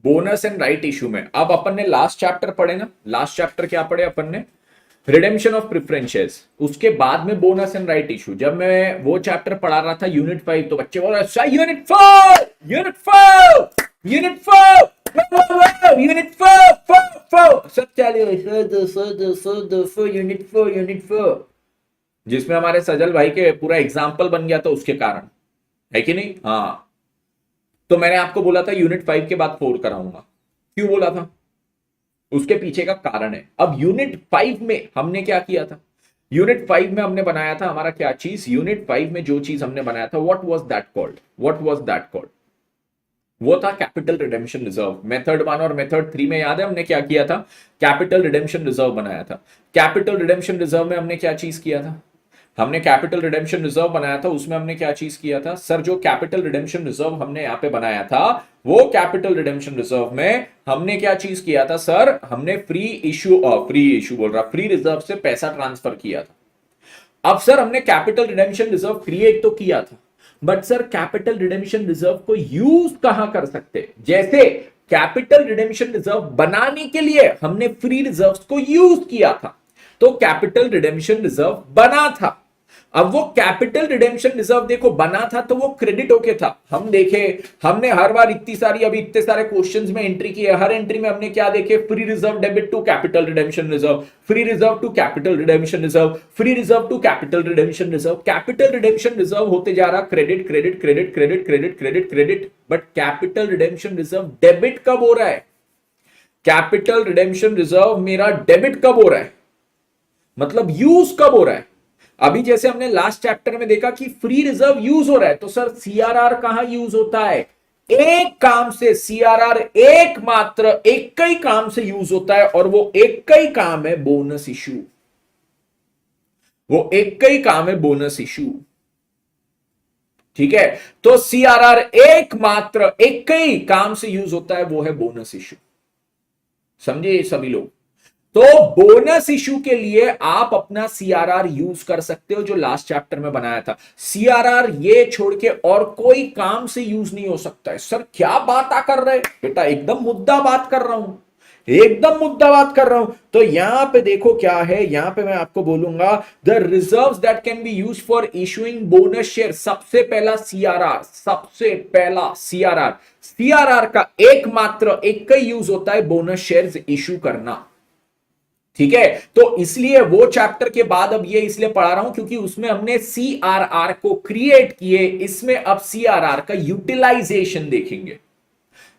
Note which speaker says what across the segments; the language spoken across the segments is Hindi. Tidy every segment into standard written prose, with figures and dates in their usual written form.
Speaker 1: बोनस एंड राइट इशू में अब अपन ने लास्ट चैप्टर पढ़े ना, लास्ट चैप्टर क्या पढ़े अपन ने, रिडेम्पशन ऑफ प्रेफरेंस शेयर्स, उसके बाद में बोनस एंड राइट इशू। जब मैं वो चैप्टर पढ़ा रहा था यूनिट 5, तो बच्चे बोल रहे यूनिट 4 यूनिट 4 यूनिट 4 यूनिट 4 सब चले यूनिट 4 यूनिट 4, जिसमें हमारे सजल भाई के पूरा एग्जाम्पल बन गया था उसके कारण, है कि नहीं? हाँ, तो मैंने आपको बोला था यूनिट 5 के बाद 4 कराऊंगा। क्यों बोला था? उसके पीछे का कारण है। अब यूनिट 5 में हमने क्या किया था? यूनिट 5 में हमने बनाया था हमारा क्या चीज, यूनिट 5 में जो चीज हमने बनाया था, what was that called, what was that called? वो था कैपिटल रिडेम्पशन रिजर्व। मेथड 1 और मेथड 3 में याद है हमने क्या किया था? कैपिटल रिडेम्पशन रिजर्व बनाया था। कैपिटल रिडेम्पशन रिजर्व में हमने क्या चीज किया था? हमने कैपिटल रिडेम्पशन रिजर्व बनाया था, उसमें हमने क्या चीज किया था सर? जो कैपिटल रिडेम्पशन रिजर्व हमने यहां पे बनाया था, वो कैपिटल रिडेम्पशन रिजर्व में हमने क्या चीज किया था सर? हमने फ्री इशू बोल रहा, फ्री रिजर्व से पैसा ट्रांसफर किया था। अब सर हमने कैपिटल रिडेम्पशन रिजर्व क्रिएट तो किया था, but sir capital redemption reserve को यूज कहां कर सकते? जैसे कैपिटल रिडेम्पशन रिजर्व बनाने के लिए हमने फ्री रिजर्व्स को यूज किया था, तो कैपिटल रिडेम्पशन रिजर्व बना था। अब वो कैपिटल रिडेम्पशन रिजर्व देखो बना था, तो वो क्रेडिट होके था। हम देखे, हमने हर बार इतनी सारी, अभी इतने सारे क्वेश्चंस में एंट्री की है, हर एंट्री में हमने क्या देखे? Free reserve debit to capital redemption reserve, free reserve to capital redemption reserve, free reserve to capital redemption reserve. Capital redemption reserve होते जा रहा credit credit credit credit credit credit credit, but capital redemption reserve debit कब हो रहा है? कैपिटल रिडेम्पशन रिजर्व मेरा डेबिट कब हो रहा है, मतलब यूज कब हो रहा है? अभी जैसे हमने लास्ट चैप्टर में देखा कि फ्री रिजर्व यूज हो रहा है, तो सर सीआरआर कहां यूज होता है? एक काम से सीआरआर एकमात्र एक ही काम से यूज होता है, और वो एक ही काम है बोनस इशू। वो एक ही काम है बोनस इशू, ठीक है? तो सीआरआर एकमात्र एक ही काम से यूज होता है, वो है बोनस इशू। समझे सभी लोग? तो बोनस इशू के लिए आप अपना सीआरआर यूज कर सकते हो, जो लास्ट चैप्टर में बनाया था। सीआरआर ये छोड़ के और कोई काम से यूज नहीं हो सकता है। सर क्या बात आ कर रहे हैं बेटा? एकदम मुद्दा बात कर रहा हूं, एकदम मुद्दा बात कर रहा हूं। तो यहां पे देखो क्या है, यहां पे मैं आपको बोलूंगा the reserves that can be used for issuing bonus share. सबसे पहला सीआरआर, सबसे पहला सीआरआर, सीआरआर का एकमात्र एक ही यूज होता है बोनस शेयर्स इशू करना, ठीक है? तो इसलिए वो चैप्टर के बाद अब ये इसलिए पढ़ा रहा हूं क्योंकि उसमें हमने सीआरआर को क्रिएट किए, इसमें अब सीआरआर का यूटिलाइजेशन देखेंगे।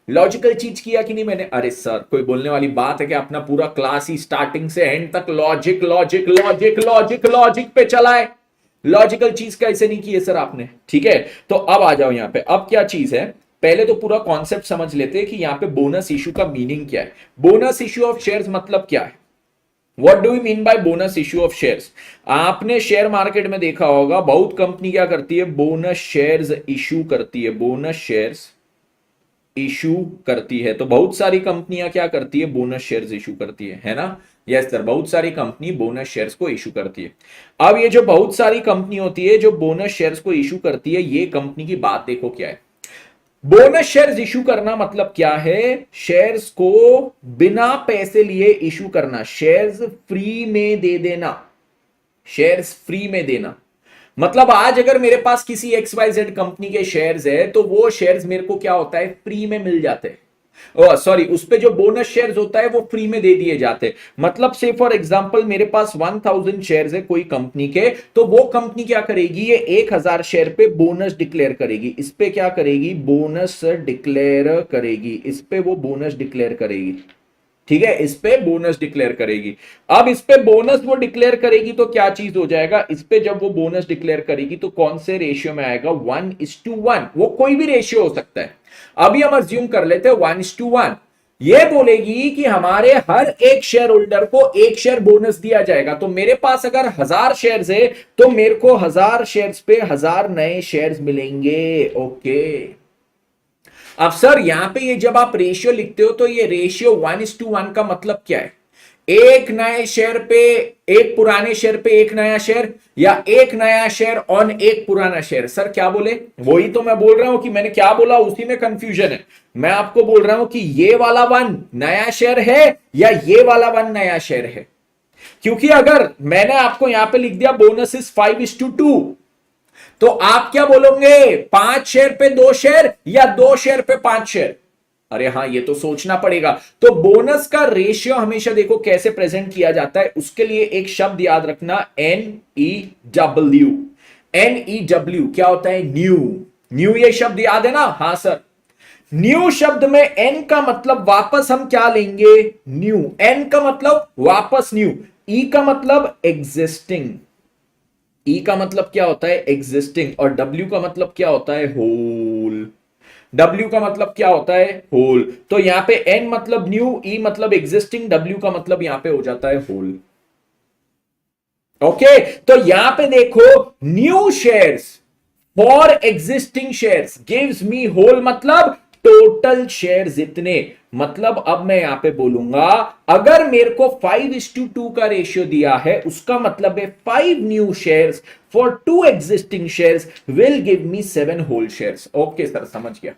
Speaker 1: लॉजिकल चीज किया कि नहीं मैंने? अरे सर कोई बोलने वाली बात है कि अपना पूरा क्लास ही स्टार्टिंग से एंड तक logic logic logic logic logic पे चला है। लॉजिकल चीज कैसे नहीं की है सर आपने? ठीक है, तो अब आ जाओ यहां पे। अब क्या चीज है, पहले तो पूरा कॉन्सेप्ट समझ लेते हैं कि यहां पे बोनस इशू का मीनिंग क्या है। बोनस इशू ऑफ शेयर्स मतलब क्या है? What do you mean by bonus issue of shares? आपने शेयर मार्केट में देखा होगा बहुत कंपनी क्या करती है? बोनस शेयर्स इशू करती है, बोनस शेयर्स इशू करती है। तो बहुत सारी कंपनियां क्या करती है? बोनस शेयर्स इशू करती है ना? यस सर, बहुत सारी कंपनी बोनस शेयर्स को इशू करती है। अब ये जो बहुत सारी कंपनी होती है जो बोनस शेयर्स को इशू करती है, ये कंपनी की बात देखो क्या है। बोनस शेयर्स इशू करना मतलब क्या है? शेयर्स को बिना पैसे लिए इशू करना, शेयर्स फ्री में दे देना, शेयर्स फ्री में देना। मतलब आज अगर मेरे पास किसी XYZ कंपनी के शेयर्स है, तो वो शेयर्स मेरे को क्या होता है? फ्री में मिल जाते हैं। सॉरी, उस पे जो बोनस शेयर्स होता है वो फ्री में दे दिए जाते हैं। मतलब से फॉर एग्जांपल मेरे पास 1000 शेयर्स है कोई कंपनी के, तो वो कंपनी क्या करेगी? ये 1000 शेयर पे बोनस डिक्लेयर करेगी। इस पे क्या करेगी? बोनस डिक्लेयर करेगी, इस पे वो बोनस डिक्लेयर करेगी, ठीक है? इस पे बोनस डिक्लेयर करेगी। अब इस पे बोनस वो डिक्लेयर करेगी तो क्या चीज हो जाएगा? इस पे जब वो बोनस डिक्लेयर करेगी तो कौन से रेशियो में आएगा? 1:1। वो कोई भी रेशियो हो सकता है। अभी हम अज्यूम कर लेते हैं 1:1। ये बोलेगी कि हमारे हर एक शेयर होल्डर को एक शेयर बोनस दिया जाएगा। तो मेरे पास अगर 1000 शेयर्स है, तो मेरे को 1000 शेयर्स पे 1000 नए शेयर्स मिलेंगे। ओके, अब सर यहां पे ये जब आप रेशियो लिखते हो, तो ये रेशियो 1:1 का मतलब क्या है? एक नए शेयर पे, एक पुराने शेयर पे एक नया शेयर, या एक नया शेयर ऑन एक पुराना शेयर? सर क्या बोले? वही तो मैं बोल रहा हूं कि मैंने क्या बोला उसी में कंफ्यूजन है। मैं आपको बोल रहा हूं कि ये वाला वन नया शेयर है या ये वाला वन नया शेयर है। क्योंकि अगर मैंने आपको यहां पे लिख दिया बोनस इज 5:2, तो आप क्या बोलोगे? 5 शेयर पे 2 शेयर या 2 शेयर पे 5 शेयर? अरे हाँ, ये तो सोचना पड़ेगा। तो बोनस का रेशियो हमेशा देखो कैसे प्रेजेंट किया जाता है, उसके लिए एक शब्द याद रखना, NEW। NEW क्या होता है? न्यू। न्यू ये शब्द याद है ना? हाँ सर। न्यू शब्द में एन का मतलब वापस हम क्या लेंगे? न्यू। एन का मतलब वापस न्यू। ई का मतलब एग्जिस्टिंग। ई का मतलब क्या होता है? एग्जिस्टिंग। और डब्ल्यू का मतलब क्या होता है? होल। डब्ल्यू का मतलब क्या होता है? होल। तो यहां पे एन मतलब न्यू, ई मतलब एग्जिस्टिंग, डब्ल्यू का मतलब यहां पे हो जाता है होल। ओके, तो यहां पे देखो, new shares for existing shares gives me whole, मतलब टोटल शेयर जितने। मतलब अब मैं यहां पे बोलूंगा, अगर मेरे को 5:2 का रेशियो दिया है, उसका मतलब है 5 new shares for 2 existing shares will give me 7 whole shares. Okay sir, समझ गया।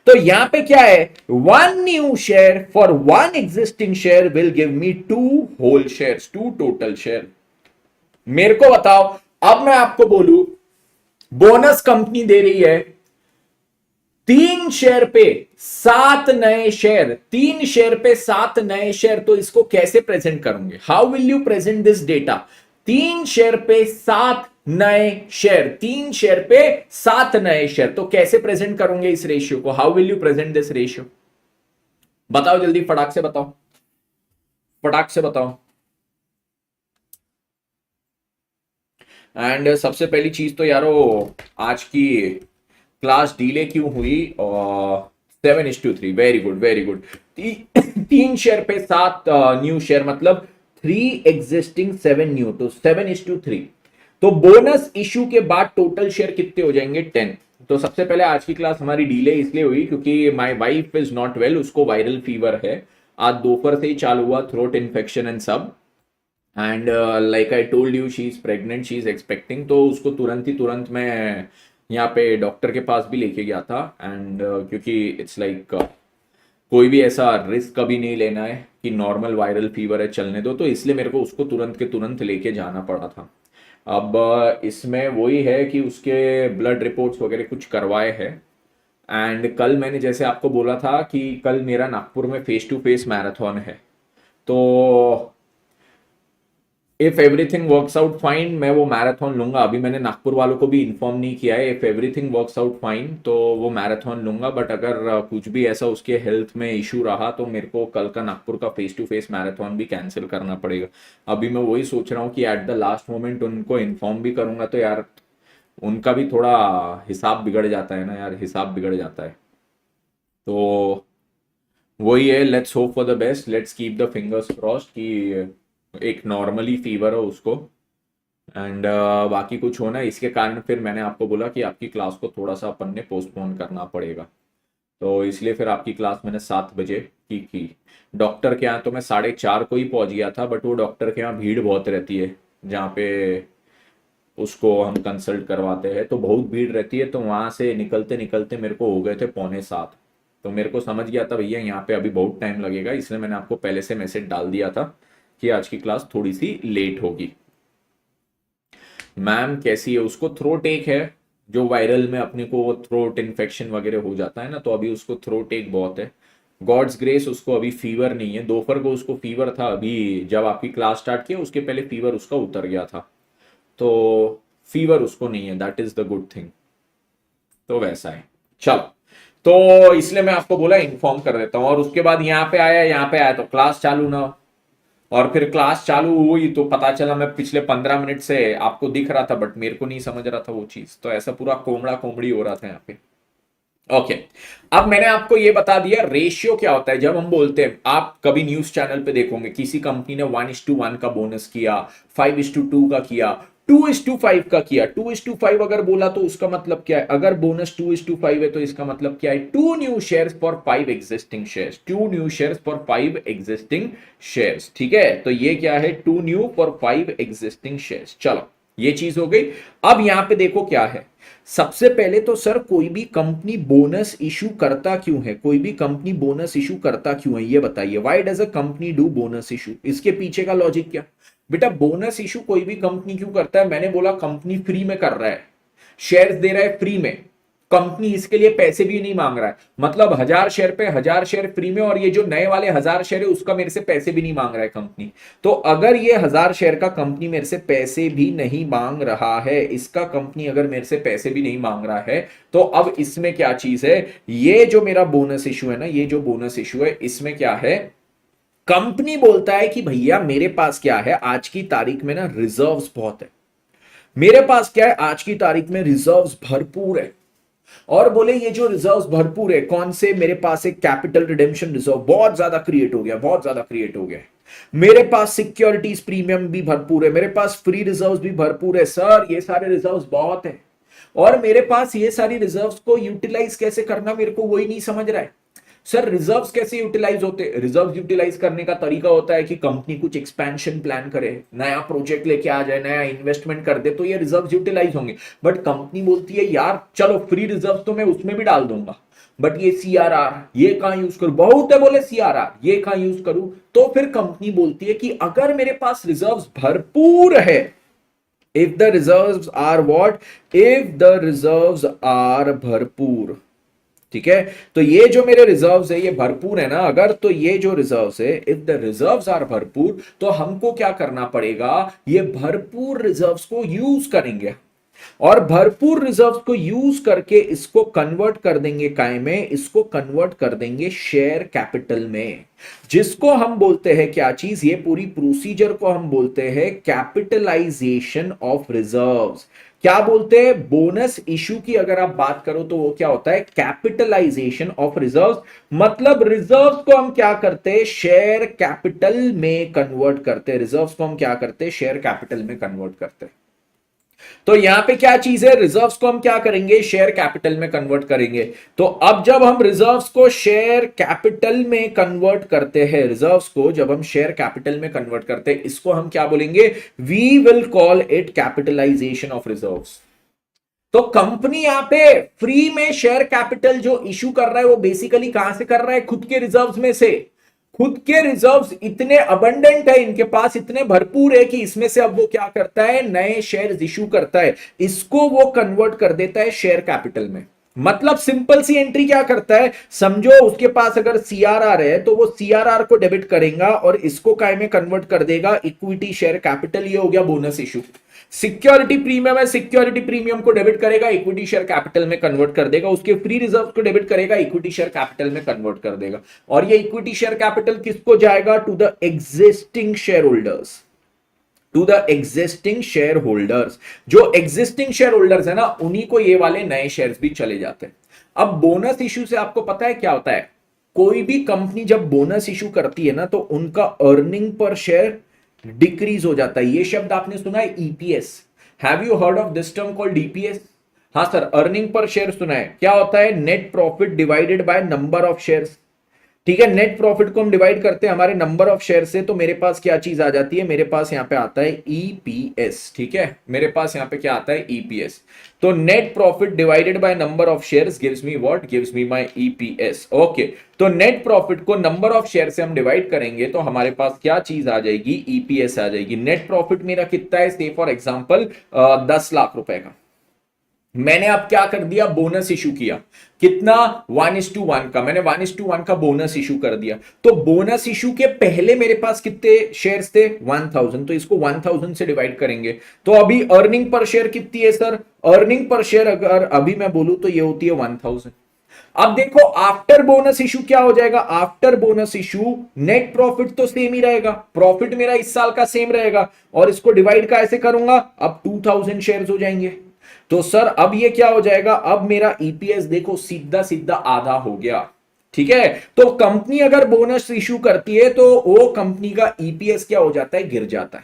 Speaker 1: तो यहां पे क्या है? 1 new share for 1 existing share will give me 2 whole shares, 2 total share. मेरे को बताओ, अब मैं आपको बोलूं, बोनस कंपनी दे रही है 3 शेयर पे 7 नए शेयर, 3 शेयर पे 7 नए शेयर, तो इसको कैसे प्रेजेंट करोगे? How will you present this data? 3 share पे 7 नए शेयर, 3 शेयर पे 7 नए शेयर, तो कैसे प्रेजेंट करोगे इस रेशियो को? How will you present this ratio? बताओ जल्दी, फटाक से बताओ, फटाक से बताओ। एंड सबसे पहली चीज तो यारो, आज की क्लास डीले क्यों हुई? और 7:3, very good very good. 3 share पे 7 न्यू शेयर, मतलब 3 एग्जिस्टिंग 7 न्यू, तो 7:3। तो बोनस इशू के बाद टोटल शेयर कितने हो जाएंगे? 10। तो सबसे पहले आज की क्लास हमारी डीले इसलिए हुई क्योंकि my wife is not well, उसको वायरल फीवर है। आज दोपहर से ही चालू हुआ, थ्रोट इन्फेक्शन एंड सब। And like I told you, she is pregnant, she is expecting. तो उसको तुरंत मैं यहाँ पे डॉक्टर के पास भी लेके गया था। एंड क्योंकि इट्स लाइक कोई भी ऐसा रिस्क कभी नहीं लेना है कि नॉर्मल वायरल फीवर है चलने दो, तो इसलिए मेरे को उसको तुरंत के तुरंत लेके जाना पड़ा था। अब इसमें वही है कि उसके ब्लड रिपोर्ट्स वगैरह कुछ करवाए हैं। एंड कल मैंने जैसे आपको बोला था कि कल मेरा नागपुर में फेस टू फेस मैराथन है। तो if everything works out fine, मैं वो मैराथन लूंगा। अभी मैंने नागपुर वालों को भी इन्फॉर्म नहीं किया है। If everything works out fine तो वो मैराथन लूंगा, बट अगर कुछ भी ऐसा उसके हेल्थ में इशू रहा तो मेरे को कल का नागपुर का फेस टू फेस मैराथन भी कैंसिल करना पड़ेगा। अभी मैं वही सोच रहा हूँ कि एट द लास्ट मोमेंट उनको इन्फॉर्म भी करूंगा, तो यार उनका भी थोड़ा हिसाब बिगड़ जाता है ना यार, हिसाब बिगड़ जाता है। तो वही है, let's hope for the best, let's keep the fingers crossed कि एक नॉर्मली फीवर हो उसको। एंड बाकी कुछ होना, इसके कारण फिर मैंने आपको बोला कि आपकी क्लास को थोड़ा सा अपन ने पोस्टपोन करना पड़ेगा। तो इसलिए फिर आपकी क्लास मैंने 7 बजे की। डॉक्टर के यहाँ तो मैं 4:30 को ही पहुंच गया था, बट वो डॉक्टर के यहाँ भीड़ बहुत रहती है जहाँ पे उसको हम कंसल्ट करवाते हैं, तो बहुत भीड़ रहती है। तो वहां से निकलते निकलते मेरे को हो गए थे 6:45। तो मेरे को समझ गया था भैया यहाँ पे अभी बहुत टाइम लगेगा, इसलिए मैंने आपको पहले से मैसेज डाल दिया था कि आज की क्लास थोड़ी सी लेट होगी। मैम कैसी है? उसको थ्रोट एक है, जो वायरल में अपने को थ्रोट इन्फेक्शन वगैरह हो जाता है ना, तो अभी उसको थ्रोट एक बहुत है। गॉड्स ग्रेस उसको अभी फीवर नहीं है। दोपहर को उसको फीवर था, अभी जब आपकी क्लास स्टार्ट की उसके पहले फीवर उसका उतर गया था। तो फीवर उसको नहीं है, that is the good thing. तो वैसा है। चलो, तो इसलिए मैं आपको बोला इन्फॉर्म कर देता हूँ। और उसके बाद यहाँ पे आया तो क्लास चालू ना हो। और फिर क्लास चालू हुई तो पता चला मैं पिछले 15 मिनट से आपको दिख रहा था, बट मेरे को नहीं समझ रहा था वो चीज। तो ऐसा पूरा कोमड़ा कोमड़ी हो रहा था यहाँ पे। ओके, अब मैंने आपको ये बता दिया रेशियो क्या होता है। जब हम बोलते हैं, आप कभी न्यूज चैनल पे देखोगे किसी कंपनी ने 1:1 का बोनस किया, 5:2 का किया, 2:5 का किया, 2:5 अगर बोला तो उसका मतलब क्या है, अगर बोनस 2:5 है तो इसका मतलब क्या है, 2 new shares for 5 existing shares, ठीक है। तो ये क्या है, 2 न्यू फॉर 5 एग्जिस्टिंग शेयर्स। चलो ये चीज हो गई। अब यहां पे देखो क्या है, सबसे पहले तो सर कोई भी कंपनी बोनस इशू करता क्यों है, कोई भी कंपनी बोनस इशू करता क्यों है, ये बताइए। Why does a company do bonus issue, इसके पीछे का लॉजिक क्या। बेटा बोनस इशू कोई भी कंपनी क्यों करता है, मैंने बोला कंपनी फ्री में कर रहा है, शेयर्स दे रहा है फ्री में, कंपनी इसके लिए पैसे भी नहीं मांग रहा है, मतलब 1,000 शेयर पे 1,000 शेयर फ्री में, और ये जो नए वाले 1,000 शेयर है उसका मेरे से पैसे भी नहीं मांग रहा है कंपनी। तो अगर ये 1,000 शेयर का कंपनी मेरे से पैसे भी नहीं मांग रहा है, इसका कंपनी अगर मेरे से पैसे भी नहीं मांग रहा है, तो अब इसमें क्या चीज है, ये जो मेरा बोनस इशू है ना, ये जो बोनस इशू है इसमें क्या है, कंपनी बोलता है कि भैया मेरे पास क्या है, आज की तारीख में ना रिजर्व्स बहुत है, मेरे पास क्या है आज की तारीख में रिजर्व्स भरपूर है, और बोले ये जो रिजर्व्स भरपूर है कौन से, मेरे पास एक कैपिटल रिडेम्पशन रिजर्व बहुत ज्यादा क्रिएट हो गया, बहुत ज्यादा क्रिएट हो गया, मेरे पास सिक्योरिटीज प्रीमियम भी भरपूर है, मेरे पास फ्री रिजर्व्स भी भरपूर है, सर ये सारे रिजर्व्स बहुत है, और मेरे पास ये सारी रिजर्व्स को यूटिलाइज कैसे करना मेरे को वही नहीं समझ रहा है। सर रिजर्व्स कैसे यूटिलाइज होते, रिजर्व यूटिलाइज करने का तरीका होता है कि कंपनी कुछ एक्सपेंशन प्लान करे, नया प्रोजेक्ट लेके आ जाए, नया इन्वेस्टमेंट कर दे, तो ये रिजर्व्स यूटिलाइज होंगे। बट कंपनी बोलती है यार चलो फ्री रिजर्व तो मैं उसमें भी डाल दूंगा, बट ये सीआरआर ये कहां यूज करूं, बहुत है बोले सीआरआर ये कहां यूज करूं। तो फिर कंपनी बोलती है कि अगर मेरे पास रिजर्व्स भरपूर है, if the reserves are what, if the reserves are भरपूर, ठीक है, तो ये जो मेरे रिजर्व्स है ये भरपूर है ना, अगर तो ये जो रिजर्व्स है इफ द रिजर्व्स आर भरपूर, तो हमको क्या करना पड़ेगा, ये भरपूर रिजर्व्स को यूज करेंगे, और भरपूर रिजर्व्स को यूज करके इसको कन्वर्ट कर देंगे काय में, इसको कन्वर्ट कर देंगे शेयर कैपिटल में, जिसको हम बोलते हैं क्या चीज, ये पूरी प्रोसीजर को हम बोलते हैं कैपिटलाइजेशन ऑफ रिजर्व्स। क्या बोलते हैं, बोनस इशू की अगर आप बात करो तो वो क्या होता है, कैपिटलाइजेशन ऑफ रिजर्व्स, मतलब रिजर्व्स को हम क्या करते हैं, शेयर कैपिटल में कन्वर्ट करते हैं, रिजर्व्स को हम क्या करते हैं, शेयर कैपिटल में कन्वर्ट करते हैं। तो यहां पे क्या चीज है, रिजर्व्स को हम क्या करेंगे, शेयर कैपिटल में कन्वर्ट करेंगे। तो अब जब हम रिजर्व्स को शेयर कैपिटल में कन्वर्ट करते हैं, रिजर्व्स को जब हम शेयर कैपिटल में कन्वर्ट करते हैं, इसको हम क्या बोलेंगे, we will call it capitalisation of reserves. तो कंपनी यहां पे फ्री में शेयर कैपिटल जो इशू कर रहा है वो बेसिकली कहां से कर रहा है, खुद के रिजर्व्स में से। खुद के रिजर्व्स इतने अबंडेंट है, इनके पास इतने भरपूर है कि इसमें से अब वो क्या करता है, नए शेयर इशू करता है, इसको वो कन्वर्ट कर देता है शेयर कैपिटल में। मतलब सिंपल सी एंट्री क्या करता है, समझो उसके पास अगर सीआरआर है तो वो सीआरआर को डेबिट करेगा और इसको काय में कन्वर्ट कर देगा, इक्विटी शेयर कैपिटल, ये हो गया बोनस इशू। सिक्योरिटी प्रीमियम है, सिक्योरिटी प्रीमियम को डेबिट करेगा, इक्विटी शेयर कैपिटल में कन्वर्ट कर देगा, उसके फ्री रिजर्व को डेबिट करेगा, इक्विटी शेयर कैपिटल में कन्वर्ट कर देगा, और ये इक्विटी शेयर कैपिटल किसको जाएगा, to the existing share holders, to the existing share holders. जो एग्जिस्टिंग शेयर होल्डर्स है ना, उन्हीं को ये वाले नए शेयर्स भी चले जाते हैं। अब बोनस इशू से आपको पता है क्या होता है, कोई भी कंपनी जब बोनस इशू करती है ना तो उनका अर्निंग पर शेयर डिक्रीज हो जाता है। ये शब्द आपने सुना है EPS, have you heard of this term called EPS. हाँ सर, अर्निंग पर शेयर सुना है, क्या होता है, net profit divided by number of shares, ठीक है। नेट प्रॉफिट को हम डिवाइड करते हैं हमारे नंबर ऑफ शेयर से, तो मेरे पास क्या चीज आ जाती है, मेरे पास यहां पे आता है ईपीएस, ठीक है, मेरे पास यहां पे क्या आता है, ईपीएस। तो net profit divided by number of shares gives me what, gives me my EPS. Okay, तो नेट प्रॉफिट को नंबर ऑफ शेयर से हम डिवाइड करेंगे तो हमारे पास क्या चीज आ जाएगी, ईपीएस आ जाएगी। नेट प्रॉफिट मेरा कितना है, से फॉर एग्जांपल 10 लाख रुपए का, मैंने अब क्या कर दिया, बोनस इशू किया, कितना, 1:1 का, मैंने 1:1 का बोनस इशू कर दिया। तो बोनस इशू के पहले मेरे पास कितने शेयर्स थे, 1000, तो इसको 1000 से डिवाइड करेंगे। तो अभी अर्निंग पर शेयर कितनी है सर, अर्निंग पर शेयर अगर अभी मैं बोलूं तो ये होती है 1000। अब देखो आफ्टर बोनस इशू क्या हो जाएगा, after bonus issue net profit तो सेम ही रहेगा, प्रॉफिट मेरा इस साल का सेम रहेगा, और इसको डिवाइड का ऐसे करूंगा, अब 2000 शेयर्स हो जाएंगे। तो सर अब ये क्या हो जाएगा, अब मेरा ईपीएस देखो सीधा सीधा आधा हो गया, ठीक है। तो कंपनी अगर बोनस इशू करती है तो वो कंपनी का ईपीएस क्या हो जाता है, गिर जाता है,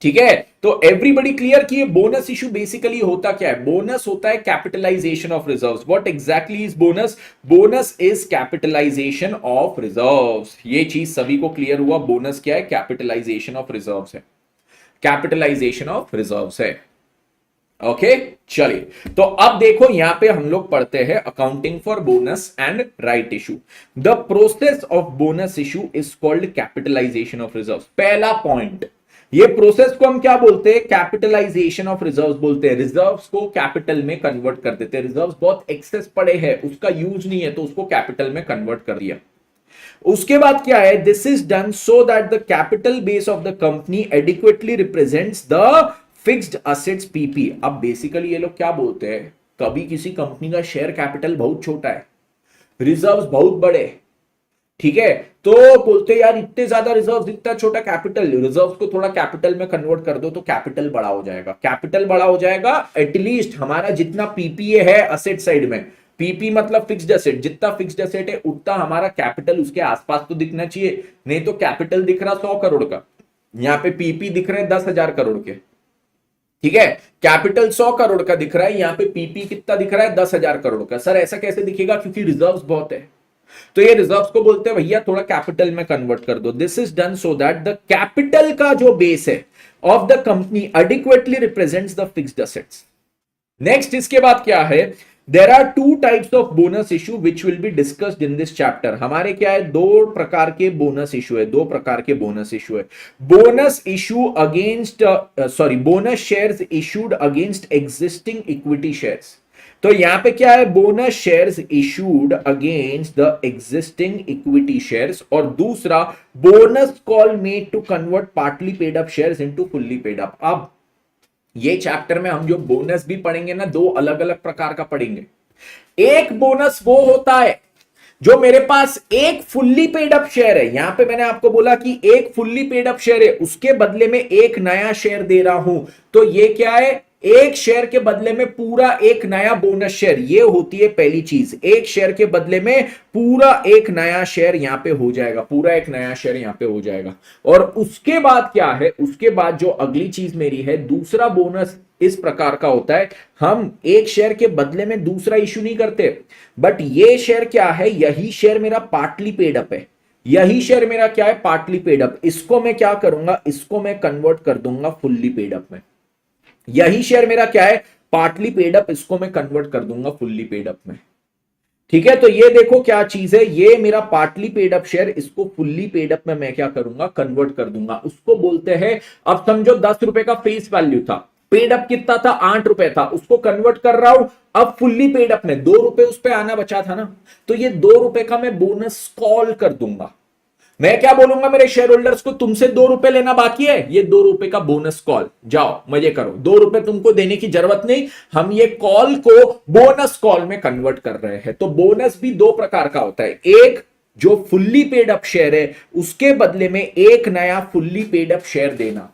Speaker 1: ठीक है, तो एवरीबडी क्लियर कि ये बोनस इशू बेसिकली होता क्या है? बोनस होता है capitalisation of reserves. What exactly is bonus? Bonus is capitalisation of reserves. ये चीज सभी को क्लियर हुआ? बोनस क्या है? कैपिटलाइजेशन ऑफ रिजर्व्स है, कैपिटलाइजेशन ऑफ रिजर्व्स है। ओके चलिए, तो अब देखो यहां पे हम लोग पढ़ते हैं accounting for bonus and right issue. The process of bonus issue is called capitalisation of reserves. पहला पॉइंट, ये प्रोसेस को हम क्या बोलते हैं? कैपिटलाइजेशन ऑफ रिजर्व्स बोलते हैं। रिजर्व्स को कैपिटल में कन्वर्ट कर देते हैं। रिजर्व्स बहुत एक्सेस पड़े हैं, उसका यूज नहीं है तो उसको कैपिटल में कन्वर्ट कर दिया। उसके बाद क्या है? This is done so that the capital base of the company adequately represents the fixed assets PP. अब बेसिकली ये लोग क्या बोलते हैं, कभी किसी कंपनी का शेयर कैपिटल बहुत छोटा है, रिजर्व्स बहुत बड़े, ठीक है, तो बोलते हैं यार इतने ज्यादा रिजर्व्स, इतना छोटा कैपिटल, रिजर्व्स को थोड़ा कैपिटल में कन्वर्ट कर दो तो कैपिटल बड़ा हो जाएगा। कैपिटल बड़ा हो जाएगा, एटलीस्ट हमारा जितना पीपीए है असेट साइड में, पीपी मतलब फिक्स्ड एसेट, जितना फिक्स्ड एसेट है उतना हमारा कैपिटल उसके आसपास तो दिखना चाहिए। नहीं तो कैपिटल दिख रहा 100 करोड़ का, यहां पे पीपी दिख रहे 10,000 करोड़ के, ठीक है, कैपिटल 100 करोड़ का दिख रहा है, यहां पे पीपी कितना दिख रहा है? 10,000 करोड़ का। सर ऐसा कैसे दिखेगा? क्योंकि रिजर्व्स बहुत है। तो ये रिजर्व्स को बोलते हैं भैया थोड़ा कैपिटल में कन्वर्ट कर दो। This is done so that the capital का जो बेस है of the company adequately represents the fixed assets. Next इसके बाद क्या है? There are two types of bonus issue which will be discussed in this chapter. हमारे क्या है? दो प्रकार के बोनस इशू है, दो प्रकार के बोनस इशू है। Bonus issue against bonus shares issued against existing equity shares. तो यहां पे क्या है? Bonus shares issued against the existing equity shares, और दूसरा bonus call made to convert partly paid up shares into fully paid up. अब ये चैप्टर में हम जो बोनस भी पढ़ेंगे ना, दो अलग अलग प्रकार का पढ़ेंगे। एक बोनस वो होता है जो मेरे पास एक फुल्ली पेड अप शेयर है, यहां पे मैंने आपको बोला कि एक फुल्ली पेड अप शेयर है, उसके बदले में एक नया शेयर दे रहा हूं, तो ये क्या है? एक शेयर के बदले में पूरा एक नया बोनस शेयर, ये होती है पहली चीज। एक शेयर के बदले में पूरा एक नया शेयर यहां पे हो जाएगा, पूरा एक नया शेयर यहां पे हो जाएगा। और उसके बाद क्या है? उसके बाद जो अगली चीज मेरी है, दूसरा बोनस इस प्रकार का होता है, हम एक शेयर के बदले में दूसरा इशू नहीं करते, बट ये शेयर क्या है? यही शेयर मेरा पार्टली पेड अप है, यही शेयर मेरा क्या है? Partly paid up. इसको मैं क्या करूंगा? इसको मैं कन्वर्ट कर दूंगा फुल्ली पेड अप में। यही शेयर मेरा क्या है? पार्टली पेड अप, इसको मैं कन्वर्ट कर दूंगा फुल्ली पेड अप में, ठीक है। तो ये देखो क्या चीज है, ये मेरा पार्टली पेड अप शेयर, इसको फुल्ली पेड अप में मैं क्या करूंगा? कन्वर्ट कर दूंगा। उसको बोलते हैं, अब समझो 10 रुपए का फेस वैल्यू था, पेड अप कितना था? 8 रुपए था, उसको कन्वर्ट कर रहा हूं अब फुल्ली पेड अप में, 2 रुपए उस पर आना बचा था ना, तो ये 2 रुपए का मैं बोनस कॉल कर दूंगा। मैं क्या बोलूंगा मेरे शेयर होल्डर्स को? तुमसे 2 रुपए लेना बाकी है, ये 2 रुपए का बोनस कॉल, जाओ मजे करो, 2 रुपए तुमको देने की जरूरत नहीं, हम ये कॉल को बोनस कॉल में कन्वर्ट कर रहे हैं। तो बोनस भी दो प्रकार का होता है, एक जो फुल्ली पेड अप शेयर है उसके बदले में एक नया फुल्ली पेड अप शेयर देना,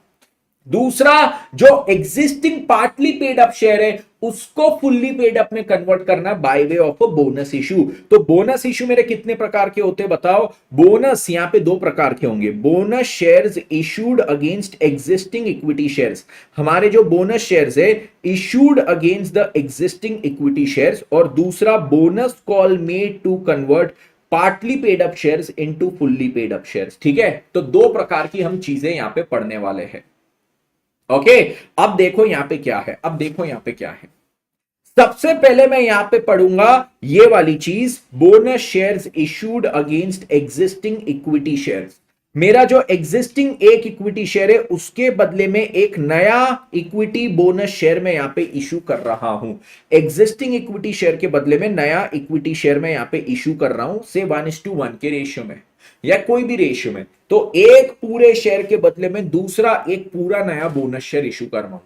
Speaker 1: दूसरा जो existing partly paid up share है उसको फुल्ली पेड अप में कन्वर्ट करना by way of a bonus issue. तो बोनस इशू मेरे कितने प्रकार के होते हैं बताओ? बोनस यहां पे दो प्रकार के होंगे, bonus shares issued against existing equity shares. हमारे जो बोनस शेयर्स है issued against the existing equity shares, और दूसरा bonus call made to convert partly paid up shares into fully paid up shares, ठीक है। तो दो प्रकार की हम चीजें यहां पे पढ़ने वाले हैं। ओके अब देखो यहां पे क्या है, अब देखो यहां पे क्या है। सबसे पहले मैं यहां पे पढ़ूंगा ये वाली चीज, bonus shares issued against existing equity shares. मेरा जो एग्जिस्टिंग एक इक्विटी शेयर है उसके बदले में एक नया इक्विटी बोनस शेयर में यहां पे इशू कर रहा हूं। एग्जिस्टिंग इक्विटी शेयर के बदले में नया इक्विटी शेयर में यहां पे इशू कर रहा हूं, से 1:1 के रेशियो में या कोई भी रेशियो में। तो एक पूरे शेयर के बदले में दूसरा एक पूरा नया बोनस शेयर इशू कर रहा हूं।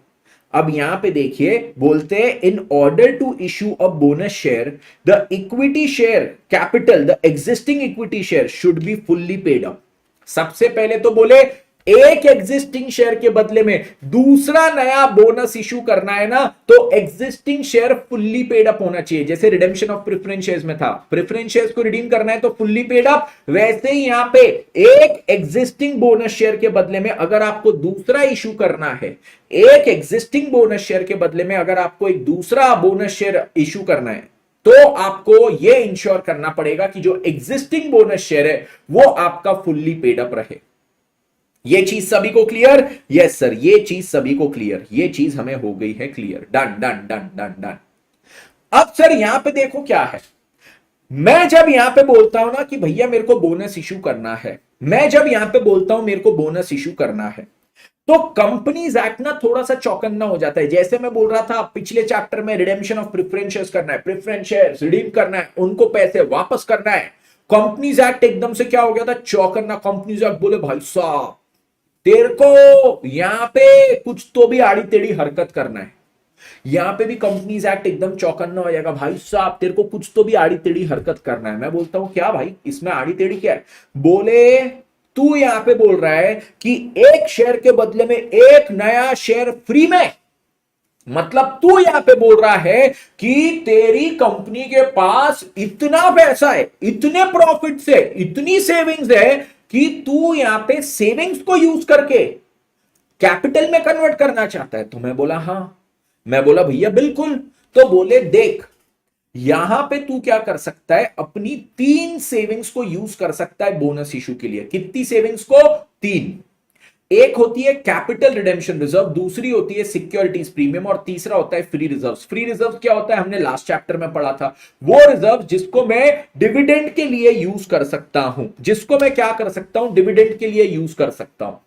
Speaker 1: अब यहां पे देखिए बोलते हैं in order to issue a bonus share the equity share capital the existing equity share should be fully paid up. सबसे पहले तो बोले एक एग्जिस्टिंग शेयर के बदले में दूसरा नया बोनस इशू करना है ना, तो existing share fully paid up होना चाहिए। जैसे रिडेम्पशन ऑफ प्रेफरेंस शेयर्स में था, प्रेफरेंस शेयर्स को रिडीम करना है तो फुल्ली पेड अप, वैसे ही यहां पे एक एग्जिस्टिंग बोनस शेयर के बदले में अगर आपको दूसरा इशू करना है, एक एग्जिस्टिंग बोनस शेयर के बदले में अगर आपको एक दूसरा बोनस शेयर इशू करना है, तो आपको यह इंश्योर करना पड़ेगा कि जो एग्जिस्टिंग बोनस शेयर है वो आपका फुल्ली पेड अप रहे। ये चीज सभी को क्लियर? यस सर, ये चीज सभी को क्लियर, ये चीज हमें हो गई है clear. Done done done done done. अब सर यहां पे देखो क्या है, मैं जब यहां पे बोलता हूं ना कि भैया मेरे को बोनस इशू करना है, मैं जब यहां पे बोलता हूं मेरे को बोनस इशू करना है, तो कंपनीज एक्ट ना थोड़ा सा चौकन्ना हो जाता है। जैसे मैं बोल रहा था पिछले चैप्टर में, रिडेम्पशन ऑफ प्रेफरेंस शेयर्स करना है, प्रेफरेंस शेयर्स रिडीम करना है, उनको पैसे वापस करना है, कंपनीज एक्ट एकदम से क्या हो गया था, चौकन्ना। कंपनीज एक्ट बोले भाई साहब तेरे को यहां पे कुछ तो भी आड़ी टेढ़ी हरकत करना है, यहां पे भी कंपनीज एक्ट एकदम चौकन्ना हो जाएगा, भाई साहब तेरे को कुछ तो भी आड़ी टेढ़ी हरकत करना है। मैं बोलता हूं क्या भाई इसमें आड़ी टेढ़ी क्या है? बोले तू यहां पे बोल रहा है कि एक शेयर के बदले में एक नया शेयर फ्री में, मतलब तू यहां पे बोल रहा है कि तेरी कंपनी के पास इतना पैसा है, इतने प्रॉफिट से इतनी सेविंग्स है कि तू यहां पे सेविंग्स को यूज करके कैपिटल में कन्वर्ट करना चाहता है। तो मैं बोला हां, मैं बोला भैया बिल्कुल। तो बोले देख यहां पे तू क्या कर सकता है, अपनी 3 सेविंग्स को यूज कर सकता है बोनस इशू के लिए। कितनी सेविंग्स को? 3। एक होती है कैपिटल रिडेम्पशन रिजर्व, दूसरी होती है सिक्योरिटीज प्रीमियम, और तीसरा होता है फ्री रिजर्व। फ्री रिजर्व क्या होता है, हमने लास्ट चैप्टर में पढ़ा था, वो रिजर्व जिसको मैं डिविडेंड के लिए यूज कर सकता हूं, जिसको मैं क्या कर सकता हूं, डिविडेंड के लिए यूज कर सकता हूं।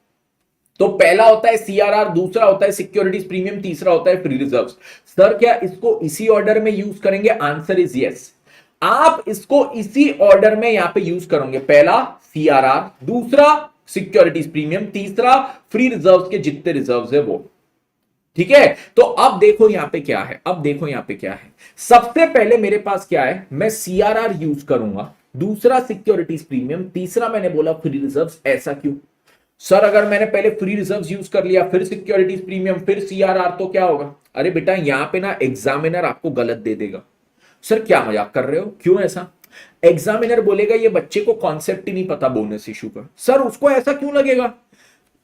Speaker 1: तो पहला होता है सीआरआर, दूसरा होता है सिक्योरिटीज प्रीमियम, तीसरा होता है फ्री रिजर्व्स। सर क्या इसको इसी ऑर्डर में यूज करेंगे? आंसर इज यस, आप इसको इसी ऑर्डर में यहां पे यूज करोगे। पहला सीआरआर, दूसरा सिक्योरिटीज प्रीमियम, तीसरा फ्री रिजर्व्स के जितने रिजर्व्स है वो। ठीक है, तो अब देखो यहां पे क्या है, अब देखो यहां पे क्या है। सबसे पहले मेरे पास क्या है, मैं सीआरआर यूज करूंगा, दूसरा सिक्योरिटीज प्रीमियम, तीसरा मैंने बोला फ्री रिजर्व्स। ऐसा क्यों सर? अगर मैंने पहले फ्री रिजर्व्स यूज कर लिया, फिर सिक्योरिटीज प्रीमियम, फिर सीआरआर, तो क्या होगा? अरे बेटा यहां पे ना एग्जामिनर आपको गलत दे देगा। सर क्या मजाक कर रहे हो, क्यों ऐसा? एग्जामिनर बोलेगा ये बच्चे को कॉन्सेप्ट ही नहीं पता बोनस इशू का। सर उसको ऐसा क्यों लगेगा?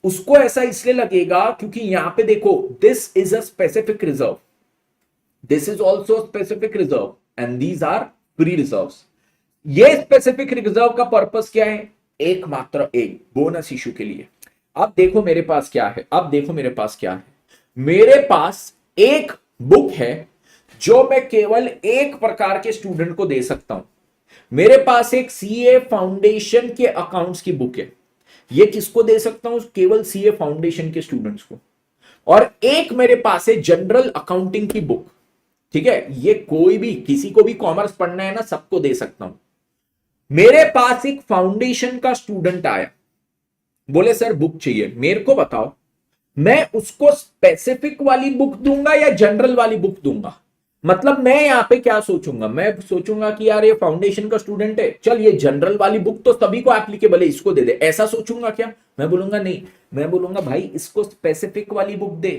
Speaker 1: उसको ऐसा इसलिए लगेगा क्योंकि यहां पे देखो, this is a specific reserve, this is also specific reserve, and these are free reserves. ये स्पेसिफिक रिजर्व का पर्पस क्या है? एकमात्र एक बोनस इशू के लिए। अब देखो मेरे पास क्या है, अब देखो मेरे पास क्या है, मेरे पास एक बुक है जो मैं केवल एक प्रकार के स्टूडेंट को दे सकता हूं। मेरे पास एक सीए फाउंडेशन के अकाउंट्स की बुक है, ये किसको दे सकता हूं? केवल सीए फाउंडेशन के स्टूडेंट्स को। और एक मेरे पास है जनरल अकाउंटिंग की बुक, ठीक है, ये कोई भी, किसी को भी कॉमर्स पढ़ना है ना, सबको दे सकता हूं। मेरे पास एक फाउंडेशन का स्टूडेंट आया, बोले सर बुक चाहिए, मेरे को बताओ मैं उसको स्पेसिफिक वाली बुक दूंगा या जनरल वाली बुक दूंगा? मतलब मैं यहां पे क्या सोचूंगा, मैं सोचूंगा कि यार ये फाउंडेशन का स्टूडेंट है, चल ये जनरल वाली बुक तो सभी को एप्लीकेबल है, इसको दे दे, ऐसा सोचूंगा क्या? मैं बोलूंगा नहीं, मैं बोलूंगा भाई इसको स्पेसिफिक वाली बुक दे,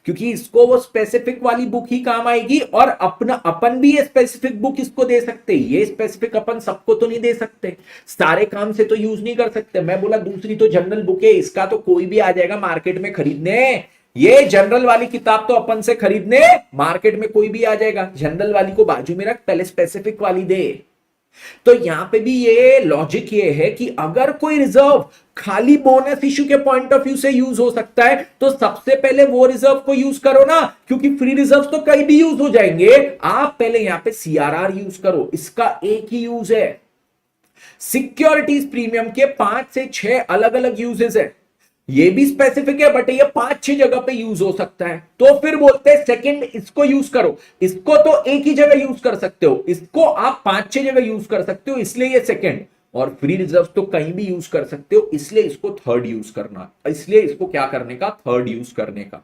Speaker 1: क्योंकि इसको वो स्पेसिफिक वाली बुक ही काम आएगी, और अपना अपन भी ये स्पेसिफिक बुक इसको दे सकते, ये स्पेसिफिक अपन सबको तो नहीं दे सकते, सारे काम से तो यूज नहीं कर सकते। मैं बोला दूसरी तो जनरल बुक है, इसका तो कोई भी आ जाएगा मार्केट में खरीदने, ये जनरल वाली किताब तो अपन से खरीदने मार्केट में कोई भी आ जाएगा, जनरल वाली को बाजू में रख, पहले स्पेसिफिक वाली दे। तो यहां पे भी ये लॉजिक ये है कि अगर कोई रिजर्व खाली बोनस इशू के पॉइंट ऑफ व्यू से यूज हो सकता है, तो सबसे पहले वो रिजर्व को यूज करो ना, क्योंकि फ्री रिजर्व तो कहीं भी यूज हो जाएंगे। आप पहले यहां पे सीआरआर यूज करो, इसका एक ही यूज है। सिक्योरिटीज प्रीमियम के 5 से 6 अलग अलग यूजेस है, ये भी स्पेसिफिक है, बट ये 5-6 जगह पे यूज हो सकता है। तो फिर बोलते हैं सेकंड इसको यूज करो, इसको तो एक ही जगह यूज कर सकते हो, इसको आप 5-6 जगह यूज कर सकते हो, इसलिए ये सेकंड। और फ्री रिजर्व तो कहीं भी यूज कर सकते हो, इसलिए इसको थर्ड यूज करना, इसलिए इसको क्या करने का, थर्ड यूज करने का।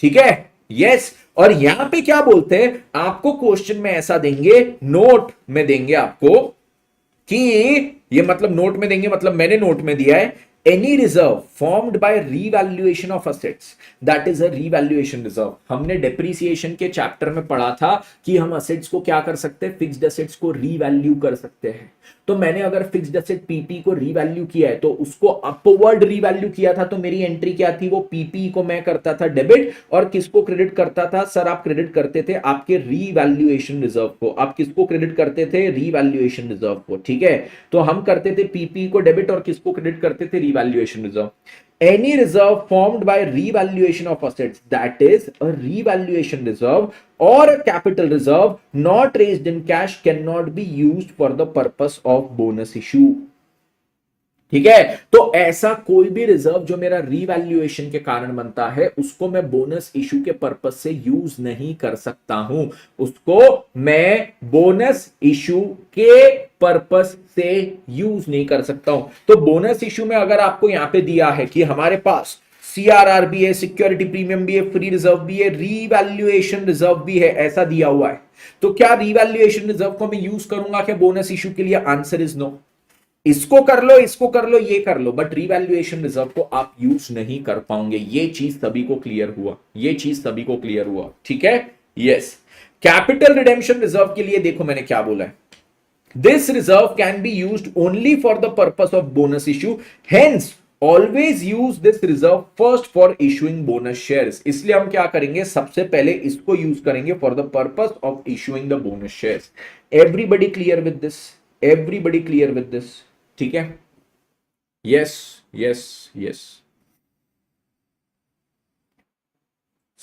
Speaker 1: ठीक है, यस। और यहां पे क्या बोलते हैं, आपको क्वेश्चन में ऐसा देंगे, नोट में देंगे आपको कि ये, मतलब नोट में देंगे, मतलब मैंने नोट में दिया है any reserve formed by revaluation of assets, that is a revaluation reserve. हमने डेप्रिसिएशन के चैप्टर में पढ़ा था कि हम असेट्स को क्या कर सकते हैं, फिक्स्ड असेट्स को रीवैल्यू कर सकते हैं। तो मैंने अगर फिक्स्ड असेट पीपी को रीवैल्यू किया है, तो उसको अपवर्ड रीवैल्यू किया था, तो मेरी एंट्री क्या थी, वो पीपी को मैं करता था डेबिट, और किसको क्रेडिट करता था सर, आप क्रेडिट करते थे आपके रीवैल्यूएशन रिजर्व को। आप किसको क्रेडिट करते थे, रीवैल्यूएशन रिजर्व को, ठीक है। तो हम करते थे पीपी को डेबिट और किसको क्रेडिट करते थे, revaluation reserve. Any reserve formed by revaluation of assets, that is a revaluation reserve or a capital reserve not raised in cash, cannot be used for the purpose of bonus issue। ठीक है। तो ऐसा कोई भी रिजर्व जो मेरा रीवैल्यूएशन के कारण बनता है, उसको मैं बोनस इशू के पर्पस से यूज नहीं कर सकता हूं। उसको मैं बोनस इशू के पर्पस से यूज नहीं कर सकता हूं। तो बोनस इशू में अगर आपको यहां पे दिया है कि हमारे पास सीआरआर भी है, सिक्योरिटी प्रीमियम भी है, फ्री रिजर्व भी है, रीवैल्यूएशन रिजर्व भी है, ऐसा दिया हुआ है, तो क्या रीवैल्यूएशन रिजर्व को मैं यूज करूंगा क्या बोनस इशू के लिए? Answer is no. इसको कर लो, इसको कर लो, ये कर लो, बट रीवैल्यूएशन रिजर्व को आप यूज नहीं कर पाओगे। ये चीज सभी को क्लियर हुआ, ये चीज सभी को क्लियर हुआ, ठीक है। यस, कैपिटल रिडेम्पशन रिजर्व के लिए देखो मैंने क्या बोला है, this reserve can be used only for the purpose of bonus issue, hence always use this reserve first for issuing bonus shares. इसलिए हम क्या करेंगे, सबसे पहले इसको यूज करेंगे for the purpose of issuing the bonus shares. Everybody clear with this? Everybody clear with this? ठीक है। यस यस यस,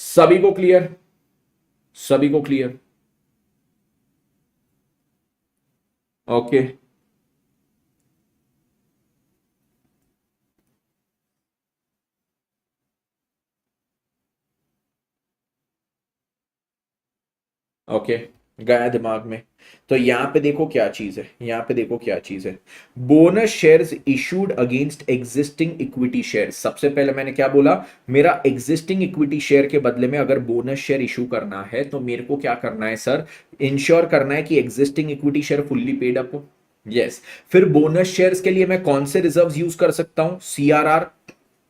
Speaker 1: सभी को क्लियर? सभी को क्लियर? ओके। ओके, गया दिमाग में। तो यहां पे देखो क्या चीज है, यहां पे देखो क्या चीज है, bonus shares issued against existing equity share. सबसे पहले मैंने क्या बोला, मेरा एग्जिस्टिंग इक्विटी शेयर के बदले में अगर बोनस शेयर इशू करना है, तो मेरे को क्या करना है सर, इंश्योर करना है कि existing equity share fully paid up हो। यस, फिर बोनस शेयर्स के लिए मैं कौन से रिजर्व यूज कर सकता हूं, सीआरआर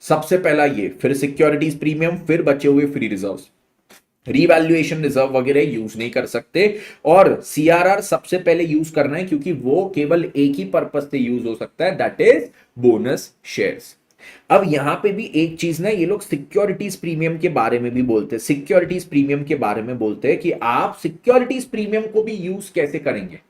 Speaker 1: सबसे पहला ये, फिर सिक्योरिटीज प्रीमियम, फिर बचे हुए फ्री रिजर्व्स। रीवैल्यूएशन रिजर्व वगैरह यूज नहीं कर सकते, और सीआरआर सबसे पहले यूज करना है क्योंकि वो केवल एक ही पर्पस से यूज हो सकता है, दैट इज बोनस शेयर्स। अब यहां पे भी एक चीज ना, ये लोग सिक्योरिटीज प्रीमियम के बारे में भी बोलते हैं, सिक्योरिटीज प्रीमियम के बारे में बोलते हैं कि आप सिक्योरिटीज प्रीमियम को भी यूज कैसे करेंगे।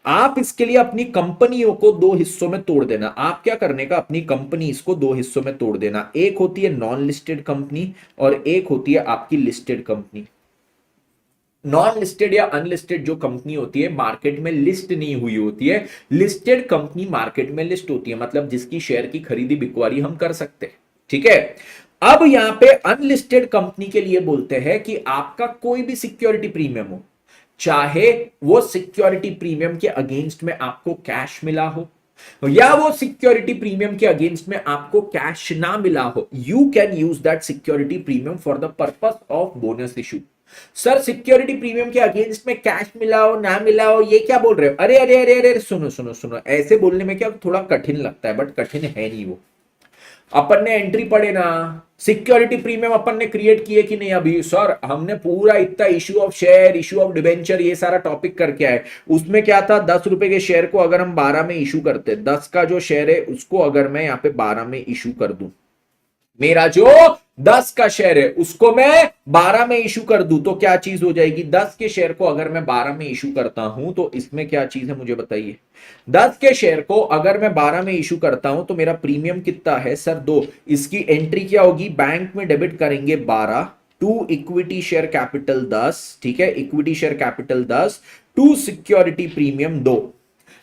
Speaker 1: आप इसके लिए अपनी कंपनियों को दो हिस्सों में तोड़ देना। आप क्या करने का, अपनी कंपनी इसको दो हिस्सों में तोड़ देना। एक होती है नॉन लिस्टेड कंपनी और एक होती है आपकी लिस्टेड कंपनी। नॉन लिस्टेड या अनलिस्टेड जो कंपनी होती है, मार्केट में लिस्ट नहीं हुई होती है। लिस्टेड कंपनी मार्केट में लिस्ट होती है, मतलब जिसकी शेयर की खरीदी बिक्वारी हम कर सकते हैं, ठीक है। अब यहां पे अनलिस्टेड कंपनी के लिए बोलते हैं कि आपका कोई भी सिक्योरिटी प्रीमियम हो, चाहे वो सिक्योरिटी प्रीमियम के अगेंस्ट में आपको कैश मिला हो या वो सिक्योरिटी प्रीमियम के अगेंस्ट में आपको कैश ना मिला हो, you can use that security premium for the purpose of bonus issue. Sir security premium के अगेंस्ट में कैश मिला हो ना मिला हो, ये क्या बोल रहे हो? अरे अरे अरे अरे, सुनो सुनो सुनो, ऐसे बोलने में क्या थोड़ा कठिन लगता है, बट कठिन है नहीं वो। अपन ने एंट्री पढ़े ना, सिक्योरिटी प्रीमियम अपन ने क्रिएट किए कि नहीं अभी? सर हमने पूरा इतना issue of share, issue of debenture, ये सारा टॉपिक करके आए। उसमें क्या था, 10 रुपए के शेयर को अगर हम 12 में इशू करते, 10 का जो शेयर है उसको अगर मैं यहाँ पे 12 में इशू कर दूं, मेरा जो 10 का शेयर है उसको मैं 12 में इशू कर दूं, तो क्या चीज हो जाएगी, 10 के शेयर को अगर मैं 12 में इशू करता हूं तो इसमें क्या चीज है मुझे बताइए। 10 के शेयर को अगर मैं 12 में इशू करता हूं तो मेरा प्रीमियम कितना है सर, 2। इसकी एंट्री क्या होगी, बैंक में डेबिट करेंगे 12 टू इक्विटी शेयर कैपिटल 10, ठीक है, equity share capital 10 to security premium 2।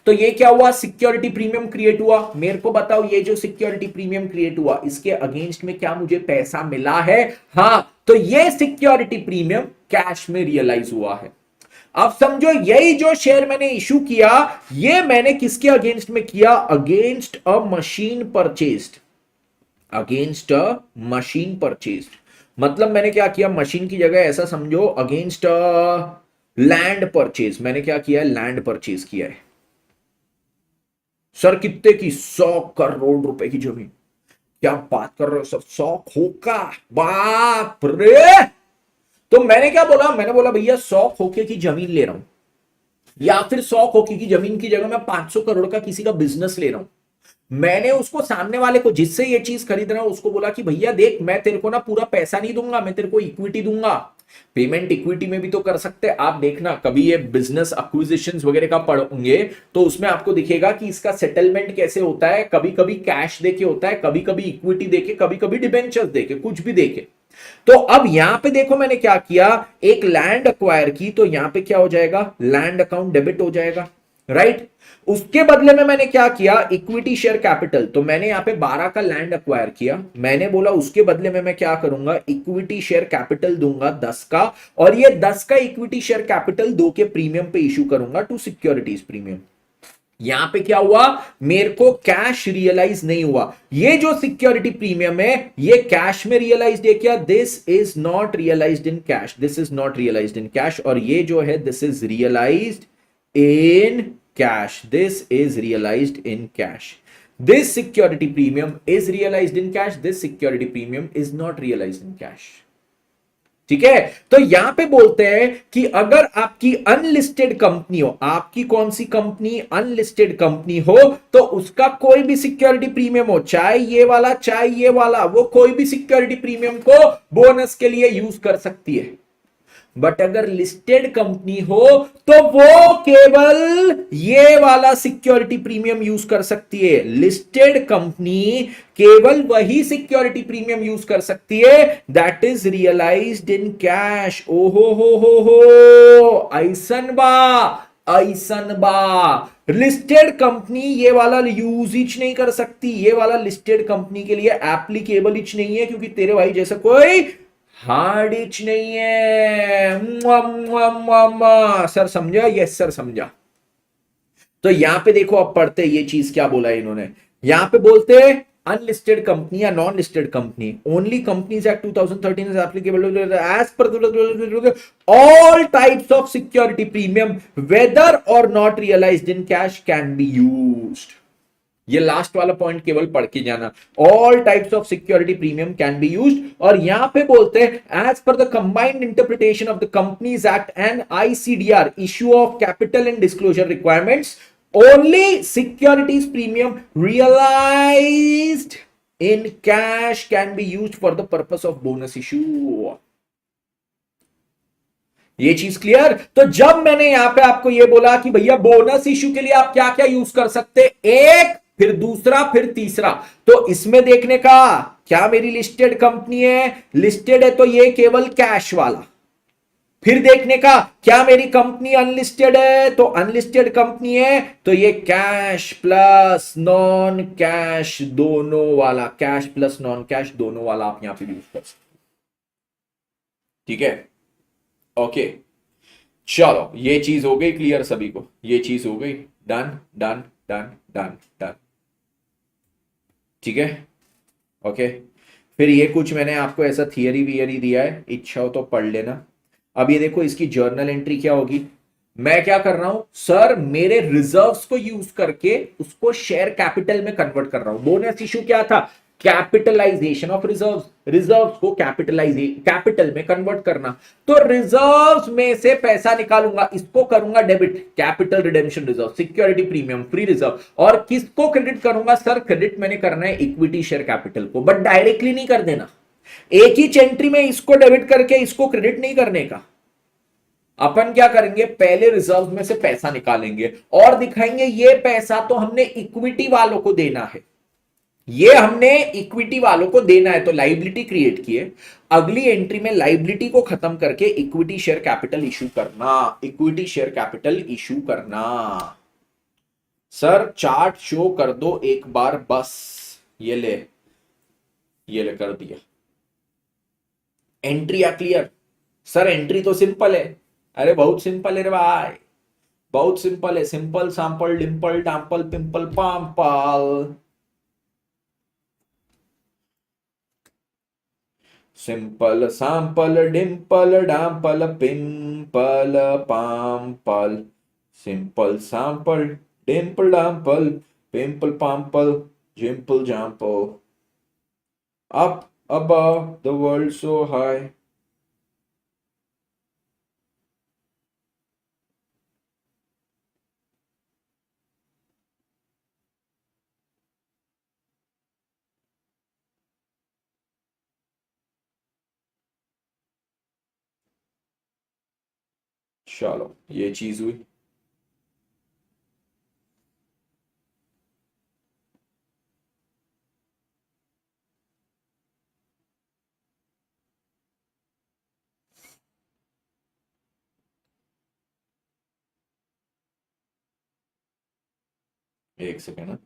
Speaker 1: तो ये क्या हुआ, सिक्योरिटी प्रीमियम क्रिएट हुआ। मेरे को बताओ, ये जो सिक्योरिटी प्रीमियम क्रिएट हुआ, इसके अगेंस्ट में क्या मुझे पैसा मिला है? हाँ, तो ये सिक्योरिटी प्रीमियम कैश में रियलाइज हुआ है। अब समझो, यही जो शेयर मैंने इशू किया, ये मैंने किसके अगेंस्ट में किया, against a machine purchased, against a machine purchased. मतलब मैंने क्या किया, मशीन की जगह ऐसा समझो अगेंस्ट अ लैंड परचेज। मैंने क्या किया है, लैंड परचेज किया है। सर कितने की, 100 करोड़ रुपए की जमीन। क्या बात कर रहे हो सर, 100 खोखा, बाप रे। तो मैंने क्या बोला, मैंने बोला भैया 100 खोखे की जमीन ले रहा हूं, या फिर 100 खोखे की जमीन की जगह मैं 500 करोड़ का किसी का बिजनेस ले रहा हूं। मैंने उसको, सामने वाले को जिससे ये चीज खरीद रहा हूं, उसको बोला कि भैया देख, मैं तेरे को ना पूरा पैसा नहीं दूंगा, मैं तेरे को इक्विटी दूंगा। पेमेंट इक्विटी में भी तो कर सकते हैं आप, देखना कभी ये बिजनेस एक्विजिशंस वगैरह का पढ़ोगे तो उसमें आपको दिखेगा कि इसका सेटलमेंट कैसे होता है। कभी कभी कैश देके होता है, कभी कभी इक्विटी देके, कभी कभी डिबेंचर्स देके, कुछ भी देके। तो अब यहां पे देखो मैंने क्या किया, एक लैंड अक्वायर की, तो यहां पे क्या हो जाएगा, लैंड अकाउंट डेबिट हो जाएगा, राइट। उसके बदले में मैंने क्या किया, इक्विटी शेयर कैपिटल, तो मैंने यहां पे 12 का लैंड अक्वायर किया, मैंने बोला उसके बदले में मैं क्या करूंगा, इक्विटी शेयर कैपिटल दूंगा 10 का, और ये 10 का इक्विटी शेयर कैपिटल 2 के प्रीमियम पे इशू करूंगा टू सिक्योरिटीज प्रीमियम। यहां पे क्या हुआ, मेरे को कैश रियलाइज नहीं हुआ, ये जो सिक्योरिटी प्रीमियम है ये कैश में रियलाइज है क्या, this is not realised in cash, this is not realised in cash, और ये जो है this is realised in cash, this is realized in cash, this security premium is realized in cash, this security premium is not realized in cash। ठीक है, तो यहां पे बोलते हैं कि अगर आपकी अनलिस्टेड कंपनी हो, आपकी कौन सी कंपनी, अनलिस्टेड कंपनी हो, तो उसका कोई भी सिक्योरिटी प्रीमियम हो, चाहे ये वाला चाहे ये वाला, वो कोई भी सिक्योरिटी प्रीमियम को बोनस के लिए यूज कर सकती है। बट अगर लिस्टेड कंपनी हो तो वो केवल ये वाला सिक्योरिटी प्रीमियम यूज कर सकती है। लिस्टेड कंपनी केवल वही सिक्योरिटी प्रीमियम यूज कर सकती है that is realised in cash. ओहो हो, ऐसन बा, ऐसन बा। लिस्टेड कंपनी ये वाला यूज ही नहीं कर सकती, ये वाला लिस्टेड कंपनी के लिए एप्लीकेबल ही नहीं है, क्योंकि तेरे भाई जैसा कोई हार्ड इच नहीं है। सर समझा, यस सर समझा। तो यहां पे देखो, अब पढ़ते ये चीज क्या बोला है इन्होंने, यहां पे बोलते हैं अनलिस्टेड कंपनी या non listed company, only companies act 2013 is applicable as per all types of security premium whether or not realised in cash can be used. ये लास्ट वाला पॉइंट केवल पढ़ के जाना, all types of security premium can be used. और यहां पे बोलते हैं as per the combined interpretation of the companies act and ICDR issue of capital and disclosure requirements, only securities premium realised in cash can be used for the purpose of bonus issue. ये चीज क्लियर। तो जब मैंने यहां पे आपको ये बोला कि भैया बोनस इश्यू के लिए आप क्या क्या यूज कर सकते, एक, फिर दूसरा, फिर तीसरा, तो इसमें देखने का क्या मेरी लिस्टेड कंपनी है, लिस्टेड है तो ये केवल कैश वाला। फिर देखने का क्या मेरी कंपनी अनलिस्टेड है, तो अनलिस्टेड कंपनी है तो ये कैश प्लस नॉन कैश दोनों वाला, कैश प्लस नॉन कैश दोनों वाला आप यहां पे यूज कर सकते। ठीक है, ओके चलो, ये चीज हो गई क्लियर सभी को, ये चीज हो गई, done done done done done. ठीक है, ओके। फिर ये कुछ मैंने आपको ऐसा थियरी वियरी दिया है, इच्छा हो तो पढ़ लेना। अब ये देखो इसकी जर्नल एंट्री क्या होगी, मैं क्या कर रहा हूं सर, मेरे रिजर्व्स को यूज करके उसको शेयर कैपिटल में कन्वर्ट कर रहा हूं। बोनस इशू क्या था, कैपिटलाइजेशन ऑफ रिजर्व्स, रिजर्व्स को कैपिटल में कन्वर्ट करना। तो रिजर्व्स में से पैसा निकालूंगा, इसको करूंगा debit, capital redemption reserve, security premium, free reserve. और किसको क्रेडिट करूंगा सर, क्रेडिट मैंने करना है इक्विटी शेयर कैपिटल को, बट डायरेक्टली नहीं कर देना, एक ही एंट्री में इसको डेबिट करके इसको क्रेडिट नहीं करने का। अपन क्या करेंगे, पहले रिजर्व में से पैसा निकालेंगे और दिखाएंगे ये पैसा तो हमने इक्विटी वालों को देना है, ये हमने इक्विटी वालों को देना है, तो लाइबिलिटी क्रिएट किए। अगली एंट्री में लाइबिलिटी को खत्म करके इक्विटी शेयर कैपिटल इशू करना, इक्विटी शेयर कैपिटल इशू करना। सर चार्ट शो कर दो एक बार बस, ये ले कर दिया। एंट्री आ क्लियर सर, एंट्री तो सिंपल है, अरे बहुत सिंपल है रे भाई, बहुत सिंपल है, simple sample dimple temple pimple पाम्पल, सिंपल सैंपल डिंपल डैंपल पिंपल पाम्पल, सिंपल सैंपल डिंपल डैंपल पिंपल पाम्पल जिंपल जैंपल। up above the world so high. चलो ये चीज हुई। एक सेकेंड।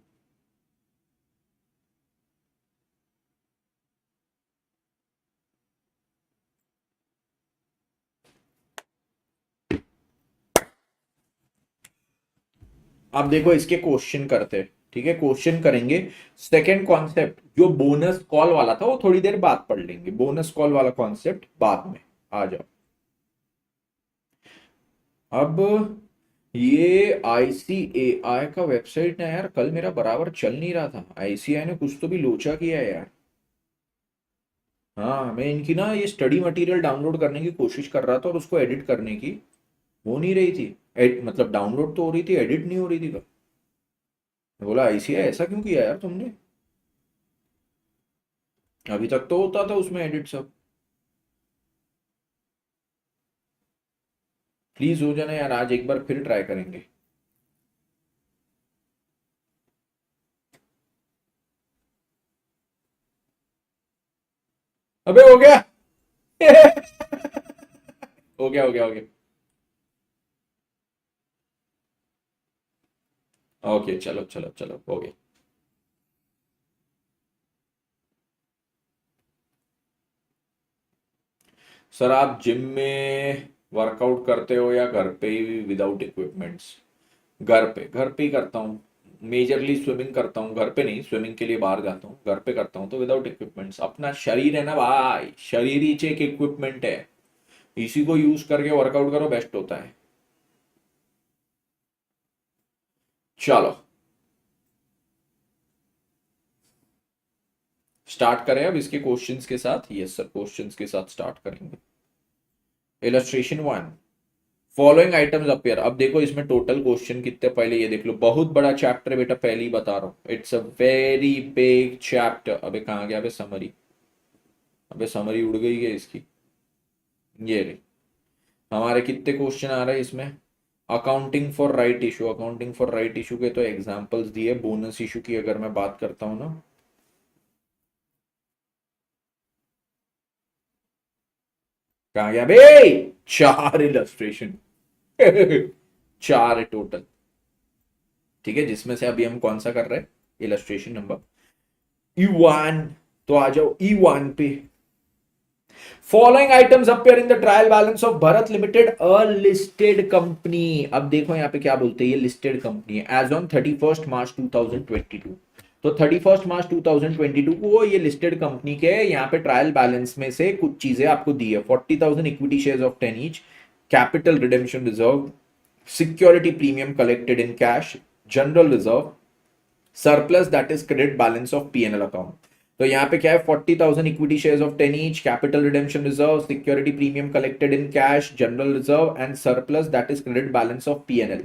Speaker 1: अब देखो इसके क्वेश्चन करते हैं, ठीक है, क्वेश्चन करेंगे। सेकंड कॉन्सेप्ट जो बोनस कॉल वाला था वो थोड़ी देर बाद पढ़ लेंगे, बोनस कॉल वाला कॉन्सेप्ट बाद में। आ जाओ। अब ये आईसीएआई का वेबसाइट है यार, कल मेरा बराबर चल नहीं रहा था। आईसीआई ने कुछ तो भी लोचा किया है यार। हाँ, मैं इनकी ना ये स्टडी मटेरियल डाउनलोड करने की कोशिश कर रहा था और उसको एडिट करने की हो नहीं रही थी। मतलब डाउनलोड तो हो रही थी, एडिट नहीं हो रही थी। मैं बोला आईसीआई ऐसा क्यों किया यार तुमने? अभी तक तो होता था उसमें एडिट सब। प्लीज हो जाना यार, आज एक बार फिर ट्राई करेंगे। अबे हो गया। हो गया हो गया हो गया। ओके चलो चलो चलो हो गया। सर आप जिम में वर्कआउट करते हो या घर पे ही विदाउट इक्विपमेंट्स? घर पे ही करता हूँ। मेजरली स्विमिंग करता हूँ, घर पे नहीं, स्विमिंग के लिए बाहर जाता हूँ। घर पे करता हूँ तो विदाउट इक्विपमेंट्स। अपना शरीर है ना भाई, शरीर ही एक इक्विपमेंट है, इसी को यूज करके वर्कआउट करो, बेस्ट होता है। चलो स्टार्ट करें अब इसके क्वेश्चंस के साथ। यस सर, क्वेश्चंस के साथ स्टार्ट करेंगे। Illustration one, following items appear. अब देखो इसमें टोटल क्वेश्चन कितने, पहले ये देख लो। बहुत बड़ा चैप्टर है बेटा, पहले ही बता रहा हूँ, it's a very big chapter. अबे कहाँ गया अबे समरी? अबे समरी उड़ गई है इसकी। ये रे, हमारे कितने क्वेश्चन आ रहे हैं इसमें। Accounting for right issue, accounting for right issue के तो एग्जांपल्स दिए। बोनस इशू की अगर मैं बात करता हूँ ना, कहाँ गया बे? चार इलस्ट्रेशन। चार है टोटल, ठीक है, जिसमें से अभी हम कौन सा कर रहे हैं, इलस्ट्रेशन नंबर E1। तो आ जाओ E1 पे। Following items appear in the trial balance of Bharat limited, a listed company. अब देखो यहाँ पे क्या बोलते हैं, ये लिस्टेड कंपनी है एज ऑन 31 मार्च 2022। तो 31 मार्च 2022 को ये लिस्टेड कंपनी के यहाँ पे ट्रायल बैलेंस में से कुछ चीजें आपको दी है। 40,000 equity shares of 10 each, capital redemption reserve, security premium collected in cash, general reserve, surplus that is credit balance of PNL account. तो यहाँ पे क्या है, 40,000 equity shares of 10 each, capital redemption reserve, security premium collected in cash, general reserve and surplus that is credit balance of PNL.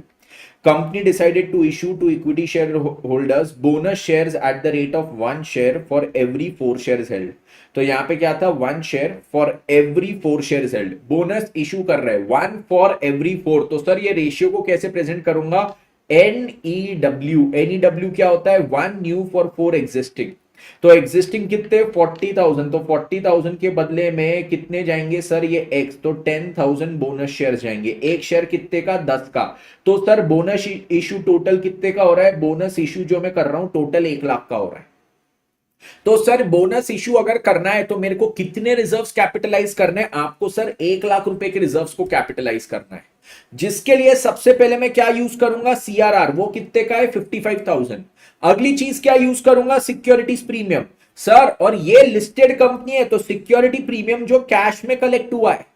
Speaker 1: Company decided to issue to equity shareholders bonus shares at the rate of 1 share for every 4 shares held। तो यहाँ पे क्या था, 1 share for every 4 shares held। Bonus issue कर रहे हैं 1 for every 4। तो सर ये रेशियो को कैसे प्रेजेंट करूंगा, NEW क्या होता है, 1 new for 4 existing। तो एग्जिस्टिंग कितने, 40,000। तो 40,000 के बदले में कितने जाएंगे सर, ये एक्स, तो 10,000 बोनस शेयर जाएंगे। एक शेयर कितने का, 10 का। तो सर बोनस इशू टोटल कितने का हो रहा है, बोनस इशू जो मैं कर रहा हूं टोटल 1 लाख का हो रहा है। तो सर बोनस इशू अगर करना है तो मेरे को कितने रिजर्व्स कैपिटलाइज करने हैं, आपको सर 1 लाख रुपए के रिजर्व्स को कैपिटलाइज करना है। जिसके लिए सबसे पहले मैं क्या यूज करूंगा, सीआरआर, वो कितने का है, 55,000। अगली चीज क्या यूज करूंगा, सिक्योरिटीज प्रीमियम। सर और ये लिस्टेड कंपनी है तो सिक्योरिटी प्रीमियम जो कैश में कलेक्ट हुआ है,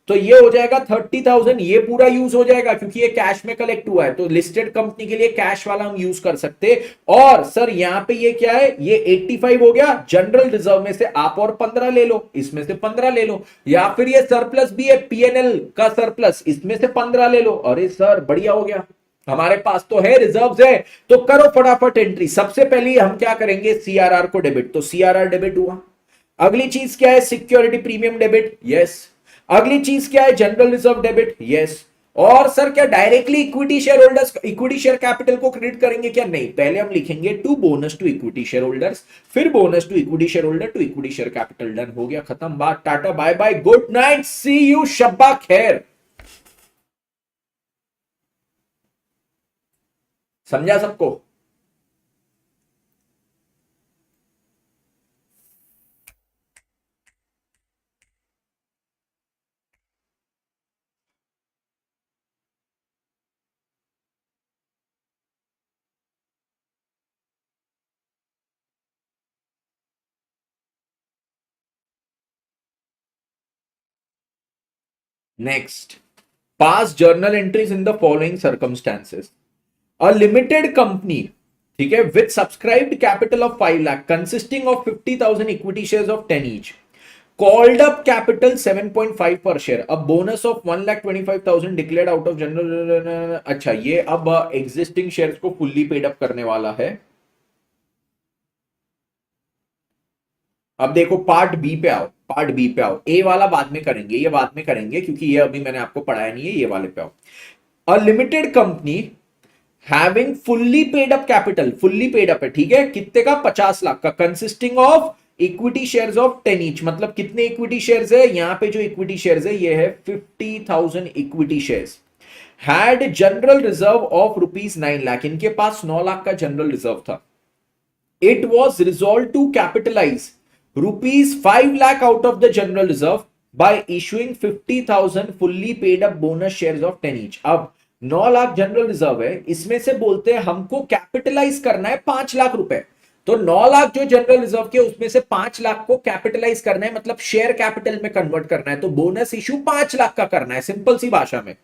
Speaker 1: तो ये हो जाएगा 30,000, ये पूरा यूज हो जाएगा क्योंकि ये कैश में कलेक्ट हुआ है, तो लिस्टेड कंपनी के लिए कैश वाला हम यूज कर सकते हैं। और सर यहां पे ये क्या है, ये 85 हो गया, जनरल रिजर्व में से आप और 15 ले लो, इसमें से 15 ले लो, या फिर ये सरप्लस भी है पीएनएल का सरप्लस, इसमें से 15 ले लो। अरे सर बढ़िया हो गया, हमारे पास तो है, रिजर्व्स है, तो करो फटाफट एंट्री। सबसे पहले हम क्या करेंगे, सीआरआर को डेबिट, तो सीआरआर डेबिट हुआ। अगली चीज क्या है, सिक्योरिटी प्रीमियम डेबिट, यस। अगली चीज क्या है, जनरल रिजर्व डेबिट, यस। और सर क्या directly equity share holders, equity share capital को क्रेडिट करेंगे क्या, नहीं, पहले हम लिखेंगे to bonus to equity share holders, फिर bonus to equity share holder to equity share capital. Done हो गया, खत्म बात, टाटा bye bye, good night, see you, शब्बा खैर। समझा सबको? Next, pass journal entries in the following circumstances. A limited company, ठीक है, with subscribed capital of 5 lakh consisting of 50,000 equity shares of 10 each, called up capital 7.5 पर शेयर, अब bonus of 1,25,000 declared out of general. अच्छा, ये अब एग्जिस्टिंग शेयर्स को फुल्ली पेड अप करने वाला है। अब देखो पार्ट बी पे आओ, पार्ट बी पे आओ, ए वाला बाद में करेंगे, ये बाद में करेंगे क्योंकि ये अभी मैंने आपको पढ़ाया नहीं है, ये वाले पे आओ। अ limited company having fully paid up capital, fully paid up है, ठीक है, कितने का, 50 लाख का, consisting of equity shares of 10 each, मतलब कितने इक्विटी शेयर्स है, यहां पे जो इक्विटी शेयर्स है ये है 50,000 equity shares, had general reserve of ₹9 lakh, इनके पास 9 लाख का जनरल रिजर्व था। It was resolve to capitalise ₹5 lakh out of the general reserve by issuing 50,000 fully paid up bonus shares of 10 each। अब 9 लाख जनरल रिजर्व है, इसमें से बोलते हैं हमको कैपिटलाइज करना है 5 लाख रुपए, तो 9 लाख जो जनरल रिजर्व के उसमें से 5 लाख को कैपिटलाइज करना है, मतलब शेयर कैपिटल में कन्वर्ट करना है, तो बोनस इशू 5 लाख का करना है, सिंपल सी भाषा में,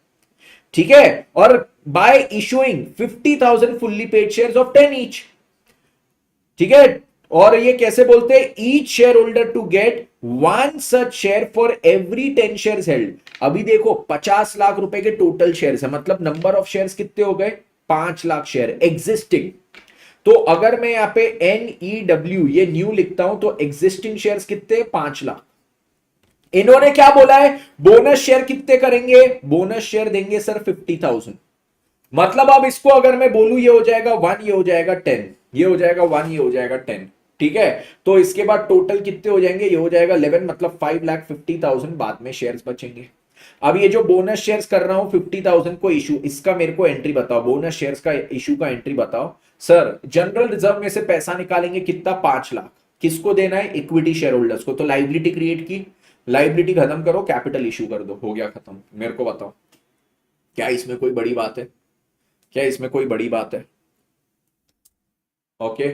Speaker 1: ठीक है। और by issuing 50,000 fully paid shares of 10 each, ठीक है। और ये कैसे बोलते हैं, each share holder to get 1 such share for every 10 shares held. अभी देखो 50 लाख रुपए के टोटल शेयर्स है, मतलब नंबर ऑफ शेयर्स कितने हो गए, 5 लाख शेयर एग्जिस्टिंग। तो अगर मैं यहां पे NEW ये न्यू लिखता हूं तो एग्जिस्टिंग शेयर्स कितने, 5 लाख। इन्होंने क्या बोला है, बोनस शेयर कितने करेंगे, बोनस शेयर देंगे सर 50,000, मतलब अब इसको अगर मैं बोलूं ये हो जाएगा 1, ये हो जाएगा 10, ये हो जाएगा 1, ये हो जाएगा 10, ठीक है। तो इसके बाद टोटल कितने हो जाएंगे, ये हो जाएगा 11, मतलब 5,50,000 बाद में शेयर्स बचेंगे। अब ये जो बोनस शेयर्स कर रहा हूं 50,000 को इशू, इसका मेरे को एंट्री बताओ, बोनस शेयर्स का इशू का एंट्री बताओ। सर जनरल रिजर्व में से पैसा निकालेंगे कितना, 5 लाख, किसको देना है, इक्विटी शेयर होल्डर्स को, तो लाइबिलिटी क्रिएट की, लाइबिलिटी खत्म करो, कैपिटल इशू कर दो, हो गया खत्म। मेरे को बताओ क्या इसमें कोई बड़ी बात है, क्या इसमें कोई बड़ी बात है? Okay,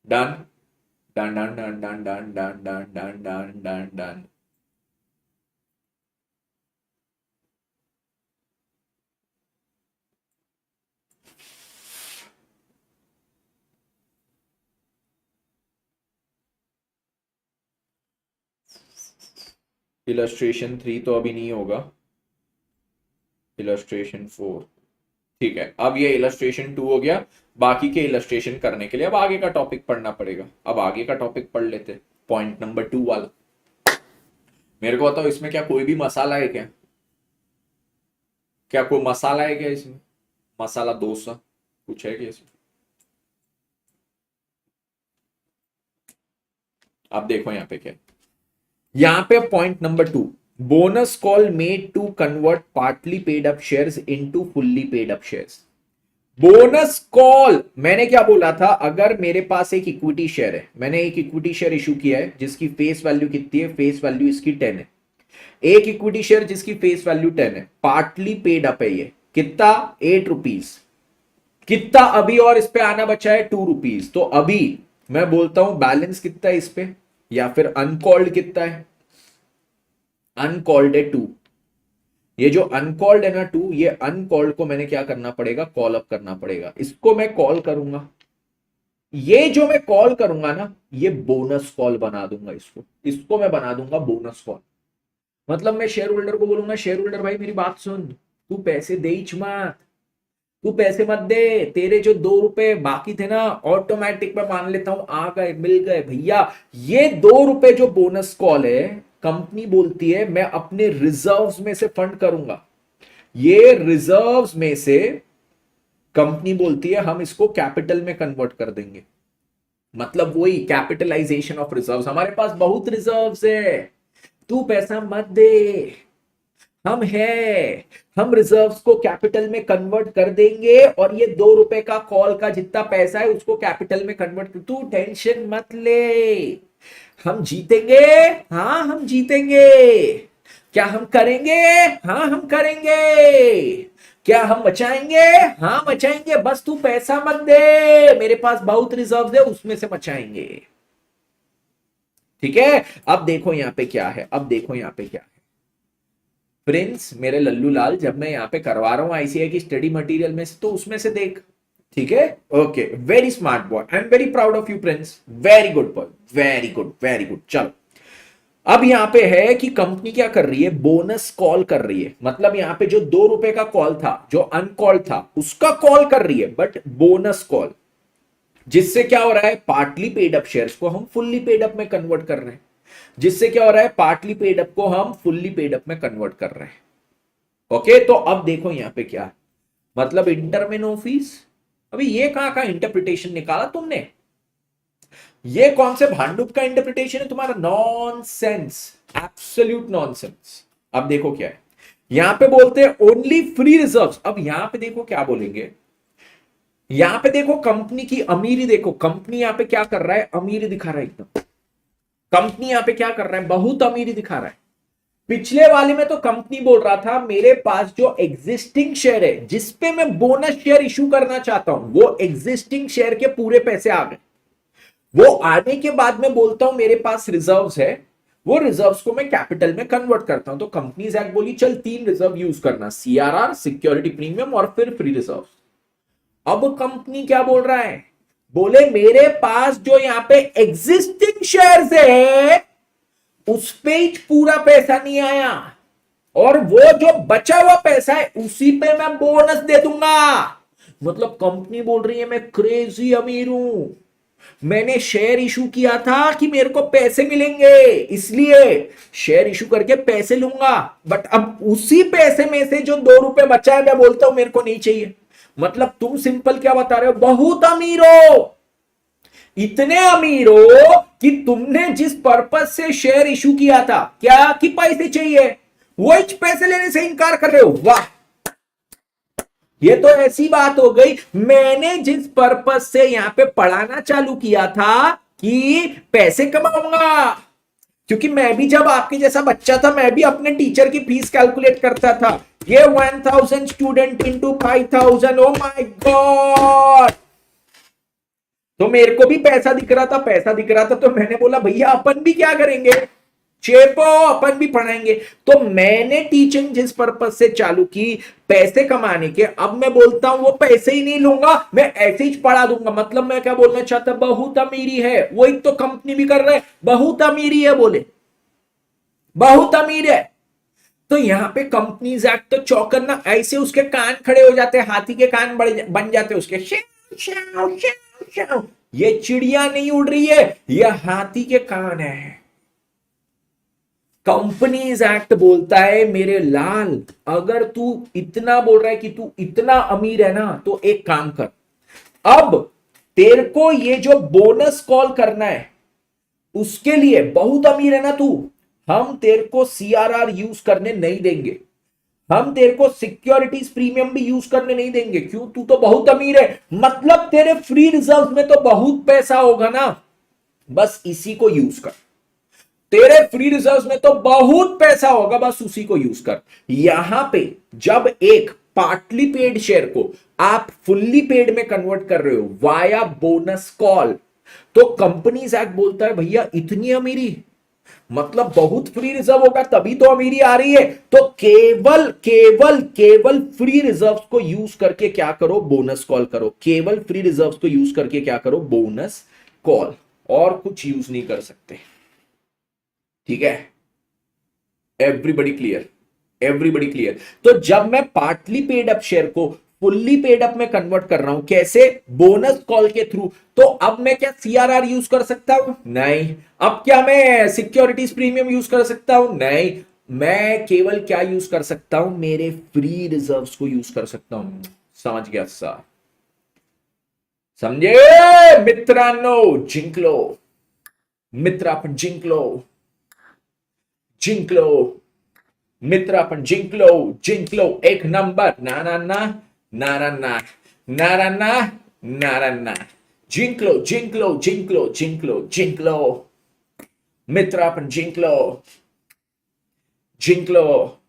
Speaker 1: done done done done done done done done done done done done. Illustration 3 तो अभी नहीं होगा, इलस्ट्रेशन 4, ठीक है। अब ये इलस्ट्रेशन 2 हो गया, बाकी के इलस्ट्रेशन करने के लिए अब आगे का टॉपिक पढ़ना पड़ेगा। अब आगे का टॉपिक पढ़ लेते, पॉइंट नंबर 2 वाला। मेरे को बताओ इसमें क्या कोई भी मसाला है क्या, क्या कोई मसाला है क्या इसमें, मसाला डोसा कुछ है क्या इसमें? अब देखो यहाँ पे क्या, यहां पे point number 2, bonus call made to convert partly paid up shares into fully paid up shares. Bonus call, मैंने क्या बोला था, अगर मेरे पास एक इक्विटी शेयर है, मैंने एक इक्विटी शेयर इशू किया है जिसकी फेस वैल्यू कितनी है, फेस वैल्यू इसकी 10 है, एक इक्विटी शेयर जिसकी फेस वैल्यू 10 है, पार्टली पेड अप है, ये कितना, 8 रुपीज, कितना अभी और इस पे आना बचा है 2 रुपीज, तो अभी मैं बोलता हूं बैलेंस कितना है इस पे, या फिर अनकॉल्ड कितना है, अनकॉल्ड है 2। ये जो अनकॉल्ड है ना 2, ये अनकॉल्ड को मैंने क्या करना पड़ेगा, कॉल अप करना पड़ेगा। इसको मैं कॉल करूंगा, ये जो मैं कॉल करूंगा ना, ये बोनस कॉल बना दूंगा, इसको इसको मैं बना दूंगा बोनस कॉल। मतलब मैं शेयर होल्डर को बोलूंगा, शेयर होल्डर भाई मेरी बात सुन, तू पैसे दे ही मत, तू पैसे मत दे, तेरे जो 2 रुपए बाकी थे ना ऑटोमेटिक मैं मान लेता हूं आ गए, मिल गए भैया। ये 2 रुपए जो बोनस कॉल है, कंपनी बोलती है मैं अपने रिजर्व्स में से फंड करूंगा। ये रिजर्व्स में से कंपनी बोलती है हम इसको कैपिटल में कन्वर्ट कर देंगे। मतलब वही कैपिटलाइजेशन ऑफ रिजर्व्स, हमारे पास बहुत रिजर्व्स है, तू पैसा मत दे, हम रिजर्व्स को कैपिटल में कन्वर्ट कर देंगे और ये 2 रुपए का कॉल का जितना पैसा है उसको कैपिटल में कन्वर्ट कर, तू टेंशन मत ले, हम जीतेंगे। हाँ हम जीतेंगे। क्या हम करेंगे? हाँ हम करेंगे। क्या हम बचाएंगे? हाँ बचाएंगे, बस तू पैसा मत दे, मेरे पास बहुत रिजर्व है, उसमें से बचाएंगे। ठीक है, अब देखो यहां पे क्या है, अब देखो यहां पे क्या है प्रिंस, मेरे लल्लू लाल, जब मैं यहां पे करवा रहा हूं आईसीआई की स्टडी मटेरियल में से, तो उसमें से देख। ठीक है, okay, very smart boy, I am very proud of you Prince, very good boy, very good very good. चलो अब यहां पे है कि कंपनी क्या कर रही है, बोनस कॉल कर रही है। मतलब यहां पे जो 2 रुपए का कॉल था, जो अनकॉल था, उसका कॉल कर रही है, बट बोनस कॉल, जिससे क्या हो रहा है, पार्टली पेड अप शेयर्स को हम फुल्ली पेड अप में कन्वर्ट कर रहे हैं। जिससे क्या हो रहा है, पार्टली पेड अप को हम फुल्ली पेड अप में कन्वर्ट कर रहे हैं। ओके, तो अब देखो यहां पे क्या है, मतलब इंटर में नो फीस। अभी ये कहां का इंटरप्रिटेशन निकाला तुमने, ये कौन से भांडुप का इंटरप्रिटेशन है तुम्हारा, नॉनसेंस, एब्सोल्यूट नॉनसेंस। अब देखो क्या है, यहां पे बोलते हैं ओनली फ्री रिजर्व्स। अब यहां पे देखो क्या बोलेंगे, यहां पे देखो कंपनी की अमीरी देखो, कंपनी यहां पे क्या कर रहा है, अमीरी दिखा रहा है एकदम। कंपनी यहां पे क्या कर रहा है, बहुत अमीरी दिखा रहा है। पिछले वाले में तो कंपनी बोल रहा था मेरे पास जो एग्जिस्टिंग शेयर है, जिसपे मैं बोनस शेयर इशू करना चाहता हूं, वो एग्जिस्टिंग शेयर के पूरे पैसे आ गए। वो आने के बाद में बोलता हूं मेरे पास रिजर्व्स है, वो रिजर्व्स को मैं कैपिटल में कन्वर्ट करता हूं। तो कंपनीज एक्ट बोली चल 3 रिजर्व यूज करना, सीआरआर, सिक्योरिटी प्रीमियम और फिर फ्री रिजर्व। अब कंपनी क्या बोल रहा है, बोले मेरे पास जो यहां पे एग्जिस्टिंग शेयर्स है उस पे ही पूरा पैसा नहीं आया, और वो जो बचा हुआ पैसा है उसी पे मैं बोनस दे दूंगा। मतलब कंपनी बोल रही है मैं क्रेजी अमीर हूं, मैंने शेयर इशू किया था कि मेरे को पैसे मिलेंगे, इसलिए शेयर इशू करके पैसे लूंगा, बट अब उसी पैसे में से जो 2 रुपए बचा है मैं बोलता हूं मेरे को नहीं चाहिए। मतलब तुम सिंपल क्या बता रहे हो, बहुत अमीर हो, इतने अमीर हो कि तुमने जिस पर्पस से शेयर इशू किया था, क्या कि पैसे चाहिए, वो पैसे लेने से इनकार कर रहे हो। वाह, ये तो ऐसी बात हो गई, मैंने जिस पर्पस से यहां पे पढ़ाना चालू किया था कि पैसे कमाऊंगा, क्योंकि मैं भी जब आपके जैसा बच्चा था, मैं भी अपने टीचर की फीस कैलकुलेट करता था, ये 1000 student into 5000, oh my God. तो मेरे को भी पैसा दिख रहा था, पैसा दिख रहा था, तो मैंने बोला भैया अपन भी क्या करेंगे, चेपो, अपन भी पढ़ाएंगे। तो मैंने टीचिंग जिस पर्पस से चालू की पैसे कमाने के, अब मैं बोलता हूं वो पैसे ही नहीं लूंगा, मैं ऐसे ही पढ़ा दूंगा। मतलब मैं क्या बोलना चाहता, बहुत अमीरी है, वही तो कंपनी भी कर रहे, बहुत अमीरी है, बोले बहुत अमीर है। तो यहां पे कंपनीज एक्ट तो चौकन्ना, ऐसे उसके कान खड़े हो जाते, हाथी के कान बन जाते उसके, शाव, शाव, शाव। ये चिड़िया नहीं उड़ रही है, ये हाथी के कान है। कंपनीज एक्ट बोलता है मेरे लाल, अगर तू इतना बोल रहा है कि तू इतना अमीर है ना, तो एक काम कर, अब तेरे को ये जो बोनस कॉल करना है उसके लिए, बहुत अमीर है ना तू, हम तेरे को सीआरआर यूज करने नहीं देंगे, हम तेरे को सिक्योरिटीज प्रीमियम भी यूज करने नहीं देंगे। क्यों, तू तो बहुत अमीर है, मतलब तेरे फ्री रिजर्व में तो बहुत पैसा होगा ना, बस इसी को यूज कर, तेरे फ्री रिजर्व में तो बहुत पैसा होगा, बस उसी को यूज कर। यहां पे जब एक पार्टली पेड शेयर को आप फुल्ली पेड में कन्वर्ट कर रहे हो वाया बोनस कॉल, तो कंपनीज एक्ट बोलता है भैया इतनी अमीरी, मतलब बहुत फ्री रिजर्व होगा तभी तो अमीरी आ रही है। तो केवल केवल केवल फ्री रिजर्व को यूज करके क्या करो, बोनस कॉल करो। केवल फ्री रिजर्व को यूज करके क्या करो, बोनस कॉल, और कुछ यूज नहीं कर सकते। ठीक है, एवरीबडी क्लियर, एवरीबडी क्लियर। तो जब मैं पार्टली पेड अप शेयर को फुल्ली पेड अप में कन्वर्ट कर रहा हूं, कैसे, बोनस कॉल के थ्रू, तो अब मैं क्या सीआरआर यूज कर सकता हूं, नहीं। अब क्या मैं सिक्योरिटीज प्रीमियम यूज कर सकता हूं, नहीं। मैं केवल क्या यूज कर सकता हूं, मेरे फ्री रिजर्व्स को यूज कर सकता हूं। समझ गया सर, समझे मित्रांनो, जिंकलो मित्र, आपण जिंकलो, जिंकलो मित्र, आपण जिंकलो, जिंकलो एक नंबर, ना ना ना ना ना ना ना ना ना ना ना ना, जिंकलो जिंकलो जिंकलो जिंकलो जिंकलो मित्र, आपण जिंकलो, जिंकलो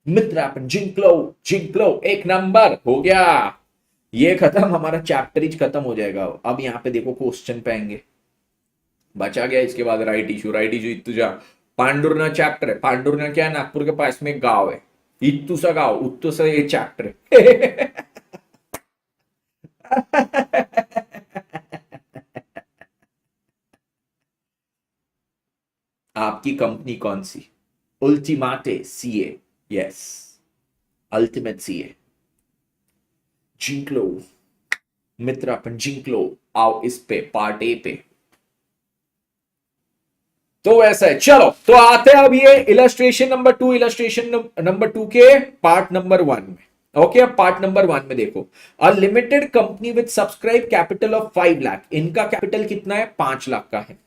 Speaker 1: मित्र, आपण जिंकलो, जिंकलो एक नंबर। हो गया, ये खत्म, हमारा चैप्टर ही खत्म हो जाएगा। अब यहां पे देखो क्वेश्चन पे आएंगे, बचा गया इसके बाद राइट इशू। राइट इशू इतुजा पांडुरना चैप्टर है। पांडुरना क्या है, नागपुर के पास में एक गांव है, इत्तूसा गांव, उत्तूसा ये चैप्टर है। आपकी कंपनी कौन सी, उल्टीमाटे सीए, यस, अल्टीमेट सीए। जिंकलो मित्र, अपन जिंकलो, आओ इस पे पार्ट ए पे। तो वैसा है, चलो तो आते हैं अब ये इलस्ट्रेशन नंबर 2, इलस्ट्रेशन नंबर 2 के पार्ट नंबर 1 में। ओके, अब पार्ट नंबर 1 में देखो, अ limited company with subscribe capital of 5 lakh, इनका कैपिटल कितना है, 5 लाख का है,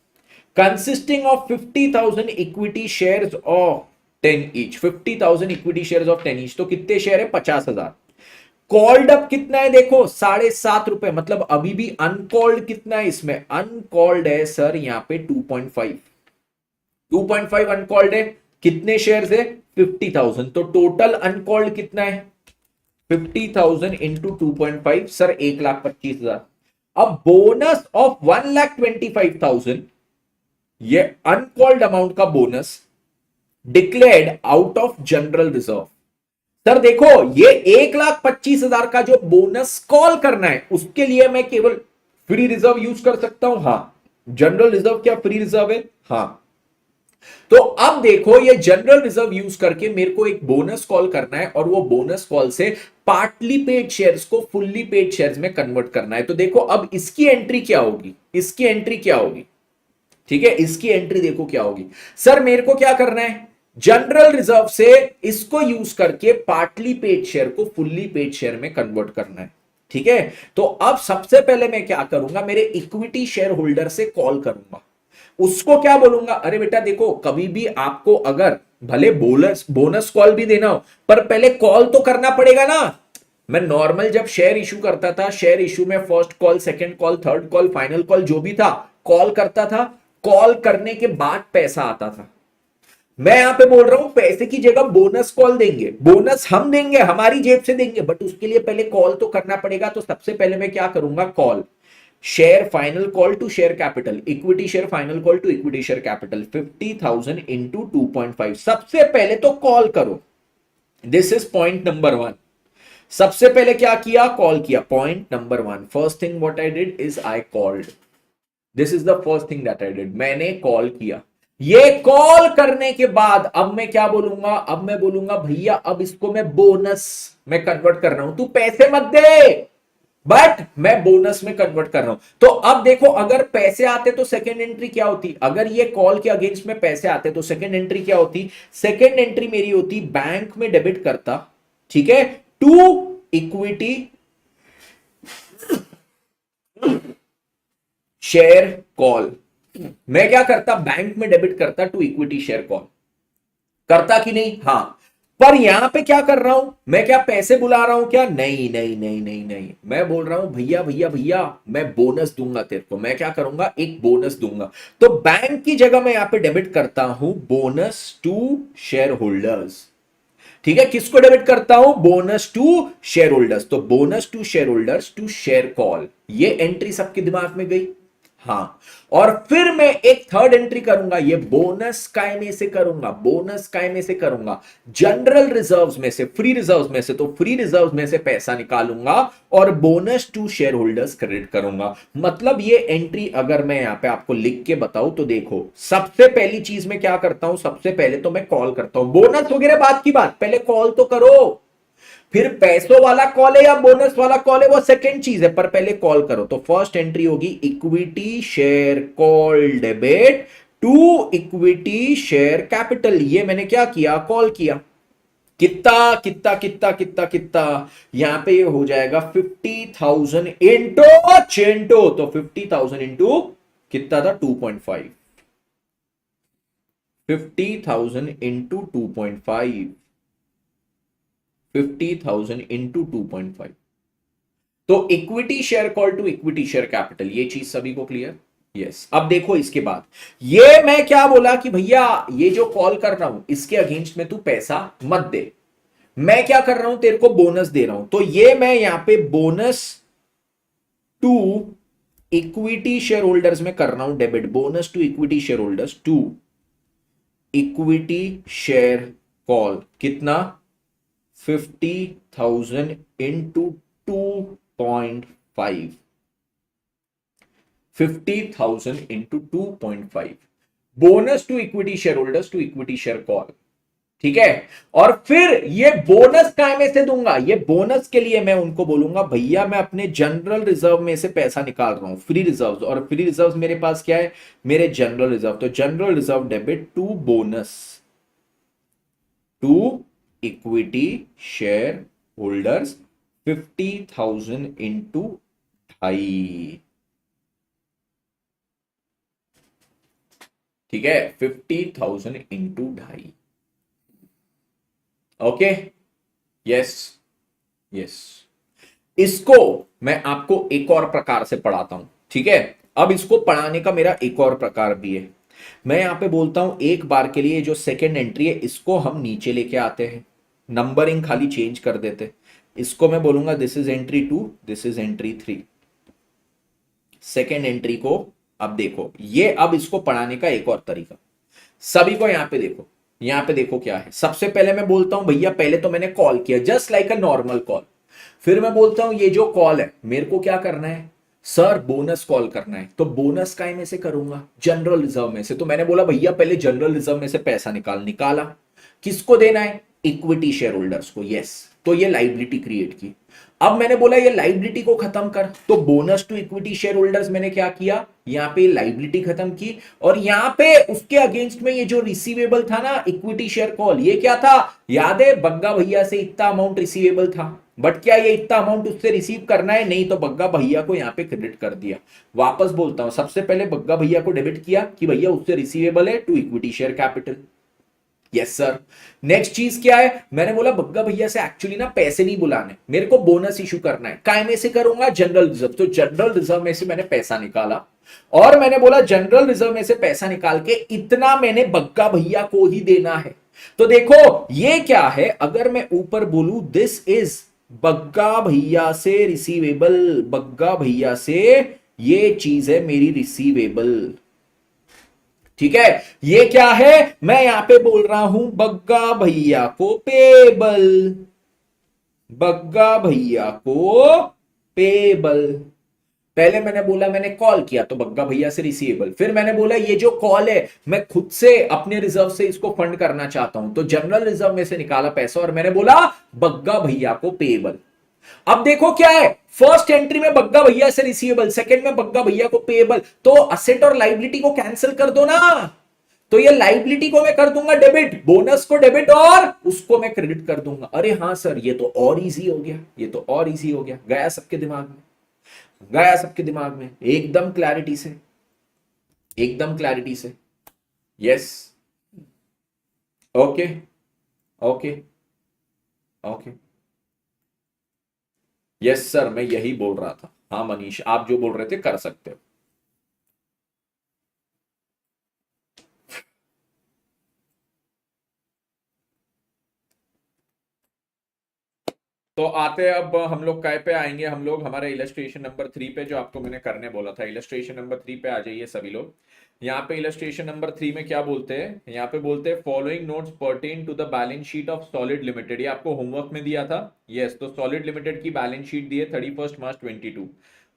Speaker 1: consisting of 50,000 equity shares of 10 each, 50,000 equity shares of 10 each, तो कितने शेयर है, 50,000। कॉल्ड अप कितना है, देखो 7.5 रुपए, मतलब अभी भी अनकॉल्ड कितना है इसमें, अनकॉल्ड है सर यहाँ पे 2.5, 2.5 अनकॉल्ड है, कितने शेयर है, 50,000, तो टोटल अनकॉल्ड कितना है, 50,000 इंटू 2.5, सर 1,25,000। अब बोनस ऑफ 1,25,000, ये अनकॉल्ड अमाउंट का bonus declared out of general reserve. Sir देखो, ये 1,25,000 का जो बोनस कॉल करना है, उसके लिए मैं केवल फ्री रिजर्व यूज कर सकता हूं, हाँ। जनरल रिजर्व क्या फ्री रिजर्व है, हाँ। तो अब देखो, ये जनरल रिजर्व यूज करके मेरे को एक बोनस कॉल करना है, और वो बोनस कॉल से पार्टली पेड शेयर्स को फुल्ली पेड शेयर्स में कन्वर्ट करना है। तो देखो अब इसकी एंट्री क्या होगी, इसकी एंट्री क्या होगी, ठीक है, इसकी एंट्री देखो क्या होगी। सर मेरे को क्या करना है, जनरल रिजर्व से इसको यूज करके पार्टली पेड शेयर को फुल्ली पेड शेयर में कन्वर्ट करना है, ठीक है। तो अब सबसे पहले मैं क्या करूंगा, मेरे इक्विटी शेयर होल्डर से कॉल करूंगा, उसको क्या बोलूंगा, अरे बेटा देखो, कभी भी आपको अगर भले बोनस कॉल भी देना हो, पर पहले कॉल तो करना पड़ेगा ना। मैं नॉर्मल जब शेयर इशू करता था, शेयर इशू में first call, second call, third call, final call, जो भी था, कॉल करता था, कॉल करने के बाद पैसा आता था। मैं यहां पे बोल रहा हूं पैसे की जगह बोनस कॉल देंगे, बोनस हम देंगे, हमारी जेब से देंगे, बट उसके लिए पहले कॉल तो करना पड़ेगा। तो सबसे पहले मैं क्या करूंगा, call share final call to share capital, equity share final call to equity share capital, 50,000 into 2.5, सबसे पहले तो कॉल करो। This is point number 1। सबसे पहले क्या किया, कॉल किया। Point number 1, first thing what I did is I called, this is the first thing that I did, मैंने कॉल किया। ये कॉल करने के बाद अब मैं क्या बोलूंगा, अब मैं बोलूंगा भैया अब इसको मैं बोनस में कन्वर्ट कर रहा हूं, तू पैसे मत दे, बट मैं बोनस में कन्वर्ट कर रहा हूं। तो अब देखो, अगर पैसे आते तो सेकेंड एंट्री क्या होती, अगर ये कॉल के अगेंस्ट में पैसे आते तो सेकेंड एंट्री क्या होती, सेकेंड एंट्री मेरी होती बैंक में डेबिट करता, ठीक है, टू इक्विटी शेयर कॉल। मैं क्या करता, बैंक में डेबिट करता टू इक्विटी शेयर कॉल, करता कि नहीं, हां। पर यहां पे क्या कर रहा हूं मैं, क्या पैसे बुला रहा हूं क्या, नहीं नहीं नहीं नहीं नहीं, मैं बोल रहा हूं भैया भैया भैया मैं बोनस दूंगा तेरे को, मैं क्या करूंगा, एक बोनस दूंगा। तो बैंक की जगह मैं यहां पे डेबिट करता हूं बोनस टू शेयर होल्डर्स, ठीक है। किसको डेबिट करता हूं, बोनस टू शेयर होल्डर्स। तो bonus to share holders to share call, ये एंट्री सबके दिमाग में गई, हाँ, और फिर मैं एक थर्ड एंट्री करूंगा, ये बोनस काय में से करूंगा, बोनस काय में से करूंगा, जनरल रिजर्व्स में से, फ्री रिजर्व्स में से, तो फ्री रिजर्व्स में से पैसा निकालूंगा और bonus to share holders credit करूंगा। मतलब ये एंट्री अगर मैं यहां पे आपको लिख के बताऊं तो देखो, सबसे पहली चीज मैं क्या करता हूं, सबसे पहले तो मैं कॉल करता हूं, बोनस वगैरह बात की बात, पहले कॉल तो करो, फिर पैसों वाला कॉल है या बोनस वाला कॉल है वो सेकंड चीज है, पर पहले कॉल करो। तो फर्स्ट एंट्री होगी equity share call debit to equity share capital, ये मैंने क्या किया, कॉल किया। कितना कितना कितना कितना कितना, यहां पे ये हो जाएगा 50,000 इंटू चेंटो, तो 50,000 इंटू कितना था, 2.5, 50,000 इंटू 2.5, 50,000 इंटू 2.5, तो equity share call to equity share capital, ये चीज सभी को क्लियर? यस। अब देखो इसके बाद, ये मैं क्या बोला कि भैया ये जो कॉल कर रहा हूं इसके अगेंस्ट में तू पैसा मत दे, मैं क्या कर रहा हूं, तेरे को बोनस दे रहा हूं, तो ये मैं यहां पे bonus to equity share holders में कर रहा हूं debit, bonus to equity share holders to equity share call, कितना, 50,000 into 2.5, 50,000 into 2.5, bonus to equity share holders to equity share call, ठीक है। और फिर ये बोनस काय में से दूंगा, ये बोनस के लिए मैं उनको बोलूंगा भैया मैं अपने जनरल रिजर्व में से पैसा निकाल रहा हूं, फ्री रिजर्व, और फ्री रिजर्व मेरे पास क्या है, मेरे जनरल रिजर्व, तो general reserve debit to bonus to equity share holders 50,000 into 2.5, ठीक है, 50,000 इंटू 2.5, ओके, यस, यस। इसको मैं आपको एक और प्रकार से पढ़ाता हूं, ठीक है। अब इसको पढ़ाने का मेरा एक और प्रकार भी है, मैं यहां पे बोलता हूं एक बार के लिए जो सेकेंड एंट्री है इसको हम नीचे लेके आते हैं, नंबरिंग खाली चेंज कर देते, इसको मैं बोलूंगा this is entry 2, this is entry 3, second entry को। अब देखो ये, अब इसको पढ़ाने का एक और तरीका, सभी को यहां पे देखो, यहां पे देखो क्या है, सबसे पहले मैं बोलता हूं भैया पहले तो मैंने कॉल किया just like a normal call, फिर मैं बोलता हूं ये जो कॉल है मेरे को क्या करना है सर, बोनस कॉल करना है, तो बोनस काय में से करूंगा, जनरल रिजर्व में से, तो मैंने बोला भैया पहले जनरल रिजर्व में से पैसा निकाला, किसको देना है, इक्विटी शेयर होल्डर्स को, यस, तो ये लाइबिलिटी क्रिएट की। अब मैंने बोला ये लाइबिलिटी को खत्म कर, तो bonus to equity share holders मैंने क्या किया, यहां पे लाइबिलिटी खत्म की, और यहां पे उसके अगेंस्ट में ये जो रिसीवेबल था ना इक्विटी शेयर कॉल, ये क्या था, याद है बग्गा भैया से इतना अमाउंट रिसीवेबल था, बट क्या ये इतना अमाउंट उससे रिसीव करना है, नहीं, तो बग्गा भैया को यहां पे क्रेडिट कर दिया। वापस बोलता हूं, सबसे पहले बग्गा भैया को डेबिट किया कि भैया उससे रिसीवेबल है to equity share capital, yes sir. Next चीज क्या है, मैंने बोला बग्गा भैया से एक्चुअली ना पैसे नहीं बुलाने, मेरे को बोनस इशू करना है, काय में से करूंगा, जनरल रिजर्व, तो जनरल रिजर्व में से मैंने पैसा निकाला, और मैंने बोला जनरल रिजर्व में से पैसा निकाल के इतना मैंने बग्गा भैया को ही देना है। तो देखो ये क्या है, अगर मैं ऊपर बोलूं दिस इज बग्गा भैया से रिसीवेबल, बग्गा भैया से ये चीज है मेरी रिसीवेबल, ठीक है। ये क्या है, मैं यहां पे बोल रहा हूं बग्गा भैया को पेबल, बग्गा भैया को पेबल, पहले मैंने बोला मैंने कॉल किया तो बग्गा भैया से रिसीवेबल, फिर मैंने बोला ये जो कॉल है मैं खुद से अपने रिजर्व से इसको फंड करना चाहता हूं, तो जनरल रिजर्व में से निकाला पैसा और मैंने बोला बग्गा भैया को पेबल। अब देखो क्या है, फर्स्ट एंट्री में बग्गा भैया से रिसीवेबल, सेकंड में बग्गा भैया को पेबल, तो असेट और लाइबिलिटी को कैंसिल कर दो ना, तो ये लाइबिलिटी को मैं कर दूंगा डेबिट, बोनस को डेबिट और उसको मैं क्रेडिट कर दूंगा। अरे हाँ सर ये तो और इजी हो गया, ये तो और इजी हो गया, गया सबके दिमाग में, गया सबके दिमाग में, एकदम क्लैरिटी से, एकदम क्लैरिटी से, yes, okay, okay, okay, yes sir मैं यही बोल रहा था, हाँ मनीष आप जो बोल रहे थे कर सकते हो। तो आते हैं अब हम लोग काय पे आएंगे, हम लोग हमारे इलस्ट्रेशन नंबर 3 पे, जो आपको मैंने करने बोला था। इलस्ट्रेशन नंबर 3 पे आ जाइए सभी लोग। यहाँ पे इलस्ट्रेशन नंबर 3 में क्या बोलते हैं, यहाँ पे बोलते हैं following notes pertain to the balance sheet of Solid Limited. ये आपको होमवर्क में दिया था। यस, तो सॉलिड लिमिटेड की बैलेंस शीट दी है 31 मार्च 22।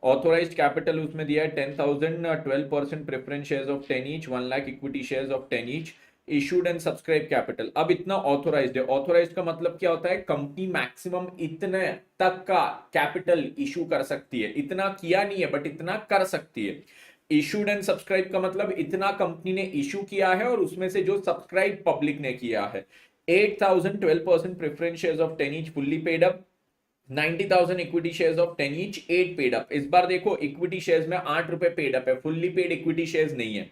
Speaker 1: ऑथोराइज्ड कैपिटल उसमें दिया है 10,000, 12% preference shares of 10 each, 1 lakh equity shares of 10 each. Issued and subscribe capital, अब इतना ऑथोराइज्ड है। ऑथोराइज्ड का मतलब क्या होता है, कंपनी मैक्सिमम इतने तक का कैपिटल इशू कर सकती है। इतना किया नहीं है बट इतना कर सकती है। इशूड एंड सब्सक्राइब का मतलब इतना कंपनी ने इशू किया है और उसमें से जो सब्सक्राइब पब्लिक ने किया है। 8,000, 12% preference shares of 10 each fully paid up. 90,000 equity shares of 10 each 8 paid up. इस बार देखो इक्विटी शेयर्स में 8 रुपए पेड अप है, फुल्ली पेड इक्विटी शेयर्स नहीं है।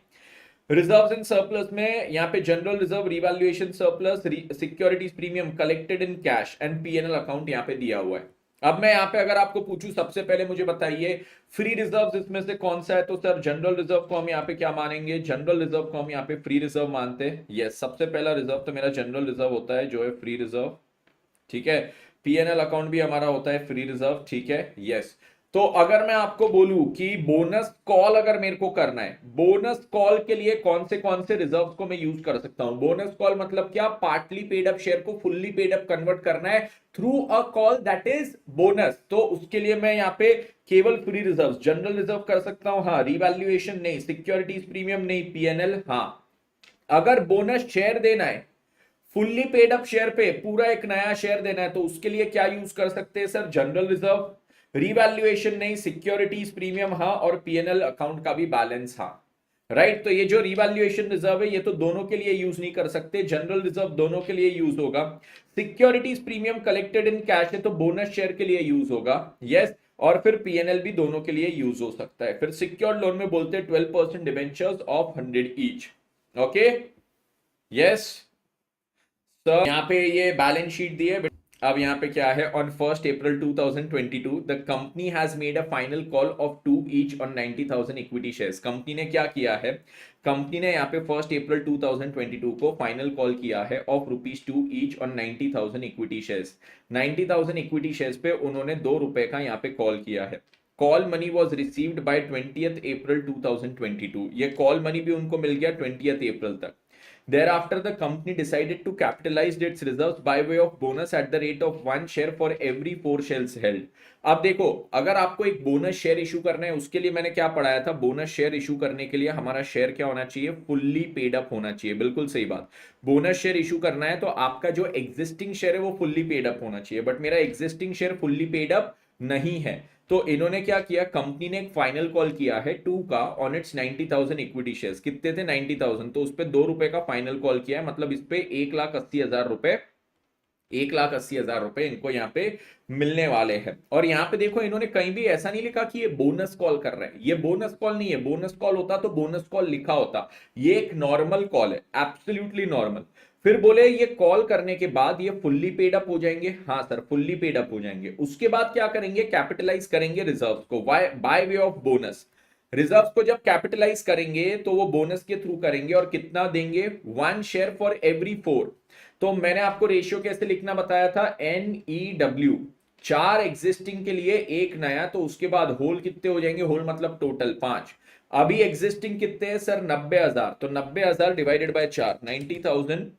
Speaker 1: रिजर्व्स एंड सरप्लस में यहाँ पे general reserve, revaluation surplus, securities premium collected in cash and PNL account यहाँ पे दिया हुआ है। अब मैं यहाँ पे अगर आपको पूछूं, सबसे पहले मुझे बताइए फ्री रिजर्व्स इसमें से कौन सा है, तो सर जनरल रिजर्व को हम यहाँ पे क्या मानेंगे, जनरल रिजर्व को हम यहाँ पे फ्री रिजर्व मानते हैं। यस, सबसे पहला रिजर्व तो मेरा जनरल रिजर्व होता है जो है फ्री रिजर्व, ठीक है। पीएनएल अकाउंट भी हमारा होता है फ्री रिजर्व, ठीक है। यस, तो अगर मैं आपको बोलूं कि बोनस कॉल अगर मेरे को करना है, बोनस कॉल के लिए कौन से रिजर्व्स को मैं यूज कर सकता हूं। बोनस कॉल मतलब क्या, पार्टली पेड अप शेयर को फुल्ली पेड अप कन्वर्ट करना है through a call that is bonus. तो उसके लिए मैं यहाँ पे केवल फ्री रिजर्व, जनरल रिजर्व कर सकता हूं, हाँ। रिवैल्यूएशन नहीं, सिक्योरिटीज प्रीमियम नहीं, पीएनएल हाँ। अगर बोनस शेयर देना है फुल्ली पेड अप शेयर पे, पूरा एक नया शेयर देना है, तो उसके लिए क्या यूज कर सकते हैं सर, जनरल रिजर्व। रिवैल्यूएशन नहीं, सिक्योरिटीज प्रीमियम हाँ, और पीएनएल अकाउंट का भी बैलेंस हाँ। राइट, तो ये जो रिवैल्यूएशन रिजर्व है ये तो दोनों के लिए यूज नहीं कर सकते, जनरल रिजर्व दोनों के लिए यूज होगा। Securities premium collected in cash है तो बोनस शेयर के लिए यूज होगा। यस, और फिर पीएनएल भी दोनों के लिए यूज हो सकता है। फिर सिक्योर्ड लोन में बोलते हैं 12% debentures of 100 each. Okay, yes. तो यहाँ पे ये बैलेंस शीट दी है। अब यहाँ पे क्या है, on 1 April 2022 the company has made a final call of 2 each on 90,000 equity shares. Company ने क्या किया है, कंपनी ने यहाँ पे 1 अप्रैल 2022 को फाइनल कॉल किया है of ₹2 each on 90,000 equity shares. 90,000 equity shares पे उन्होंने ₹2 का यहाँ पे कॉल किया है। Call money was received by 20th अप्रैल 2022। ये कॉल मनी भी उनको मिल गया 20th अप्रैल तक। Thereafter, the company decided to capitalize its reserves by way of bonus at the rate of 1 share for every 4 shares held. अब देखो, अगर आपको एक बोनस शेयर इशू करना है, उसके लिए मैंने क्या पढ़ाया था, बोनस शेयर इशू करने के लिए हमारा शेयर क्या होना चाहिए, फुल्ली पेड अप होना चाहिए। बिल्कुल सही बात। बोनस शेयर इशू करना है तो आपका जो एग्जिस्टिंग शेयर है वो फुल्ली पेड अप होना चाहिए, बट मेरा existing share fully paid up नहीं है। तो इन्होंने क्या किया, कंपनी ने एक फाइनल कॉल किया है 2 का ऑन इट्स 90,000 इक्विटी शेयर्स। कितने थे, 90,000, तो उस पे ₹2 का फाइनल कॉल किया है, मतलब इस पे 1,80,000 रुपए, 1,80,000 रुपए इनको यहाँ पे मिलने वाले हैं। और यहाँ पे देखो इन्होंने कहीं भी ऐसा नहीं लिखा कि ये बोनस कॉल कर रहे हैं, ये बोनस कॉल नहीं है। बोनस कॉल होता तो बोनस कॉल लिखा होता, ये एक नॉर्मल कॉल है, एब्सोल्युटली नॉर्मल। फिर बोले ये कॉल करने के बाद ये फुल्ली पेड अप हो जाएंगे, हाँ सर फुल्ली पेड अप हो जाएंगे। उसके बाद क्या करेंगे, कैपिटलाइज करेंगे रिजर्व को by way of bonus. Reserve को जब कैपिटलाइज करेंगे तो वो बोनस के थ्रू करेंगे, और कितना देंगे, 1 शेयर फॉर एवरी 4। तो मैंने आपको रेशियो कैसे लिखना बताया था, NEW, 4 एग्जिस्टिंग के लिए एक नया, तो उसके बाद होल कितने हो जाएंगे, होल मतलब टोटल 5। अभी एग्जिस्टिंग कितने हैं सर, 90,000, तो 90,000 डिवाइडेड बाय 4, 90,000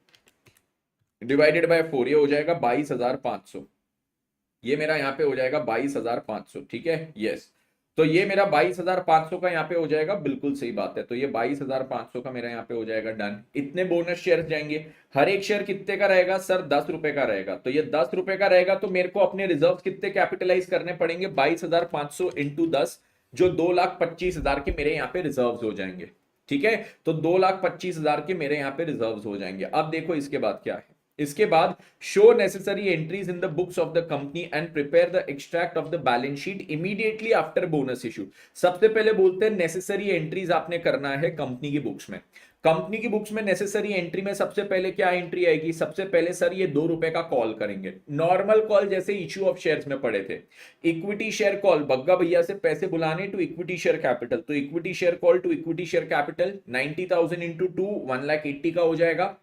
Speaker 1: डिवाइडेड बाय 4, ये हो जाएगा 22,500। ये मेरा यहाँ पे हो जाएगा 22,500, ठीक है। यस, तो ये मेरा 22,500 का यहाँ पे हो जाएगा, बिल्कुल सही बात है। तो ये 22,500 का मेरा यहाँ पे हो जाएगा डन। इतने बोनस शेयर जाएंगे, हर एक शेयर कितने का रहेगा सर, ₹10 का रहेगा। तो ये ₹10 का रहेगा, तो मेरे को अपने रिजर्व कितने कैपिटलाइज करने पड़ेंगे, 22,500 इंटू 10, जो 2,25,000 के मेरे यहाँ पे रिजर्व हो जाएंगे, ठीक है। तो 2,25,000 के मेरे यहाँ पे रिजर्व हो जाएंगे। अब देखो इसके बाद क्या है, इसके बाद show necessary entries in the books of the company and prepare the extract of the balance sheet immediately after bonus issue. सबसे पहले बोलते हैं नेसेसरी एंट्रीज आपने करना है कंपनी की बुक्स में। कंपनी की बुक्स में नेसेसरी एंट्री में सबसे पहले क्या एंट्री आएगी, सबसे पहले सर ये ₹2 का कॉल करेंगे, नॉर्मल कॉल जैसे इश्यू ऑफ शेयर्स में पढ़े थे। इक्विटी शेयर कॉल, बग्गा भैया से पैसे बुलाने टू इक्विटी शेयर कैपिटल, तो equity share call to equity share capital 90,000 into 2, 1,80,000 का हो जाएगा।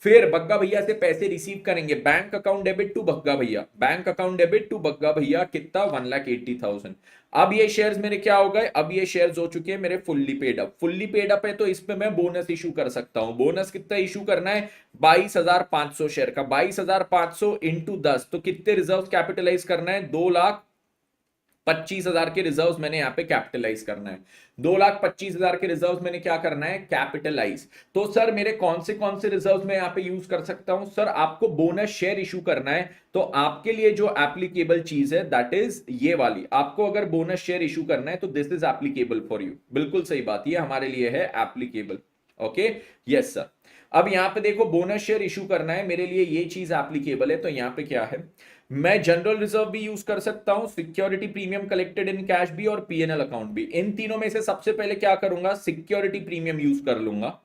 Speaker 1: फिर बग्गा भैया से पैसे रिसीव करेंगे, bank account debit to Bagga भैया, bank account debit to Bagga भैया कितना 1,80,000। अब ये शेयर्स मेरे क्या हो गए, अब ये शेयर्स हो चुके हैं मेरे fully paid up. Fully paid up है तो इसमें मैं बोनस इशू कर सकता हूं। बोनस कितना इशू करना है, 22,500 शेयर का, 22,500 इंटू 10, तो कितने रिजर्व कैपिटलाइज करना है, 2,25,000 के रिजर्व मैंने यहां पे कैपिटलाइज करना है। 2,25,000 के रिजर्व मैंने क्या करना है, कैपिटलाइज। तो सर मेरे कौन से रिजर्व में यहां पे यूज कर सकता हूं, सर आपको बोनस शेयर इशू करना है तो आपके लिए जो एप्लीकेबल चीज है दैट इज ये वाली। आपको अगर बोनस शेयर इशू करना है तो this is applicable for you. बिल्कुल सही बात, ये हमारे लिए है एप्लीकेबल। Okay, yes sir. अब यहां पे देखो बोनस शेयर इशू करना है मेरे लिए, ये चीज एप्लीकेबल है, तो यहां पे क्या है, मैं जनरल रिजर्व भी यूज कर सकता हूं, security premium collected in cash भी, और पीएनएल अकाउंट भी। इन तीनों में से सबसे पहले क्या करूंगा, सिक्योरिटी प्रीमियम यूज कर लूंगा।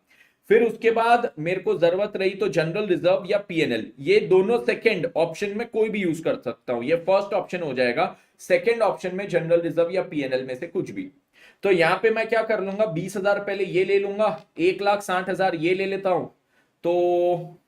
Speaker 1: फिर उसके बाद मेरे को जरूरत रही तो जनरल रिजर्व या पीएनएल, ये दोनों सेकंड ऑप्शन में कोई भी यूज कर सकता हूं, ये फर्स्ट ऑप्शन हो जाएगा। सेकंड ऑप्शन में जनरल रिजर्व या पीएनएल में से कुछ भी। तो यहां पे मैं क्या कर लूंगा, 20,000 पहले ये ले लूंगा, 1,60,000 ये ले लेता हूं, तो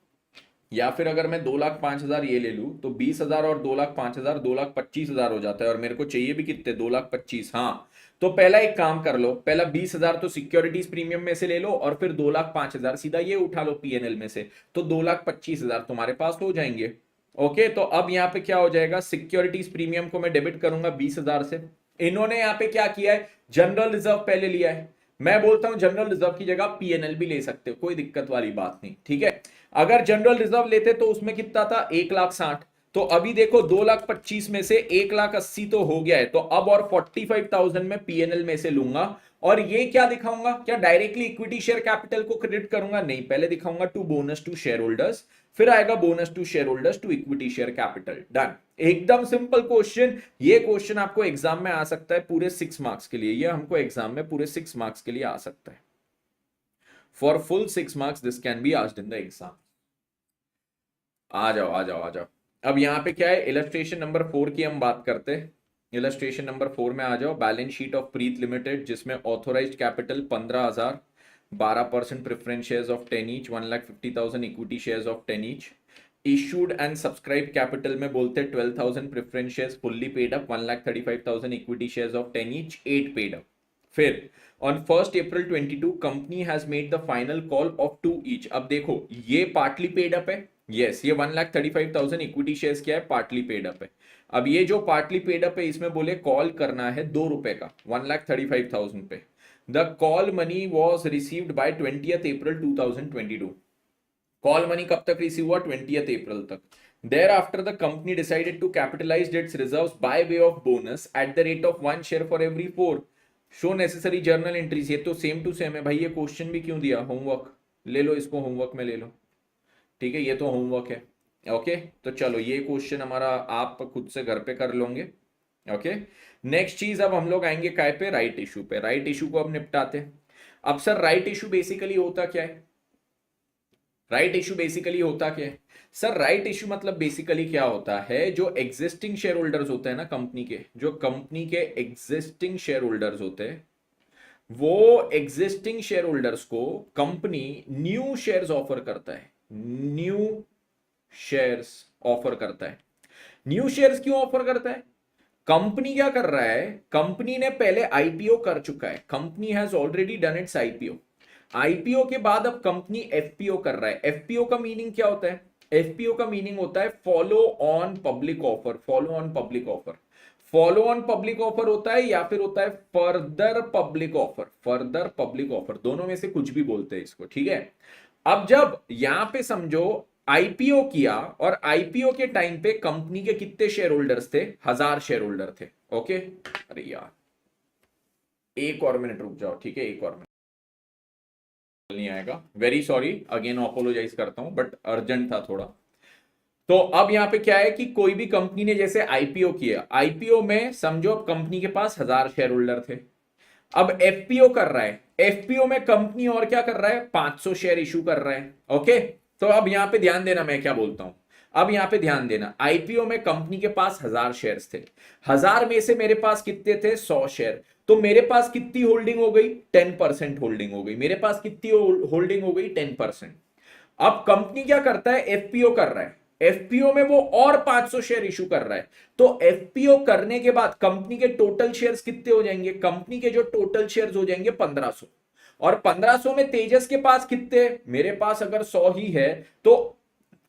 Speaker 1: या फिर अगर मैं 2,05,000 ये ले लूं तो 20,000 और 2,05,000 2,25,000 हो जाता है, और मेरे को चाहिए भी कितने, 2,25,000। हाँ, तो पहला एक काम कर लो, पहला 20,000 तो सिक्योरिटीज प्रीमियम में से ले लो, और फिर 2,05,000 सीधा ये उठा लो पीएनएल में से, तो 2,25,000 तुम्हारे पास हो जाएंगे। ओके, तो अब यहाँ पे क्या हो जाएगा, सिक्योरिटीज प्रीमियम को मैं डेबिट करूंगा 20,000 से। इन्होंने यहाँ पे क्या किया है, जनरल रिजर्व पहले लिया है, मैं बोलता हूं जनरल रिजर्व की जगह पीएनएल भी ले सकते हो, कोई दिक्कत वाली बात नहीं, ठीक है। अगर जनरल रिजर्व लेते तो उसमें कितना था, 1,60,000, तो अभी देखो 2,25,000 में से 1,80,000 तो हो गया है, तो अब और 45,000 में पीएनएल में से लूंगा, और ये क्या दिखाऊंगा, क्या डायरेक्टली इक्विटी शेयर कैपिटल को क्रेडिट करूंगा, नहीं, पहले दिखाऊंगा to bonus to share holders, फिर आएगा bonus to share holders to equity share capital. Done, एकदम सिंपल क्वेश्चन। ये क्वेश्चन आपको एग्जाम में आ सकता है पूरे 6 मार्क्स के लिए, ये हमको एग्जाम में पूरे 6 मार्क्स के लिए आ सकता है। For full 6 marks this can be asked in the exam. आ जाओ आ जाओ आ जाओ। अब यहां पे क्या है, इलस्ट्रेशन नंबर 4 की हम बात करते हैं। इलस्ट्रेशन नंबर 4 में आ जाओ, balance sheet of Preet limited, जिसमें authorised capital 15,000, 12% preference shares of 10 each, 1,50,000 equity shares of 10 each. Issued and subscribe capital में बोलते हैं 12,000 preference shares fully paid up, 1,35,000 equity shares of 10 each, 8 paid up. फिर on 1 April 22 company has made the final call of 2 each. अब देखो ये पार्टली पेड अप है, यस, ये 1,35,000 इक्विटी शेयर्स क्या है, पार्टली पेड अप है। अब ये जो पार्टली पेड अप है इसमें बोले कॉल करना है 2 रुपए का, 1,35,000 पे। The call money was received by 20th April 2022। Call money कब तक रिसीव हुआ, 20th April तक। Thereafter the company decided to capitalize its reserves by way of bonus at the rate of 1 share for every 4. Show necessary journal entries, ये तो सेम टू सेम है भाई, ये क्वेश्चन भी क्यों दिया, होमवर्क ले लो, इसको होमवर्क में ले लो, ठीक है, ये तो होमवर्क है। ओके, तो चलो ये क्वेश्चन हमारा आप खुद से घर पे कर लोगे। ओके, नेक्स्ट चीज अब हम लोग आएंगे काय पे, राइट इशू पे। राइट इशू को अब निपटाते हैं। अब सर राइट इशू बेसिकली होता क्या है, राइट इशू बेसिकली होता क्या है सर, राइट इशू मतलब बेसिकली क्या होता है, जो एग्जिस्टिंग शेयर होल्डर्स होते हैं ना कंपनी के, जो कंपनी के एग्जिस्टिंग शेयर होल्डर्स होते हैं, वो एग्जिस्टिंग शेयर होल्डर्स को कंपनी न्यू शेयर्स ऑफर करता है, न्यू शेयर्स ऑफर करता है। न्यू शेयर्स क्यों ऑफर करता है, कंपनी क्या कर रहा है, कंपनी ने पहले आईपीओ कर चुका है, company has already done it's IPO. IPO के बाद अब कंपनी एफपीओ कर रहा है। एफपीओ का मीनिंग क्या होता है, एफपीओ का मीनिंग होता है follow on public offer, follow on public offer. Follow on public offer होता है या फिर होता है further public offer, further public offer, दोनों में से कुछ भी बोलते हैं इसको, ठीक है। अब जब यहां पे समझो आईपीओ किया, और आईपीओ के टाइम पे कंपनी के कितने शेयर होल्डर्स थे, 1,000 शेयर होल्डर थे। ओके, अरे यार एक और मिनट रुक जाओ, ठीक है, एक और मिनट नहीं आएगा, वेरी सॉरी, अगेन अपोलोजाइज करता हूं, बट अर्जेंट था थोड़ा। तो अब यहां पे क्या है कि कोई भी कंपनी ने जैसे आईपीओ किया, आईपीओ में समझो अब कंपनी के पास 1,000 शेयर होल्डर थे। अब एफपीओ कर रहा है, एफपीओ में कंपनी और क्या कर रहा है, 500 शेयर इशू कर रहा है। ओके, तो अब यहां पे ध्यान देना मैं क्या बोलता हूं, अब यहां पे ध्यान देना, आईपीओ में कंपनी के पास 1,000 शेयर्स थे, 1,000 में से मेरे पास कितने थे, 100 शेयर, तो मेरे पास कितनी होल्डिंग हो गई, 10% होल्डिंग हो गई, मेरे पास कितनी होल्डिंग हो गई, 10%। अब कंपनी क्या करता है, एफपीओ कर रहा है, एफपीओ में वो और 500 शेयर इशू कर रहा है। तो एफपीओ करने के बाद कंपनी के टोटल शेयर्स कितने हो जाएंगे, कंपनी के जो टोटल शेयर्स हो जाएंगे 1500। और 1500 में तेजस के पास कितने, मेरे पास अगर 100 ही है, तो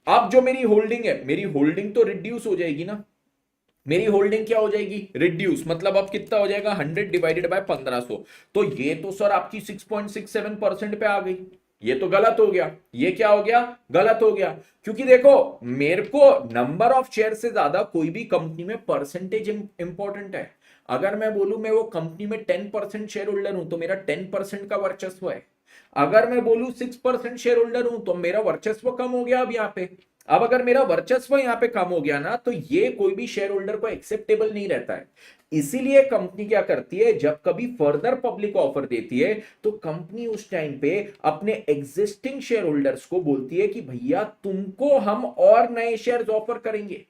Speaker 1: अब जो मेरी होल्डिंग है, मेरी होल्डिंग तो रिड्यूस हो जाएगी ना, मेरी होल्डिंग क्या हो जाएगी, रिड्यूस, मतलब अब कितना हो जाएगा, 100 डिवाइडेड बाय 1500। तो ये तो सर आपकी 6.67% पे आ गई, ये तो गलत हो गया, ये क्या हो गया, गलत हो गया। क्योंकि देखो मेरे को नंबर ऑफ शेयर से ज्यादा कोई भी कंपनी में परसेंटेज इंपॉर्टेंट है। अगर मैं बोलूं मैं वो कंपनी में 10% शेयर होल्डर हूं तो मेरा 10% का वर्चस्व है। अगर मैं बोलूं 6% शेयर होल्डर हूं तो मेरा वर्चस्व कम हो गया अब यहां पे। अब अगर मेरा वर्चस्व यहां पे कम हो गया ना, तो ये कोई भी शेयर होल्डर को एक्सेप्टेबल नहीं रहता है। इसीलिए कंपनी क्या करती है, जब कभी फर्दर पब्लिक ऑफर देती है तो कंपनी उस टाइम पे अपने एग्जिस्टिंग शेयर होल्डर्स को बोलती है कि भैया तुमको हम और नए शेयर्स ऑफर करेंगे,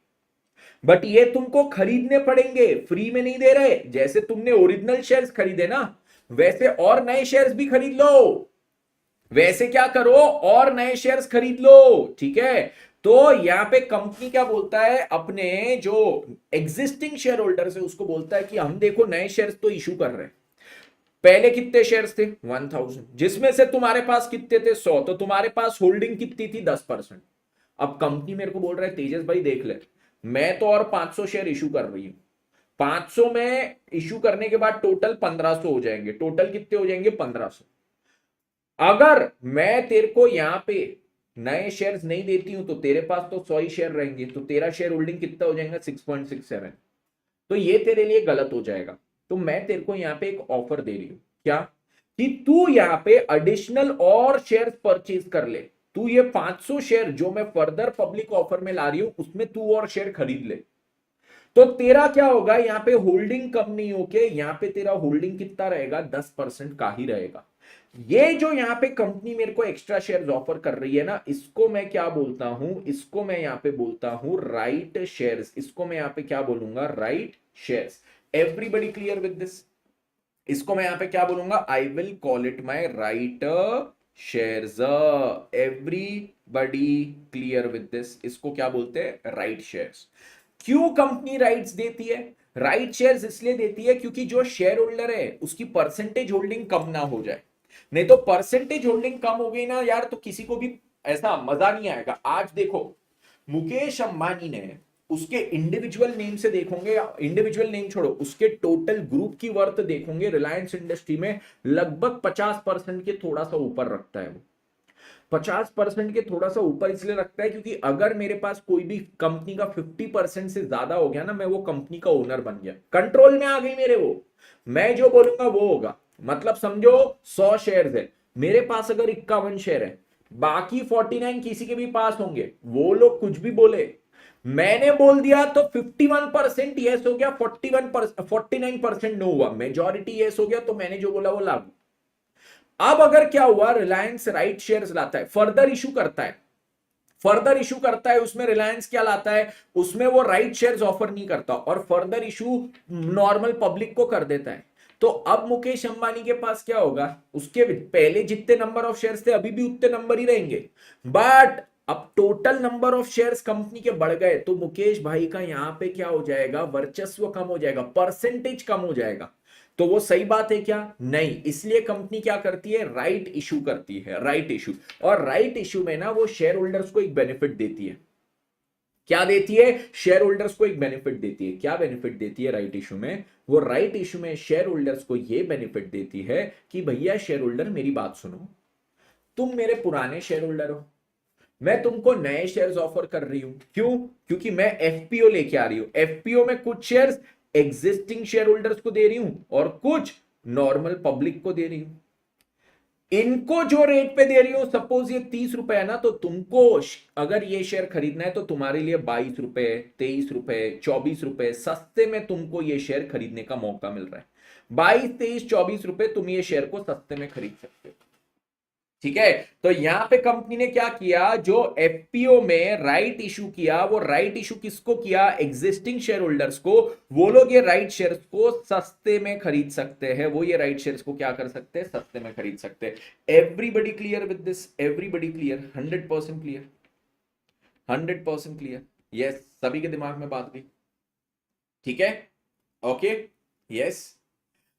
Speaker 1: बट ये तुमको खरीदने पड़ेंगे, फ्री में नहीं दे रहे। जैसे तुमने ओरिजिनल शेयर्स खरीदे ना, वैसे और नए शेयर्स भी खरीद लो, वैसे क्या करो, और नए शेयर्स खरीद लो, ठीक है। तो यहां पे कंपनी क्या बोलता है, अपने जो एग्जिस्टिंग शेयर होल्डर्स है उसको बोलता है कि हम देखो नए शेयर्स तो इशू कर रहे हैं। पहले कितने शेयर्स थे, 1000, जिसमें से तुम्हारे पास कितने थे, 100, तो तुम्हारे पास होल्डिंग कितनी थी, 10%। अब कंपनी मेरे को बोल रहा है तेजस भाई देख ले, मैं तो और 500 शेयर इशू कर रही हूं, 500 में इशू करने के बाद टोटल 1500 हो जाएंगे, टोटल कितने हो जाएंगे, 1500। अगर मैं तेरे को यहां पे नए शेयर्स नहीं देती हूं तो तेरे पास तो 100 ही शेयर रहेंगे, तो तेरा शेयर होल्डिंग कितना हो जाएगा, 6.67। तो ये तेरे लिए गलत हो जाएगा। तो मैं तेरे को यहां पे एक ऑफर दे रही हूं, क्या, कि तू यहां पे एडिशनल और शेयर्स परचेज कर ले। तू ये 500 शेयर जो मैं फर्दर पब्लिक ऑफर में ला रही हूं उसमें तू और शेयर खरीद ले। तो तेरा क्या होगा, यहां पे होल्डिंग कम नहीं होके यहां पे तेरा होल्डिंग कितना रहेगा, 10% का ही रहेगा। ये जो यहां पे कंपनी मेरे को एक्स्ट्रा शेयर्स ऑफर कर रही है ना, इसको मैं क्या बोलता हूं, इसको मैं यहां पे बोलता हूं राइट शेयर्स, इसको मैं यहां पे क्या बोलूंगा, right shares. Everybody clear with this, इसको मैं यहां पे क्या बोलूंगा, I will call it my right shares. Everybody clear with this, इसको क्या बोलते हैं, राइट शेयर्स। क्यों कंपनी राइट्स देती है, राइट शेयर्स इसलिए देती है क्योंकि जो शेयर होल्डर है उसकी परसेंटेज होल्डिंग कम ना हो जाए। नहीं तो परसेंटेज होल्डिंग कम हो गई ना यार, तो किसी को भी ऐसा मजा नहीं आएगा। आज देखो मुकेश अंबानी ने, उसके इंडिविजुअल नेम से देखोगे, इंडिविजुअल नेम छोड़ो, उसके टोटल ग्रुप की वर्थ देखोगे रिलायंस इंडस्ट्री में लगभग 50% के थोड़ा सा ऊपर रखता है वो। 50% के थोड़ा सा ऊपर इसलिए रखता है क्योंकि अगर मेरे पास कोई भी कंपनी का 50% से ज्यादा हो गया ना, मैं वो कंपनी का ओनर बन गया, कंट्रोल में आ गई मेरे वो, मैं जो बोलूंगा वो होगा। मतलब समझो 100 शेयर है, मेरे पास अगर 51 शेयर है, बाकी 49 किसी के भी पास होंगे, वो लोग कुछ भी बोले, मैंने बोल दिया तो 51% यस हो गया, 49% नो हुआ, मेजॉरिटी यस हो गया, तो मैंने जो बोला वो लागू। अब अगर क्या हुआ, रिलायंस राइट शेयर्स लाता है, फर्दर इशू करता है, फर्दर इशू करता है, उसमें रिलायंस क्या लाता है, उसमें वो राइट शेयर्स ऑफर नहीं करता और फर्दर इशू नॉर्मल पब्लिक को कर देता है। तो अब मुकेश अंबानी के पास क्या होगा, उसके पहले जितने नंबर ऑफ शेयर्स थे अभी भी उतने नंबर ही रहेंगे, बट अब total number of shares company के बढ़ गए, तो मुकेश भाई का यहां पे क्या हो जाएगा, वर्चस्व कम हो जाएगा, परसेंटेज कम हो जाएगा। तो वो सही बात है क्या, नहीं। इसलिए कंपनी क्या करती है, राइट इशू करती है, राइट इशू। और राइट इशू में ना वो शेयर होल्डर्स को एक बेनिफिट देती है, क्या देती है, शेयर होल्डर्स को एक बेनिफिट देती है। क्या बेनिफिट देती है राइट इशू में, वो राइट इशू में शेयर होल्डर्स को ये बेनिफिट देती है कि भैया शेयर होल्डर मेरी बात सुनो, तुम मेरे पुराने शेयर होल्डर हो, मैं तुमको नए शेयर्स ऑफर कर रही हूं, क्यों, क्योंकि मैं एफपीओ लेके आ रही हूं, एफपीओ में कुछ शेयर्स एग्जिस्टिंग शेयर होल्डर्स को दे रही हूं और कुछ नॉर्मल पब्लिक को दे रही हूं। इनको जो रेट पे दे रही हो, सपोज ये 30 रुपए है ना, तो तुमको अगर ये शेयर खरीदना है तो तुम्हारे लिए 22 रुपए, 23 रुपए, 24 रुपए सस्ते में तुमको ये शेयर खरीदने का मौका मिल रहा है। 22, 23, 24 रुपए तुम ये शेयर को सस्ते में खरीद सकते हो, ठीक है। तो यहां पे कंपनी ने क्या किया, जो एफपीओ में राइट इशू किया, वो राइट इशू किसको किया, एग्जिस्टिंग शेयर होल्डर्स को। वो लोग ये राइट शेयर्स को सस्ते में खरीद सकते हैं, वो ये राइट शेयर्स को क्या कर सकते हैं, सस्ते में खरीद सकते हैं। Everybody clear with this, everybody clear, 100% clear, 100% clear, yes, सभी के दिमाग में बात गई, ठीक है, ओके, यस।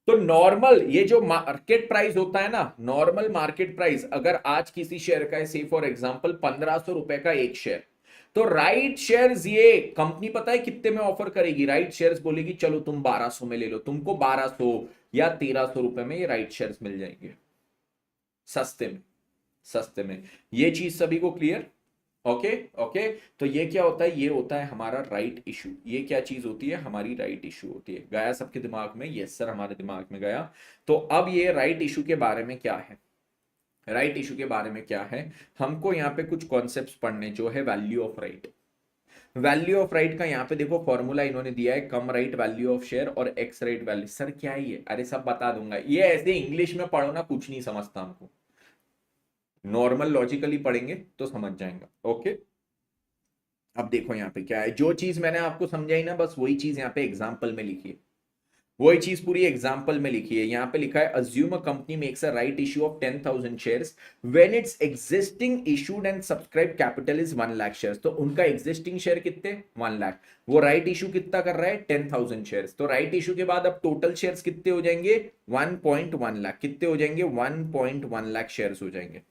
Speaker 1: तो नॉर्मल ये जो मार्केट प्राइस होता है ना, नॉर्मल मार्केट प्राइस अगर आज किसी शेयर का है, से फॉर एग्जांपल 1500 रुपए का एक शेयर, तो राइट शेयर्स ये कंपनी पता है कितने में ऑफर करेगी, राइट शेयर्स बोलेगी चलो तुम 1200 में ले लो, तुमको 1200 या 1300 रुपए में ये राइट शेयर्स मिल जाएंगे, सस्ते में, सस्ते में। ये चीज सभी को क्लियर, ओके ओके। तो ये क्या होता है, ये होता है हमारा राइट इशू। ये क्या चीज होती है, हमारी राइट इशू होती है। गया सबके दिमाग में, यस सर हमारे दिमाग में गया। तो अब ये राइट इशू के बारे में क्या है, राइट इशू के बारे में क्या है, हमको यहाँ पे कुछ कॉन्सेप्ट्स पढ़ने, जो है value of right. Value of right का यहाँ पे देखो फॉर्मूला इन्होंने दिया है, cum right value of share और एक्स राइट वैल्यू। सर क्या है ये, अरे सब बता दूंगा, ये ऐसे इंग्लिश में पढ़ो ना, कुछ नहीं समझता हमको, नॉर्मल लॉजिकली पढ़ेंगे तो समझ जाएंगे, ओके। अब देखो यहाँ पे क्या है, जो चीज मैंने आपको समझाई ना, बस वही चीज यहाँ पे एग्जाम्पल में लिखी है, वही चीज पूरी एग्जाम्पल में लिखी है। यहाँ पे लिखा है, assume a company makes a right issue of 10,000 shares when it's existing issued and subscribe capital is 1 lakh shares. तो उनका एग्जिस्टिंग शेयर कितने, 1 लाख, वो राइट इशू कितना कर रहा है, 10,000 शेयर्स। तो राइट इशू के बाद अब टोटल शेयर्स कितने हो जाएंगे, 1.1 लाख, कितने हो जाएंगे, 1.1 लाख शेयर्स हो जाएंगे।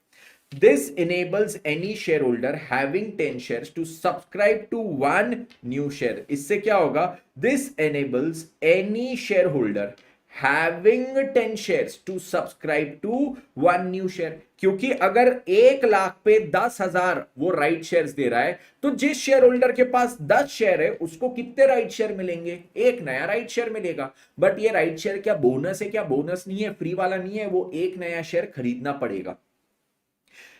Speaker 1: This enables any shareholder having 10 shares to subscribe to one new share. इससे क्या होगा, This enables any shareholder having 10 shares to subscribe to one new share. क्योंकि अगर 1 लाख पे 10,000 वो राइट शेयर्स दे रहा है, तो जिस शेयर होल्डर के पास 10 शेयर है उसको कितने राइट शेयर मिलेंगे, एक नया राइट शेयर मिलेगा। बट ये राइट शेयर क्या बोनस है, क्या बोनस नहीं है, फ्री वाला नहीं है, वो एक नया शेयर खरीदना पड़ेगा।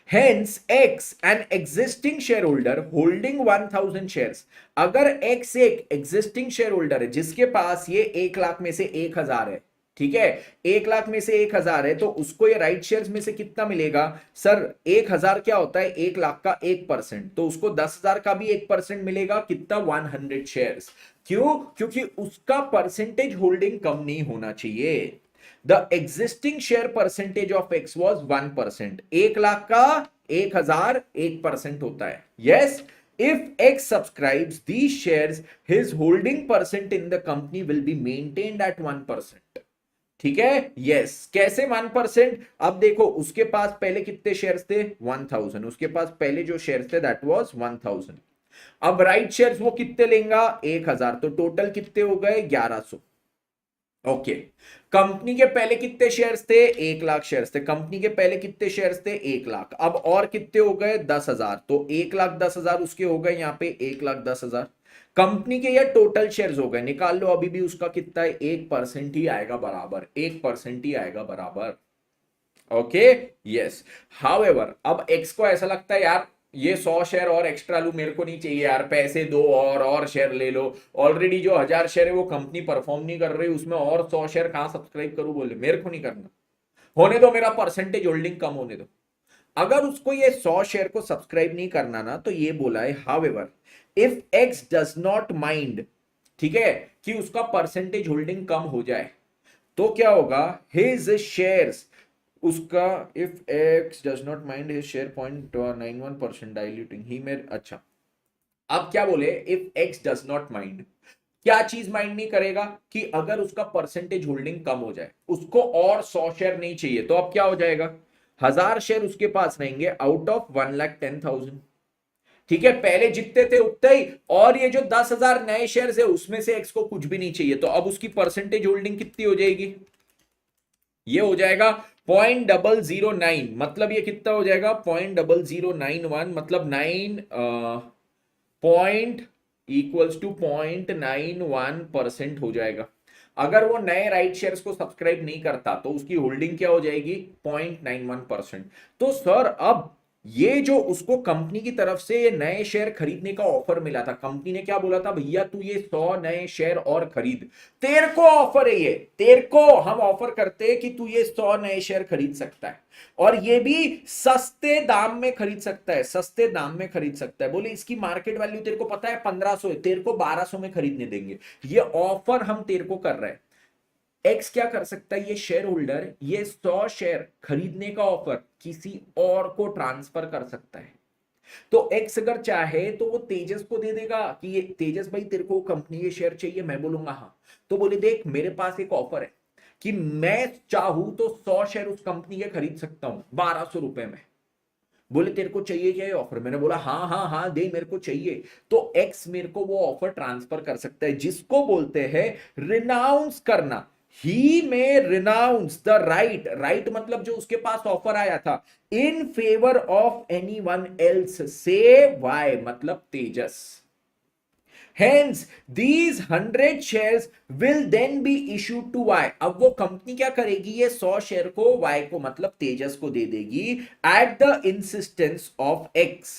Speaker 1: Hence, X, an existing shareholder holding 1,000 shares, अगर X एक existing shareholder है जिसके पास ये 1 लाख में से 1,000 है, ठीक है, 1 लाख में से 1,000 है, तो उसको ये राइट शेयर्स में से कितना मिलेगा, सर 1,000 क्या होता है, 1 लाख का 1%, तो उसको 10,000 का भी 1% मिलेगा, कितना, 100 शेयर्स। क्यों, क्योंकि उसका परसेंटेज होल्डिंग कम नहीं होना चाहिए। The existing share percentage of X was 1%. 1 lakh का 1,000 1% होता है। Yes, if X subscribes these shares, his holding percent in the company will be maintained at 1%. ठीक है, यस, कैसे 1%, अब देखो उसके पास पहले कितने शेयर्स थे, 1,000, उसके पास पहले जो शेयर्स थे दैट वाज 1,000। अब राइट शेयर्स वो कितने लेंगा, 1,000, तो टोटल कितने हो गए, 1,100। ओके, कंपनी के पहले कितने शेयर्स थे, 1 लाख शेयर्स थे, कंपनी के पहले कितने शेयर्स थे, 1 लाख, अब और कितने हो गए, 10,000, तो 1,10,000 उसके हो गए यहाँ पे, 1,10,000 कंपनी के ये टोटल शेयर्स हो गए, निकाल लो अभी भी उसका कितना है, 1% ही आएगा बराबर, 1% ही आएगा बराबर, ओके, यस। हाउएवर अब एक्स को ऐसा लगता है यार ये 100 शेयर और एक्स्ट्रा लू, मेरे को नहीं चाहिए यार, पैसे दो और शेयर ले लो, ऑलरेडी जो 1,000 शेयर है वो कंपनी परफॉर्म नहीं कर रही, उसमें और 100 शेयर कहां सब्सक्राइब करूं, बोले मेरे को नहीं करना, होने दो, मेरा परसेंटेज होल्डिंग कम होने दो। अगर उसको ये 100 शेयर को सब्सक्राइब नहीं करना ना, तो ये बोला है, however if X does not mind, ठीक है, कि उसका परसेंटेज होल्डिंग कम हो जाए, तो क्या होगा, हिज शेयर्स, उसका if X does not mind his share 0.91% diluting ही में, अच्छा अब क्या बोले, if X does not mind, क्या चीज माइंड नहीं करेगा, कि अगर उसका परसेंटेज होल्डिंग कम हो जाए, उसको और 100 शेयर नहीं चाहिए, तो अब क्या हो जाएगा, 1,000 शेयर उसके पास रहेंगे आउट ऑफ 1,10,000, ठीक है, पहले जितने थे उतने ही, और ये जो 10,000 नए शेयर है उसमें से एक्स को कुछ भी नहीं चाहिए, तो अब उसकी परसेंटेज होल्डिंग कितनी हो जाएगी, ये हो जाएगा 0.009, मतलब ये कितना हो जाएगा, 0.0091, मतलब 9 पॉइंट इक्वल्स टू 0.91% हो जाएगा। अगर वो नए राइट शेयर्स को सब्सक्राइब नहीं करता तो उसकी होल्डिंग क्या हो जाएगी, 0.91%। तो सर अब ये जो उसको कंपनी की तरफ से ये नए शेयर खरीदने का ऑफर मिला था, कंपनी ने क्या बोला था, भैया तू ये 100 नए शेयर और खरीद, तेरे को ऑफर है, ये तेरे को हम ऑफर करते हैं कि तू ये 100 नए शेयर खरीद सकता है, और ये भी सस्ते दाम में खरीद सकता है, सस्ते दाम में खरीद सकता है। बोले इसकी मार्केट वैल्यू तेरे को पता है 1500 है, तेरे को 1200 में खरीदने देंगे, ये ऑफर हम तेरे को कर रहे हैं। एक्स क्या कर सकता है, ये शेयर होल्डर ये 100 शेयर खरीदने का ऑफर किसी और को ट्रांसफर कर सकता है। तो एक्स अगर चाहे तो वो तेजस को दे देगा कि ये तेजस भाई तेरे को कंपनी के शेयर चाहिए, मैं बोलूंगा हाँ, तो बोले देख मेरे पास एक ऑफर है कि मैं चाहूं तो 100 शेयर उस कंपनी के खरीद सकता हूं 1200 रुपए में। बोले तेरे को चाहिए क्या ये ऑफर, मैंने बोला हाँ हाँ हाँ दे मेरे को चाहिए। तो एक्स मेरे को वो ऑफर ट्रांसफर कर सकता है, जिसको बोलते हैं रिनाउंस करना। ही में रिनाउंस द राइट, राइट मतलब जो उसके पास ऑफर आया था, इन favour of any one else से वाई मतलब तेजस। Hence, these 100 shares will then be issued to Y. अब वो कंपनी क्या करेगी, ये 100 शेयर को Y को मतलब तेजस को दे देगी at the insistence of X।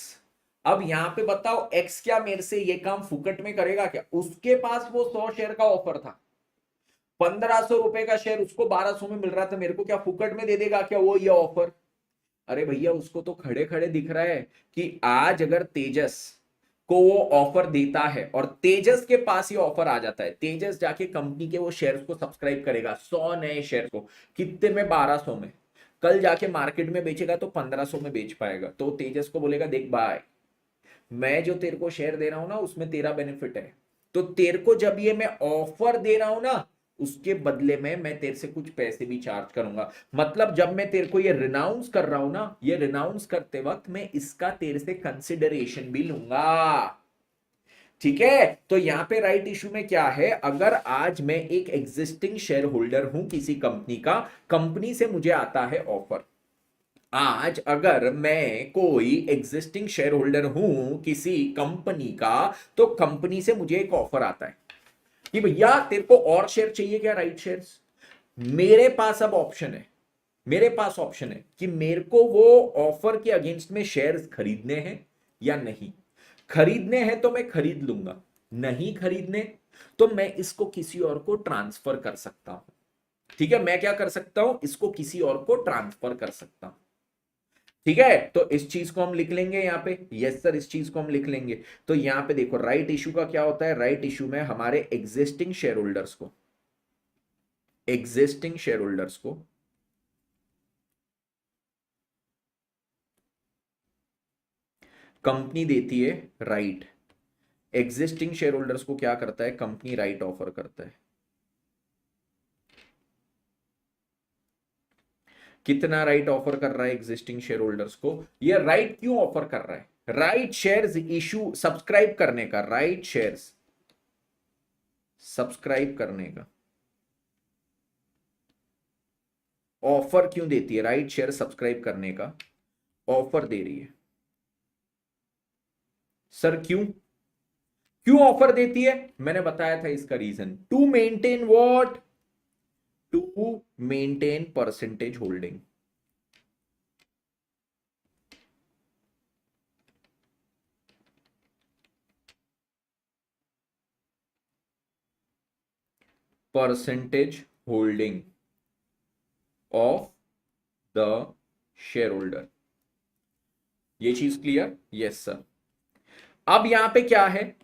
Speaker 1: अब यहां पे बताओ X क्या मेरे से ये काम फुकट में करेगा क्या, उसके पास वो 100 शेयर का ऑफर था, 1500 रुपए का शेयर उसको 1200 में मिल रहा था, मेरे को क्या फुकट में दे देगा क्या वो ये ऑफर। अरे भैया उसको तो खड़े खड़े दिख रहा है कि आज अगर तेजस को वो ऑफर देता है और तेजस के पास ये ऑफर आ जाता है, तेजस जाके कंपनी के वो शेयर्स को सब्सक्राइब करेगा, 100 नए शेयर को, कितने में, 1200 में, कल जाके मार्केट में बेचेगा तो 1500 में बेच पाएगा। तो तेजस को बोलेगा देख भाई मैं जो तेरे को शेयर दे रहा हूं ना उसमें तेरा बेनिफिट है, तो तेरे को जब ये मैं ऑफर दे रहा हूं ना उसके बदले में मैं तेरे से कुछ पैसे भी चार्ज करूंगा। मतलब जब मैं तेरे को ये रिनाउंस कर रहा हूं ना, ये रिनाउंस करते वक्त मैं इसका तेरे से कंसिडरेशन भी लूंगा। ठीक है, तो यहां पे राइट इशू में क्या है, अगर आज मैं एक एग्जिस्टिंग शेयर होल्डर हूं किसी कंपनी का, कंपनी से मुझे आता है ऑफर, आज अगर मैं कोई एग्जिस्टिंग शेयर होल्डर हूं किसी कंपनी का, तो कंपनी से मुझे एक ऑफर आता है कि भैया तेरे को और शेयर चाहिए क्या, राइट शेयर्स। मेरे पास अब ऑप्शन है, मेरे पास ऑप्शन है कि मेरे को वो ऑफर के अगेंस्ट में शेयर्स खरीदने हैं या नहीं। खरीदने हैं तो मैं खरीद लूंगा, नहीं खरीदने तो मैं इसको किसी और को ट्रांसफर कर सकता हूं। ठीक है, मैं क्या कर सकता हूं, इसको किसी और को ट्रांसफर कर सकता हूं। ठीक है, तो इस चीज को हम लिख लेंगे यहां पे, यस सर इस चीज को हम लिख लेंगे। तो यहां पे देखो राइट इशू का क्या होता है, राइट इशू में हमारे एग्जिस्टिंग शेयर होल्डर्स को, एग्जिस्टिंग शेयर होल्डर्स को कंपनी देती है राइट, एग्जिस्टिंग शेयर होल्डर्स को क्या करता है, कंपनी राइट ऑफर करता है। कितना राइट ऑफर कर रहा है एग्जिस्टिंग शेयर होल्डर्स को, ये राइट क्यों ऑफर कर रहा है, राइट शेयर्स इशू सब्सक्राइब करने का, राइट शेयर्स सब्सक्राइब करने का ऑफर क्यों देती है, राइट शेयर सब्सक्राइब करने का ऑफर दे रही है। सर क्यों, क्यों ऑफर देती है, मैंने बताया था इसका reason, to maintain what, to maintain percentage holding. Percentage holding of the share holder, ये चीज क्लियर, यस सर। अब यहां पे क्या है,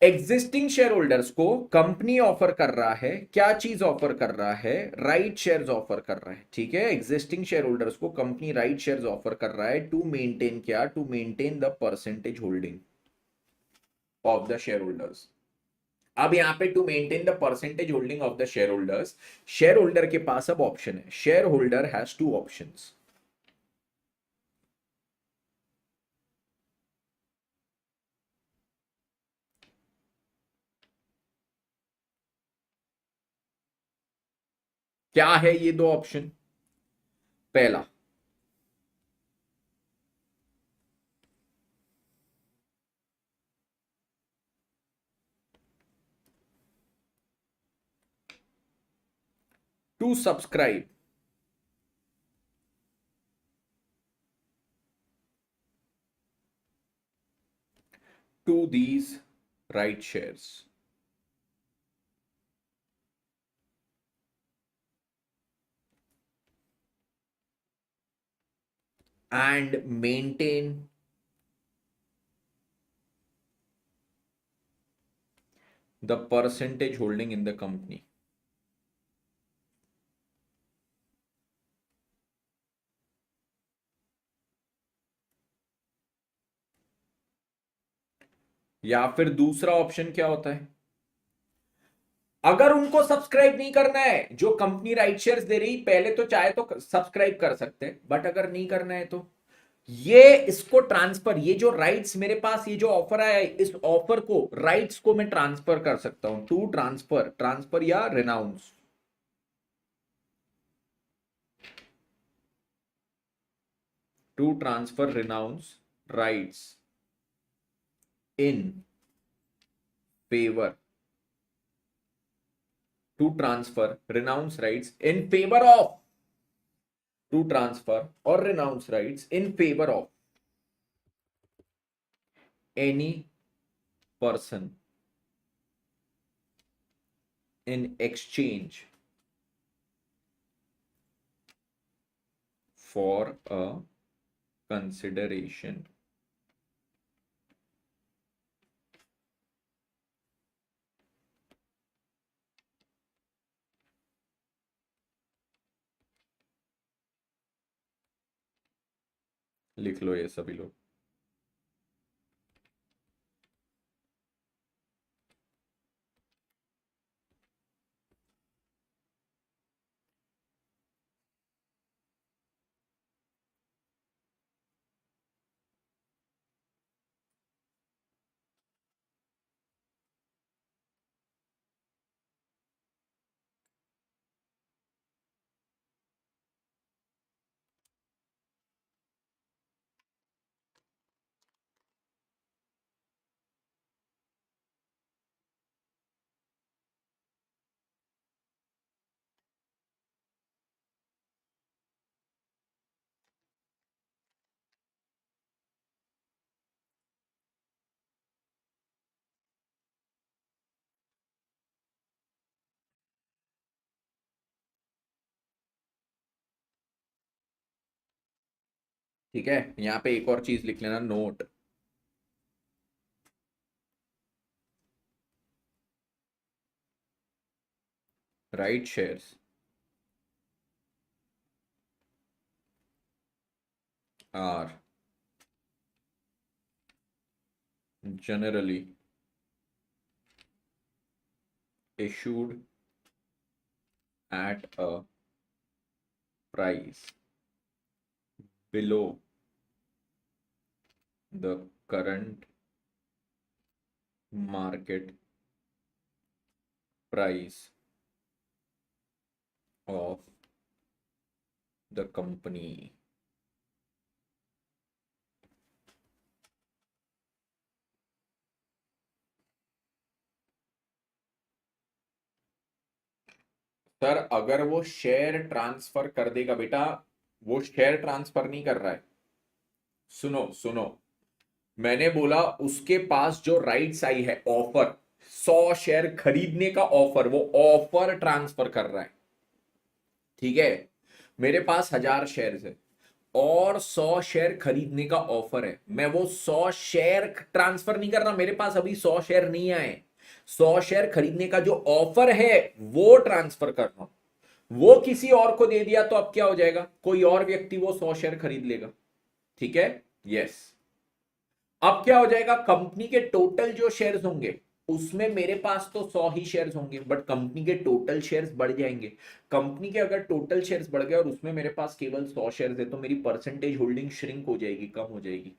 Speaker 1: एग्जिस्टिंग शेयर होल्डर्स को कंपनी ऑफर कर रहा है, क्या चीज ऑफर कर रहा है, राइट शेयर्स ऑफर कर रहा है। ठीक है, एग्जिस्टिंग शेयर होल्डर्स को कंपनी राइट शेयर्स ऑफर कर रहा है टू मेंटेन क्या, to maintain the percentage holding of the share holders. अब यहां पे to maintain the percentage holding of the share holders, share holder के पास अब ऑप्शन है, share holder has two options. क्या है ये दो ऑप्शन, पहला to subscribe to these right shares and maintain the percentage holding in the company. या फिर दूसरा ऑप्शन क्या होता है, अगर उनको सब्सक्राइब नहीं करना है, जो कंपनी राइट शेयर्स दे रही, पहले तो चाहे तो सब्सक्राइब कर सकते हैं, बट अगर नहीं करना है तो ये इसको ट्रांसफर, ये जो राइट्स मेरे पास, ये जो ऑफर आया है, इस ऑफर को, राइट्स को मैं ट्रांसफर कर सकता हूं टू ट्रांसफर, ट्रांसफर या renounce, to transfer renounce rights in favour, to transfer renounce rights in favour of, to transfer और renounce rights in favour of any person in exchange for a consideration. लिख लो ये सभी लोग। ठीक है, यहां पे एक और चीज लिख लेना, note, right shares are generally issued at a price below the current market price of the company. Sir अगर वो शेयर ट्रांसफर कर देगा बेटा, वो शेयर ट्रांसफर नहीं कर रहा है, सुनो सुनो, मैंने बोला उसके पास जो राइट्स आई है, ऑफर, 100 शेयर खरीदने का ऑफर, वो ऑफर ट्रांसफर कर रहा है, ठीक है, मेरे पास 1000 शेयर है और 100 शेयर खरीदने का ऑफर है, मैं वो 100 शेयर ट्रांसफर नहीं कर रहा, मेरे पास अभी 100 शेयर नहीं आए, 100 शेयर खरीदने का जो ऑफर है वो ट्रांसफर कर रहा हूं, वो किसी और को दे दिया तो अब क्या हो जाएगा, कोई और व्यक्ति वो 100 शेयर खरीद लेगा, ठीक है, यस, अब क्या हो जाएगा, कंपनी के टोटल जो शेयर्स होंगे उसमें मेरे पास तो 100 ही शेयर्स होंगे, बट कंपनी के टोटल शेयर्स बढ़ जाएंगे, कंपनी के अगर टोटल शेयर्स बढ़ गए और उसमें मेरे पास केवल 100 शेयर्स है, तो मेरी परसेंटेज होल्डिंग श्रिंक हो जाएगी, कम हो जाएगी।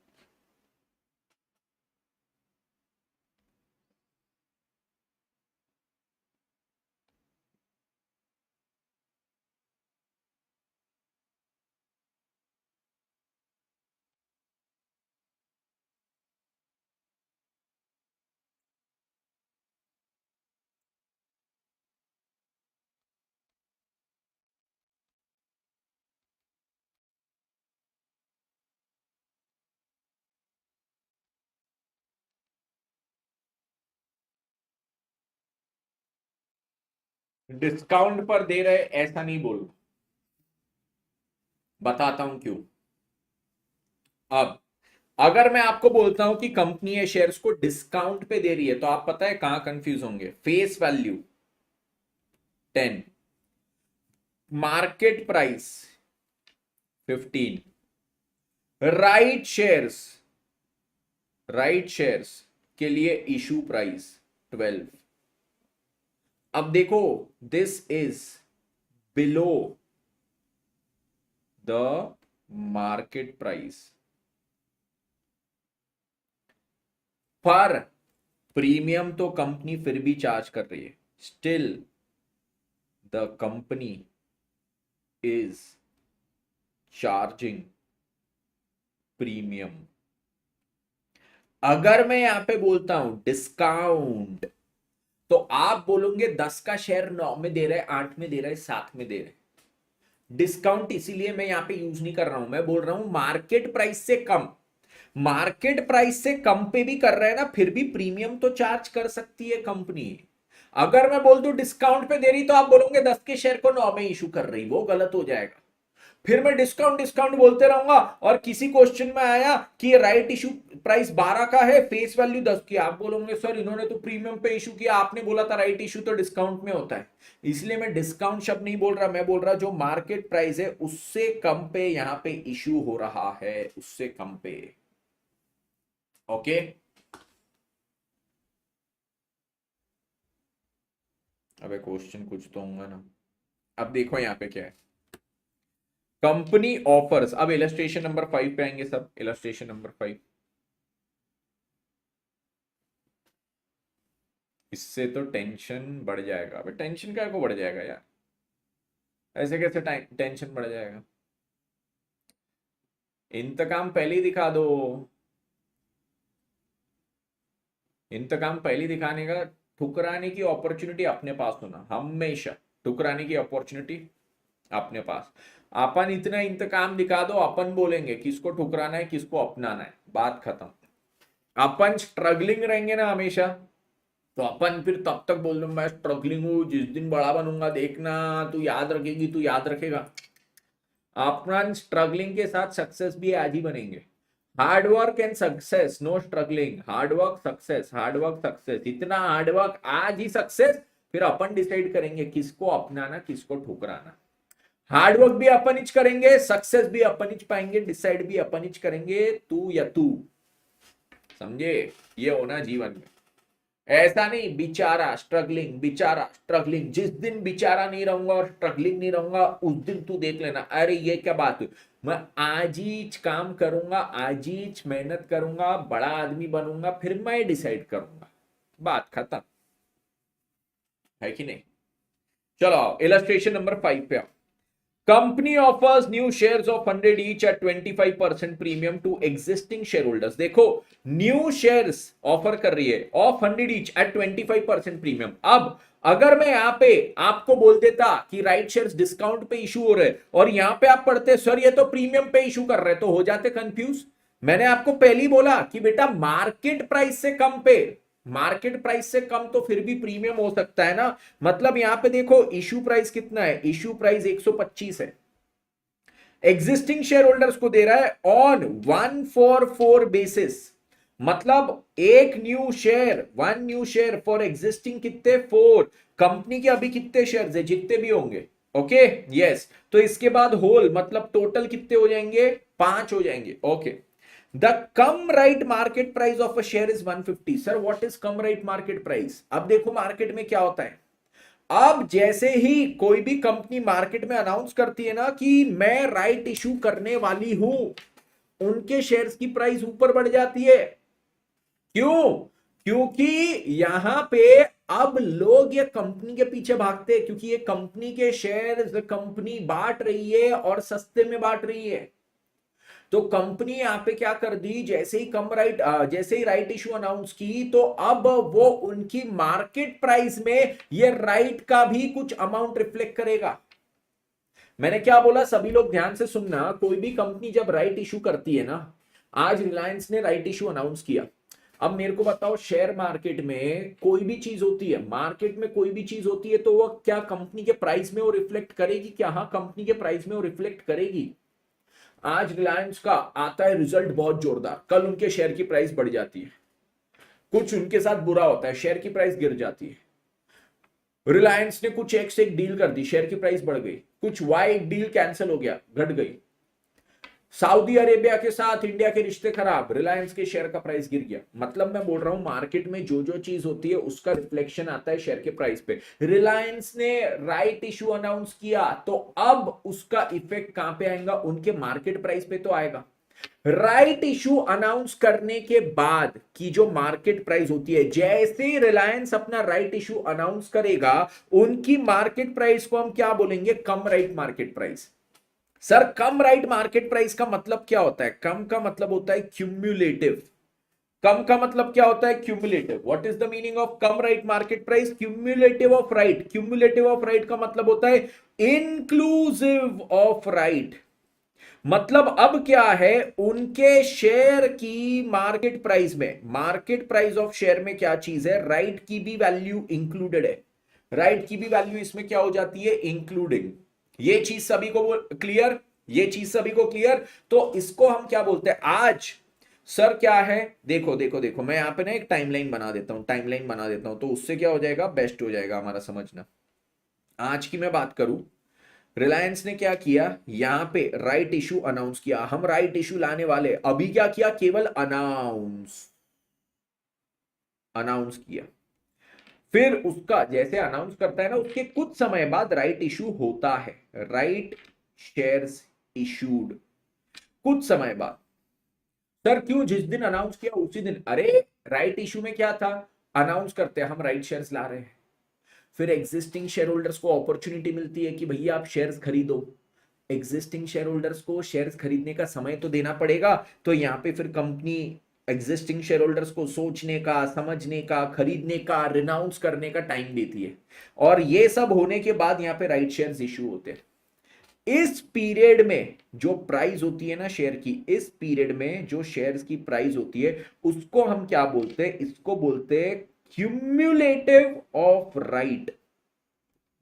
Speaker 1: डिस्काउंट पर दे रहे ऐसा नहीं बोल, बताता हूं क्यों। अब अगर मैं आपको बोलता हूं कि कंपनी ये शेयर्स को डिस्काउंट पे दे रही है, तो आप पता है कहां कंफ्यूज होंगे। Face value 10, market price 15, right shares, right shares के लिए इशू प्राइस 12। अब देखो, this is below the market price, पर प्रीमियम तो कंपनी फिर भी चार्ज कर रही है। Still the company is charging premium. अगर मैं यहां पे बोलता हूं डिस्काउंट, तो आप बोलोगे 10 का शेयर 9 में दे रहे, 8 में दे रहे, 7 में दे रहे। डिस्काउंट इसीलिए मैं यहां पे यूज नहीं कर रहा हूं, मैं बोल रहा हूं मार्केट प्राइस से कम। मार्केट प्राइस से कम पे भी कर रहे हैं ना, फिर भी प्रीमियम तो चार्ज कर सकती है कंपनी। अगर मैं बोल दूं डिस्काउंट पे दे रही, तो आप बोलोगे 10 के शेयर को 9 में इशू कर रही, वो गलत हो जाएगा। फिर मैं डिस्काउंट डिस्काउंट बोलते रहूंगा, और किसी क्वेश्चन में आया कि ये राइट इशू प्राइस 12 का है, फेस वैल्यू 10 की, आप बोलोगे सर इन्होंने तो प्रीमियम पे इशू किया, आपने बोला था राइट इशू तो डिस्काउंट में होता है। इसलिए मैं डिस्काउंट शब्द नहीं बोल रहा, मैं बोल रहा जो मार्केट प्राइस है उससे कम पे यहां पे इशू हो रहा है, उससे कम पे। ओके, अबे क्वेश्चन कुछ तो होगा ना। अब देखो यहां पे क्या है, कंपनी ऑफर्स। अब इलस्ट्रेशन नंबर 5 पे आएंगे सब, इलस्ट्रेशन नंबर 5। इससे तो टेंशन बढ़ जाएगा। अबे टेंशन क्या को बढ़ जाएगा यार, ऐसे कैसे टेंशन बढ़ जाएगा। इंतकाम पहले ही दिखा दो, इंतकाम पहले दिखाने का। ठुकराने की अपॉर्चुनिटी अपने पास होना हमेशा, ठुकराने की अपॉर्चुनिटी अपने पास। अपन इतना इंतकाम दिखा दो, अपन बोलेंगे किसको ठुकराना है किसको अपनाना है, बात खत्म। अपन स्ट्रगलिंग रहेंगे ना हमेशा, तो अपन फिर तब तक बोल दो मैं स्ट्रगलिंग हूं, जिस दिन बड़ा बनूंगा देखना, तू याद रखेगी, तू याद रखेगा। अपन स्ट्रगलिंग के साथ सक्सेस भी आज ही बनेंगे। Hard work and success, no struggling. Hard work success, hard work success, इतना हार्ड वर्क आज ही सक्सेस। फिर अपन डिसाइड करेंगे किसको अपनाना किसको ठुकराना। हार्ड वर्क भी अपन ही करेंगे, सक्सेस भी अपन ही पाएंगे, डिसाइड भी अपन ही करेंगे, तू या तू। समझे, ये होना जीवन में। ऐसा नहीं बिचारा स्ट्रगलिंग, बिचारा स्ट्रगलिंग, जिस दिन बिचारा नहीं रहूंगा और स्ट्रगलिंग नहीं रहूंगा उस दिन तू देख लेना, अरे ये क्या बात हुई। मैं आज ही काम करूंगा, आज ही मेहनत करूंगा, बड़ा आदमी बनूंगा, फिर मैं डिसाइड करूंगा, बात खत्म है कि नहीं। चलो इलस्ट्रेशन नंबर 5 पे आओ। Company offers new shares of 100 each at 25% premium to existing share holders. देखो न्यू शेयर्स ऑफर कर रही है ऑफ 100 ईच एट 25% प्रीमियम। अब अगर मैं यहां पे आपको बोल देता कि राइट शेयर्स डिस्काउंट पे इशू हो रहे, और यहां पे आप पढ़ते सर ये तो प्रीमियम पे इशू कर रहे, तो हो जाते कंफ्यूज। मैंने आपको पहले ही बोला कि बेटा मार्केट प्राइस से कम पे, मार्केट प्राइस से कम तो फिर भी प्रीमियम हो सकता है ना। मतलब यहां पे देखो इशू प्राइस कितना है, इशू प्राइस 125 है, एग्जिस्टिंग शेयर होल्डर्स को दे रहा है ऑन 144 बेसिस। मतलब एक new share, 1 new share for existing कितने 4, कंपनी के अभी कितने शेयर है जितने भी होंगे। ओके यस, तो इसके बाद होल मतलब टोटल कितने हो जाएंगे, 5 हो जाएंगे। Okay, the come right market price of a share is 150। Sir what is come right market price. अब देखो मार्केट में क्या होता है, अब जैसे ही कोई भी कंपनी मार्केट में अनाउंस करती है ना कि मैं राइट इशू करने वाली हूं, उनके शेयर्स की प्राइस ऊपर बढ़ जाती है। क्यों, क्योंकि यहां पे अब लोग ये कंपनी के पीछे भागते हैं, क्योंकि ये कंपनी के शेयर्स कंपनी बांट रही है और सस्ते में बांट रही है। तो कंपनी यहां पे क्या कर दी, जैसे ही जैसे ही राइट इशू अनाउंस की, तो अब वो उनकी मार्केट प्राइस में ये राइट का भी कुछ अमाउंट रिफ्लेक्ट करेगा। मैंने क्या बोला, सभी लोग ध्यान से सुनना, कोई भी कंपनी जब राइट इशू करती है ना, आज रिलायंस ने राइट इशू अनाउंस किया, अब मेरे को बताओ, शेयर मार्केट में कोई भी चीज होती है, मार्केट में कोई भी चीज होती है, तो वो क्या कंपनी के प्राइस में वो रिफ्लेक्ट करेगी क्या? हाँ, कंपनी के प्राइस में वो रिफ्लेक्ट करेगी। आज रिलायंस का आता है रिजल्ट बहुत जोरदार, कल उनके शेयर की प्राइस बढ़ जाती है। कुछ उनके साथ बुरा होता है, शेयर की प्राइस गिर जाती है। रिलायंस ने कुछ एक्स एक डील कर दी, शेयर की प्राइस बढ़ गई। कुछ वाई एक डील कैंसिल हो गया, घट गई। सऊदी अरेबिया के साथ इंडिया के रिश्ते खराब, रिलायंस के शेयर का प्राइस गिर गया। मतलब मैं बोल रहा हूं, मार्केट में जो जो चीज होती है उसका रिफ्लेक्शन आता है शेयर के प्राइस पे। रिलायंस ने राइट इशू अनाउंस किया, तो अब उसका इफेक्ट कहां पे आएगा? उनके मार्केट प्राइस पे तो आएगा। राइट इशू अनाउंस करने के बाद की जो मार्केट प्राइस होती है, जैसे ही रिलायंस अपना राइट इशू अनाउंस करेगा, उनकी मार्केट प्राइस को हम क्या बोलेंगे? कम राइट मार्केट प्राइस। सर, कम राइट मार्केट प्राइस का मतलब क्या होता है? कम का मतलब होता है क्यूम्युलेटिव। कम का मतलब क्या होता है? Cumulative. What is the meaning of come right market price? Cumulative of right. Cumulative of right का मतलब होता है इंक्लूसिव ऑफ राइट। मतलब अब क्या है, उनके शेयर की मार्केट प्राइस में, मार्केट प्राइस ऑफ शेयर में क्या चीज है? राइट की भी वैल्यू इंक्लूडेड है। राइट की भी वैल्यू इसमें क्या हो जाती है? इंक्लूडिंग। ये चीज सभी को क्लियर? ये चीज सभी को क्लियर? तो इसको हम क्या बोलते हैं आज? सर क्या है, देखो देखो देखो, मैं यहां पे ना एक टाइमलाइन बना देता हूं, टाइमलाइन बना देता हूं, तो उससे क्या हो जाएगा? बेस्ट हो जाएगा हमारा समझना। आज की मैं बात करूं, रिलायंस ने क्या किया? यहां पे राइट इशू अनाउंस किया, हम राइट इशू लाने वाले। अभी क्या किया? केवल अनाउंस, अनाउंस किया। फिर उसका जैसे अनाउंस करता है ना, उसके कुछ समय बाद राइट इशू होता है, राइट शेयर्स इशूड, कुछ समय बाद। सर क्यों? जिस दिन अनाउंस किया उसी दिन। अरे, राइट इशू में क्या था? अनाउंस करते हैं हम राइट शेयर्स ला रहे हैं, फिर एग्जिस्टिंग शेयर होल्डर्स को अपॉर्चुनिटी मिलती है कि भैया आप शेयर्स खरीदो। एग्जिस्टिंग शेयर होल्डर्स को शेयर्स खरीदने का समय तो देना पड़ेगा, तो यहां पे फिर कंपनी एग्जिस्टिंग शेयर होल्डर्स को सोचने का, समझने का, खरीदने का, रिनाउंस करने का टाइम देती है। और ये सब होने के बाद यहां पे राइट शेयर्स इशू होते हैं। इस पीरियड में जो प्राइस होती है ना शेयर की, इस पीरियड में जो शेयर्स की प्राइस होती है, उसको हम क्या बोलते हैं? इसको बोलते हैं cumulative of right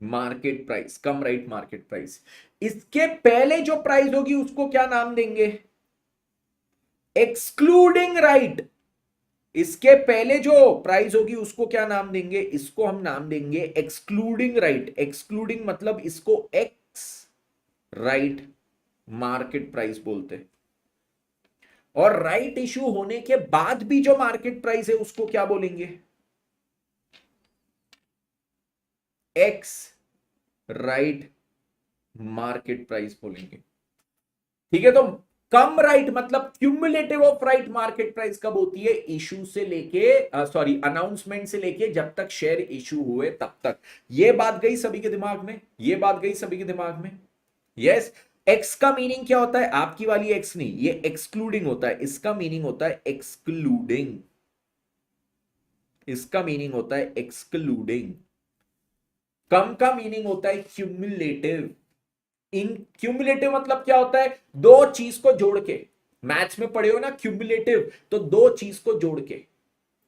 Speaker 1: market price, come right market price. इसके पहले जो प्राइस होगी उसको क्या नाम देंगे? Excluding right. इसके पहले जो प्राइस होगी उसको क्या नाम देंगे? इसको हम नाम देंगे एक्सक्लूडिंग राइट। एक्सक्लूडिंग मतलब इसको एक्स राइट मार्केट प्राइस बोलते हैं। और राइट इशू होने के बाद भी जो मार्केट प्राइस है उसको क्या बोलेंगे? एक्स राइट मार्केट प्राइस बोलेंगे। ठीक है, तो कम राइट मतलब cumulative of right market price कब होती है? इशू से लेके, सॉरी, अनाउंसमेंट से लेके जब तक शेयर इशू हुए तब तक। ये बात गई सभी के दिमाग में? ये बात गई सभी के दिमाग में? यस। एक्स का मीनिंग क्या होता है? आपकी वाली एक्स नहीं, ये एक्सक्लूडिंग होता है। इसका मीनिंग होता है एक्सक्लूडिंग। इसका मीनिंग होता है एक्सक्लूडिंग। कम का मीनिंग होता है क्यूमुलेटिव। इन क्यूमुलेटिव मतलब क्या होता है? दो चीज को जोड़ के। मैथ्स में पढ़े हो ना क्यूमुलेटिव, तो दो चीज को जोड़ के,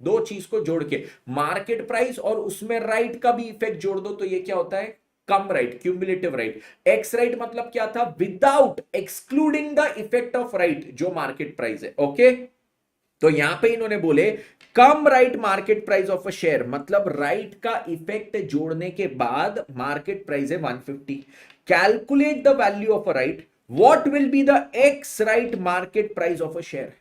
Speaker 1: दो चीज को जोड़ के मार्केट प्राइस और उसमें राइट का भी इफेक्ट जोड़ दो, तो ये क्या होता है? Cum right, cumulative right. Ex right मतलब क्या था? Without excluding the effect of right, जो मार्केट प्राइस है। ओके, तो यहां पे इन्होंने बोले cum right market price of a share, मतलब राइट का इफेक्ट जोड़ने के बाद मार्केट प्राइस है 150। Calculate the value of a right, what will be the ex right market price of a share.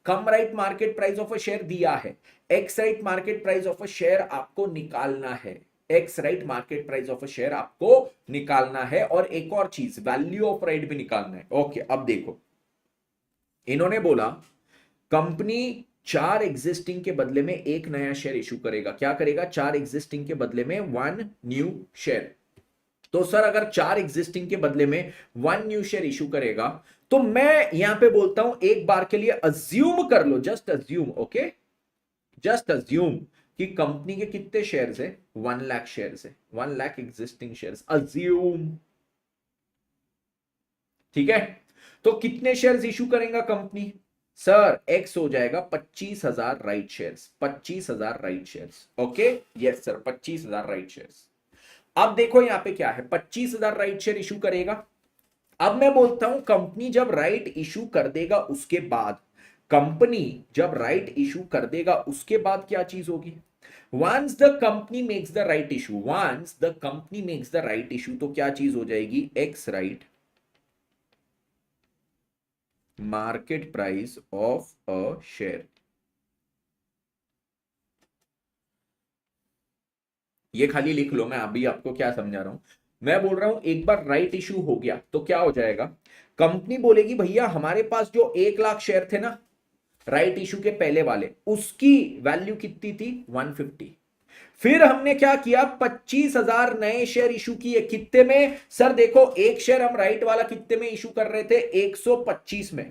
Speaker 1: Cum right market price of a share दिया है, x right market price of a share आपको निकालना है। X right market price of a share आपको निकालना है, और एक और चीज, वैल्यू ऑफ राइट भी निकालना है। ओके, अब देखो, इन्होंने बोला कंपनी चार एग्जिस्टिंग के बदले में एक नया शेयर इशू करेगा। क्या करेगा? चार एग्जिस्टिंग के बदले में वन न्यू शेयर। तो सर अगर चार एग्जिस्टिंग के बदले में वन न्यू शेयर इशू करेगा, तो मैं यहां पे बोलता हूं एक बार के लिए अज्यूम कर लो, just assume. Okay, just assume कि कंपनी के कितने शेयर्स है? 1 लाख शेयर्स है, 1 लाख एग्जिस्टिंग शेयर्स, अज्यूम। ठीक है, तो कितने शेयर्स इशू करेगा कंपनी? सर एक्स हो जाएगा 25,000 right shares, 25,000 right shares. Okay, yes sir, 25,000 right shares. अब देखो यहां पे क्या है, 25,000 राइट शेयर इशू करेगा। अब मैं बोलता हूं कंपनी जब राइट इशू कर देगा उसके बाद, कंपनी जब राइट इशू कर देगा उसके बाद क्या चीज होगी? Once the company makes the right issue, once the company makes the right issue, तो क्या चीज हो जाएगी? Ex right market price of a share. ये खाली लिख लो, मैं अभी आपको क्या समझा रहा हूं। मैं बोल रहा हूं एक बार राइट इशू हो गया तो क्या हो जाएगा, कंपनी बोलेगी भैया हमारे पास जो 1 लाख शेयर थे ना राइट इशू के पहले वाले, उसकी वैल्यू कितनी थी? 150। फिर हमने क्या किया, 25,000 नए शेयर इशू किए। कितने में सर? देखो एक शेयर हम राइट वाला कितने में इशू कर रहे थे? 125 में।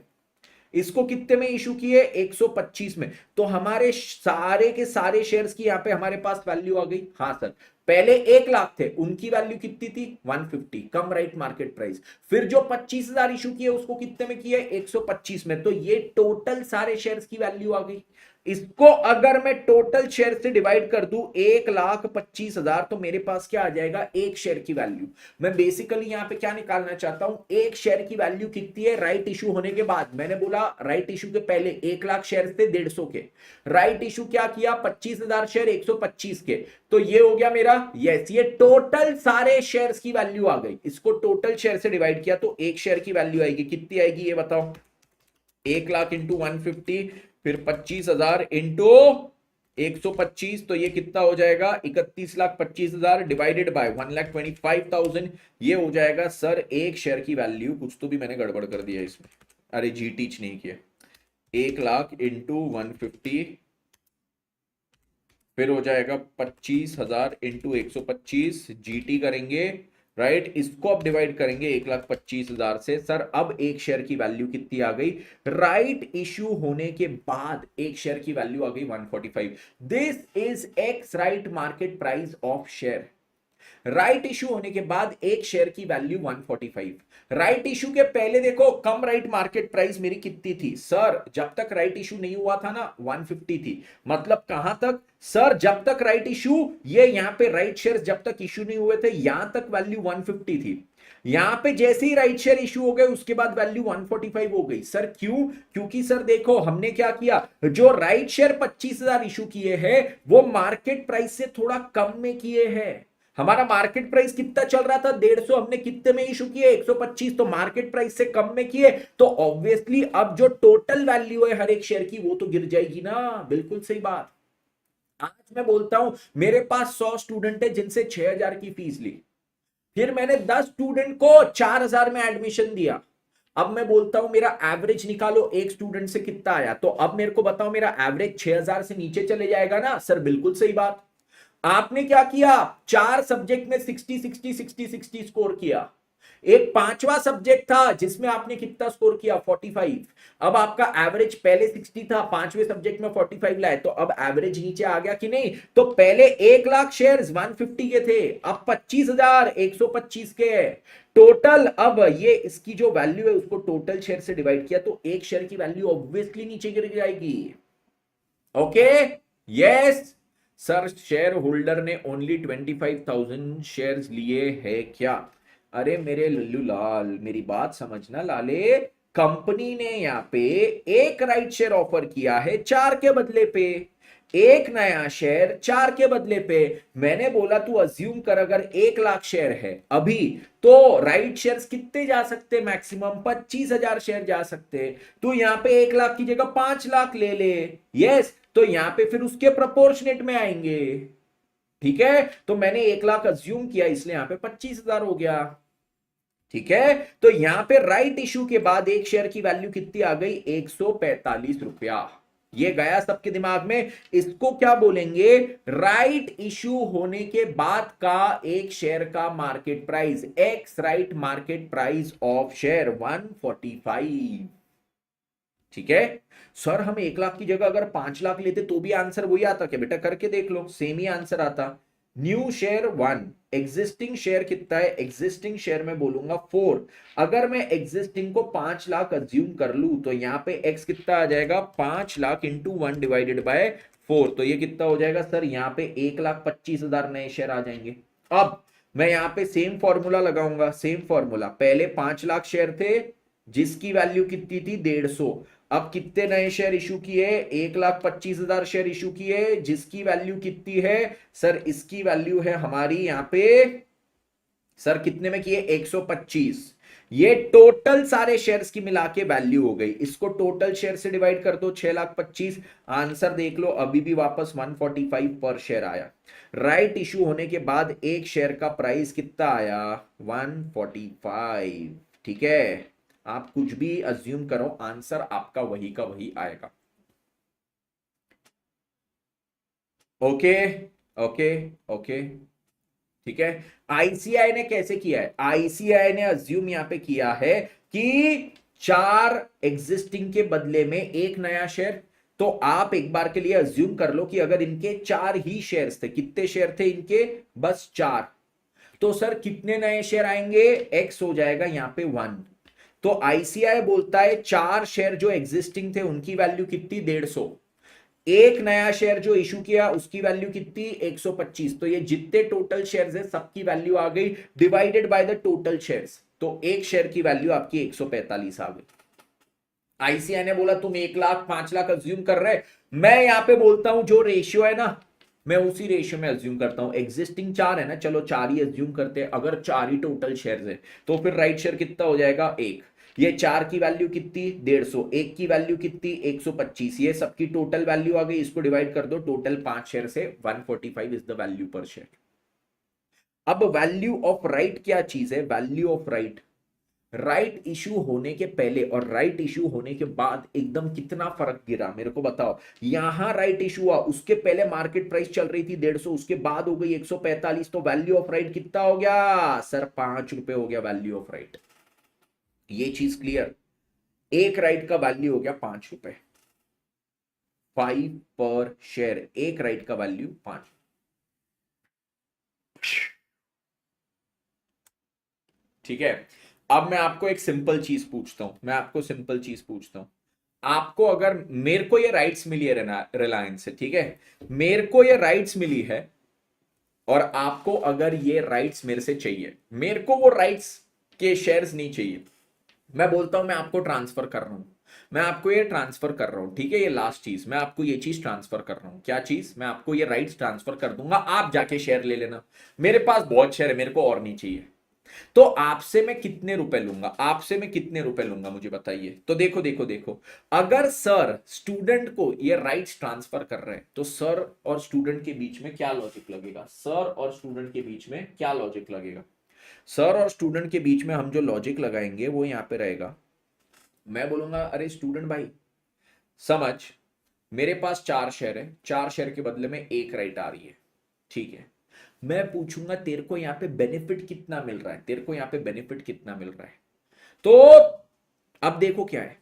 Speaker 1: इसको कितने में इशू किए? 125 में। तो हमारे सारे के सारे शेयर्स की यहां पे हमारे पास वैल्यू आ गई। हाँ सर, पहले 1 लाख थे, उनकी वैल्यू कितनी थी? 150, कम राइट मार्केट प्राइस। फिर जो 25,000 इशू किए उसको कितने में किए? 125 में। तो ये टोटल सारे शेयर्स की वैल्यू आ गई। इसको अगर मैं टोटल शेयर से डिवाइड कर दूं 1,25,000, तो मेरे पास क्या आ जाएगा? एक शेयर की वैल्यू। मैं बेसिकली यहां पे क्या निकालना चाहता हूं, एक शेयर की वैल्यू कितनी है राइट इशू होने के बाद। मैंने बोला राइट इशू के पहले 1 लाख शेयर थे 150 के, राइट इशू क्या किया? 25,000 शेयर 125 के। तो ये हो गया मेरा, यस, ये टोटल सारे शेयर्स की वैल्यू आ गई। इसको टोटल शेयर से डिवाइड किया तो एक शेयर की वैल्यू आएगी, कितनी आएगी ये बताओ? 1 लाख इंटू 150, फिर 25,000 इंटू 125, तो ये कितना हो जाएगा? 31,25,000 डिवाइडेड बाय 1,25,000। ये हो जाएगा सर एक शेयर की वैल्यू। कुछ तो भी मैंने गड़बड़ कर दिया इसमें, अरे जी टीच नहीं किया। 1 लाख इंटू 150, फिर हो जाएगा 25,000 इंटू 125, जीटी करेंगे राइट। इसको अब डिवाइड करेंगे 1,25,000 से। सर अब एक शेयर की वैल्यू कितनी आ गई? राइट इश्यू होने के बाद एक शेयर की वैल्यू आ गई 145। This is x right market price of share. Right issue होने के बाद एक शेयर की वैल्यू 145। राइट इशू के पहले देखो कम राइट मार्केट प्राइस मेरी कितनी थी? सर जब तक राइट इशू नहीं हुआ था ना 150 थी। मतलब कहां तक सर? जब तक राइट इशू, ये यहां पे राइट शेयर जब तक इशू नहीं हुए थे यहां तक वैल्यू 150 थी। यहां पे जैसे ही राइट शेयर इशू हो गए उसके बाद वैल्यू 145 हो गई। सर क्यों? क्योंकि सर देखो हमने क्या किया, जो राइट शेयर 25,000 इशू किए हैं वो मार्केट प्राइस से थोड़ा कम में किए हैं। हमारा मार्केट प्राइस कितना चल रहा था? 150। हमने कितने में इशू किए? 125। तो मार्केट प्राइस से कम में किए, तो ऑब्वियसली अब जो टोटल वैल्यू है हर एक शेयर की वो तो गिर जाएगी ना। बिल्कुल सही बात। आज मैं बोलता हूं मेरे पास 100 स्टूडेंट है जिनसे 6,000 की फीस ली, फिर मैंने 10 स्टूडेंट को 4,000 में एडमिशन दिया। अब मैं बोलता हूं मेरा एवरेज निकालो एक स्टूडेंट से कितना आया, तो अब मेरे को बताओ मेरा एवरेज 6,000 से नीचे चले जाएगा ना? सर बिल्कुल सही बात। आपने क्या किया? 4 सब्जेक्ट में 60 60 60 60 स्कोर किया। एक पांचवा सब्जेक्ट था जिसमें आपने कितना स्कोर किया? 45। अब आपका एवरेज पहले 60 था, पांचवें सब्जेक्ट में 45 लाए, तो अब एवरेज नीचे आ गया कि नहीं? तो पहले 1 लाख शेयर्स 150 के थे, अब 25,000 125 के है टोटल। अब ये इसकी जो वैल्यू है उसको टोटल शेयर से डिवाइड किया तो एक शेयर की वैल्यू ऑब्वियसली नीचे गिर जाएगी। Okay, yes sir. Share holder ने ओनली 25,000 शेयर्स लिए हैं क्या? अरे मेरे लल्लू लाल, मेरी बात समझना लाले। कंपनी ने यहां पे एक राइट शेयर ऑफर किया है 4 के बदले पे, एक नया शेयर 4 के बदले पे। मैंने बोला तू अज्यूम कर अगर 1 लाख शेयर है अभी, तो राइट शेयर्स कितने जा सकते? मैक्सिमम 25,000 शेयर जा सकते। तू यहां पे 1 लाख की जगह 5 लाख ले ले। यस, तो यहां पे फिर उसके प्रोपोर्शनेट में आएंगे। ठीक है, तो मैंने 1 लाख अज्यूम किया इसलिए यहां पे 25,000 हो गया। ठीक है, तो यहां पे राइट इशू के बाद एक शेयर की वैल्यू कितनी आ गई? 145 रुपया। ये गया सबके दिमाग में। इसको क्या बोलेंगे? राइट इशू होने के बाद का एक शेयर का market price, x right market price of share 145। ठीक है सर, हम 1 लाख की जगह अगर 5 लाख लेते तो भी आंसर वही आता क्या? बेटा करके देख लो, सेम ही आंसर आता। न्यू शेयर 1, एग्जिस्टिंग शेयर कितना है, एग्जिस्टिंग शेयर में बोलूंगा 4। अगर मैं एग्जिस्टिंग को 5 लाख अज्यूम कर लूं तो यहां पे एक्स कितना आ जाएगा, 5 लाख इंटू 1 डिवाइडेड बाय 4, तो ये कितना हो जाएगा सर, यहां पे 1,25,000 नए शेयर आ जाएंगे। अब मैं यहां पे सेम फॉर्मूला लगाऊंगा, सेम फॉर्मूला, पहले 5 लाख शेयर थे जिसकी वैल्यू कितनी थी, 150। अब कितने नए शेयर इशू किए, 1,25,000 शेयर इशू किए जिसकी वैल्यू कितनी है सर, इसकी वैल्यू है हमारी यहां पे सर कितने में किए, 125। ये टोटल सारे शेयर्स की मिला के वैल्यू हो गई, इसको टोटल शेयर से डिवाइड कर दो, 6,25,000। आंसर देख लो, अभी भी वापस 145 पर शेयर आया। राइट इशू होने के बाद एक शेयर का प्राइस कितना आया, 145। ठीक है, आप कुछ भी अज्यूम करो, आंसर आपका वही का वही आएगा। ओके ओके ओके, ठीक है। आईसीआई ने कैसे किया है, आईसीआई ने अज्यूम यहां पे किया है कि 4 एग्जिस्टिंग के बदले में एक नया शेयर। तो आप एक बार के लिए अज्यूम कर लो कि अगर इनके 4 ही शेयर्स थे, कितने शेयर थे इनके, बस 4, तो सर कितने नए शेयर आएंगे, एक्स हो जाएगा यहां पे 1। तो आईसीआई बोलता है 4 शेयर जो एग्जिस्टिंग थे उनकी वैल्यू कितनी, 150। एक नया शेयर जो इशू किया उसकी वैल्यू कितनी, 125। तो ये जितने टोटल शेयर्स है सबकी वैल्यू आ गई divided by the total shares, तो एक शेयर की वैल्यू आपकी 145 आ गई। आईसीआई ने बोला तुम 1 लाख 5 लाख अज्यूम कर रहे, मैं यहां पे बोलता हूं जो रेशियो है ना, मैं उसी रेशियो में अज्यूम करता हूं। एग्जिस्टिंग 4 है ना, चलो 4 ही अज्यूम करते हैं। अगर 4 ही टोटल शेयर्स है तो फिर राइट शेयर कितना हो जाएगा, 1। ये 4 की वैल्यू कितनी, 150, एक की वैल्यू कितनी, 125। ये सबकी टोटल वैल्यू आ गई, इसको डिवाइड कर दो टोटल 5 शेयर से, 145 इज द वैल्यू पर शेयर। अब वैल्यू ऑफ राइट क्या चीज है, value of right, right issue होने के पहले और राइट इशू होने के बाद एकदम कितना फर्क गिरा मेरे को बताओ। यहां राइट इशू हुआ, उसके पहले मार्केट प्राइस चल रही थी 150, उसके बाद हो गई 145, तो वैल्यू ऑफ राइट कितना हो गया सर, 5 रुपए हो गया वैल्यू ऑफ राइट। ये चीज क्लियर, एक राइट का वैल्यू हो गया 5 रुपए, 5 पर शेयर, एक राइट का वैल्यू 5। ठीक है, अब मैं आपको एक सिंपल चीज पूछता हूं, मैं आपको सिंपल चीज पूछता हूं। आपको अगर, मेरे को ये राइट्स मिली है रिलायंस से, ठीक है, मेरे को ये राइट्स मिली है, और आपको अगर ये राइट्स मेरे से चाहिए, मेरे को वो राइट्स के शेयर्स नहीं चाहिए, मैं बोलता हूं मैं आपको ट्रांसफर कर रहा हूं, मैं आपको ये ट्रांसफर कर रहा हूं, ठीक है, ये लास्ट चीज मैं आपको ये चीज ट्रांसफर कर रहा हूं, क्या चीज, मैं आपको ये राइट्स ट्रांसफर कर दूंगा, आप जाके शेयर ले लेना। मेरे पास बहुत शेयर है, मेरे को और नहीं चाहिए। तो आपसे मैं कितने रुपए लूंगा, आपसे मैं कितने रुपए लूंगा मुझे बताइए। तो देखो देखो देखो, अगर सर स्टूडेंट को ये राइट्स ट्रांसफर कर रहे हैं तो सर और स्टूडेंट के बीच में क्या लॉजिक लगेगा, सर और स्टूडेंट के बीच में क्या लॉजिक लगेगा, सर और स्टूडेंट के बीच में हम जो लॉजिक लगाएंगे वो यहां पे रहेगा। मैं बोलूंगा अरे स्टूडेंट भाई समझ, मेरे पास 4 शेयर है, 4 शेयर के बदले में एक राइट आ रही है, ठीक है, मैं पूछूंगा तेरे को यहां पे बेनिफिट कितना मिल रहा है, तेरे को यहां पे बेनिफिट कितना मिल रहा है। तो अब देखो क्या है,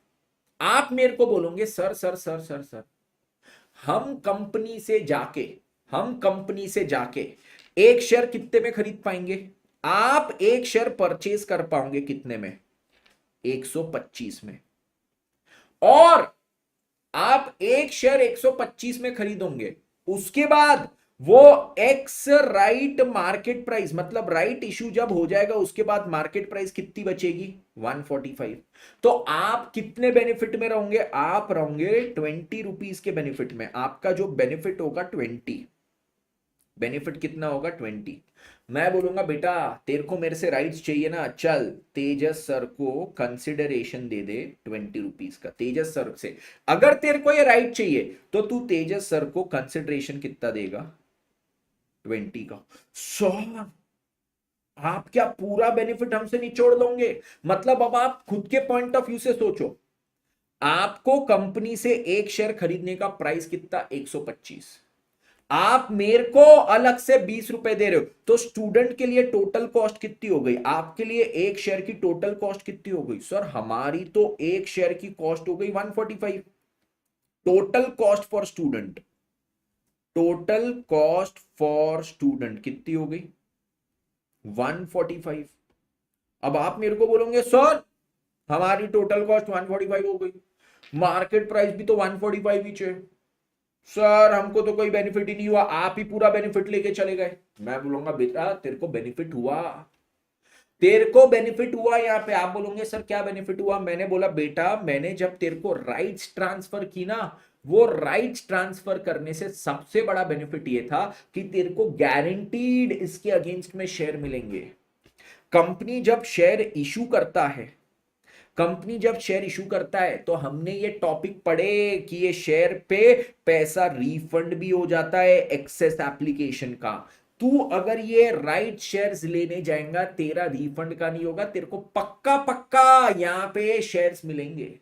Speaker 1: आप मेरे को बोलोगे sir sir sir sir sir हम कंपनी से जाके, हम कंपनी से जाके एक शेयर कितने में खरीद पाएंगे, आप एक शेयर परचेज कर पाओगे कितने में, 125 में, और आप एक शेयर 125 में खरीदोगे, उसके बाद वो एक्स राइट मार्केट प्राइस, मतलब राइट इशू जब हो जाएगा उसके बाद मार्केट प्राइस कितनी बचेगी, 145। तो आप कितने बेनिफिट में रहोगे, आप रहोगे 20 रुपीज के बेनिफिट में, आपका जो बेनिफिट होगा 20, बेनिफिट कितना होगा 20। मैं बोलूंगा बेटा तेरे को मेरे से राइट्स चाहिए ना, चल तेजस सर को कंसिडरेशन दे दे 20 रुपीज का, तेजस सर से अगर तेरे को ये राइट चाहिए तो तू तेजस सर को कंसिडरेशन कितना देगा, 20 का। सर आप क्या पूरा बेनिफिट हमसे निचोड़ दोगे, मतलब अब आप खुद के पॉइंट ऑफ व्यू से सोचो, आपको कंपनी से एक शेयर खरीदने का प्राइस कितना, 125, आप मेरे को अलग से 20 रुपए दे रहे हो, तो स्टूडेंट के लिए टोटल कॉस्ट कितनी हो गई, आपके लिए एक शेयर की टोटल कॉस्ट कितनी हो गई, सर हमारी तो एक शेयर की कॉस्ट हो गई 145, total cost for student. Total cost for student कितनी हो गई? 145। अब आप मेरे को बोलोगे सर हमारी टोटल कॉस्ट 145 हो गई, मार्केट प्राइस भी तो 145 ही है, सर हमको तो कोई बेनिफिट ही नहीं हुआ, आप ही पूरा बेनिफिट लेके चले गए। मैं बोलूंगा बेटा तेरे को बेनिफिट हुआ, तेरे को बेनिफिट हुआ। यहां पे आप बोलोगे सर क्या बेनिफिट हुआ? मैंने बोला बेटा मैंने जब तेरे को राइट्स ट्रांसफर की ना, वो राइट्स ट्रांसफर करने से सबसे बड़ा बेनिफिट ये था कि तेरे को गारंटीड इसके अगेंस्ट में शेयर मिलेंगे। कंपनी जब शेयर इशू करता है, कंपनी जब शेयर इशू करता है तो हमने ये टॉपिक पढ़े कि ये शेयर पे पैसा रिफंड भी हो जाता है एक्सेस एप्लीकेशन का। तू अगर ये राइट शेयर्स लेने जाएगा तेरा रिफंड का नहीं होगा, तेरे को पक्का पक्का यहां पे शेयर्स मिलेंगे।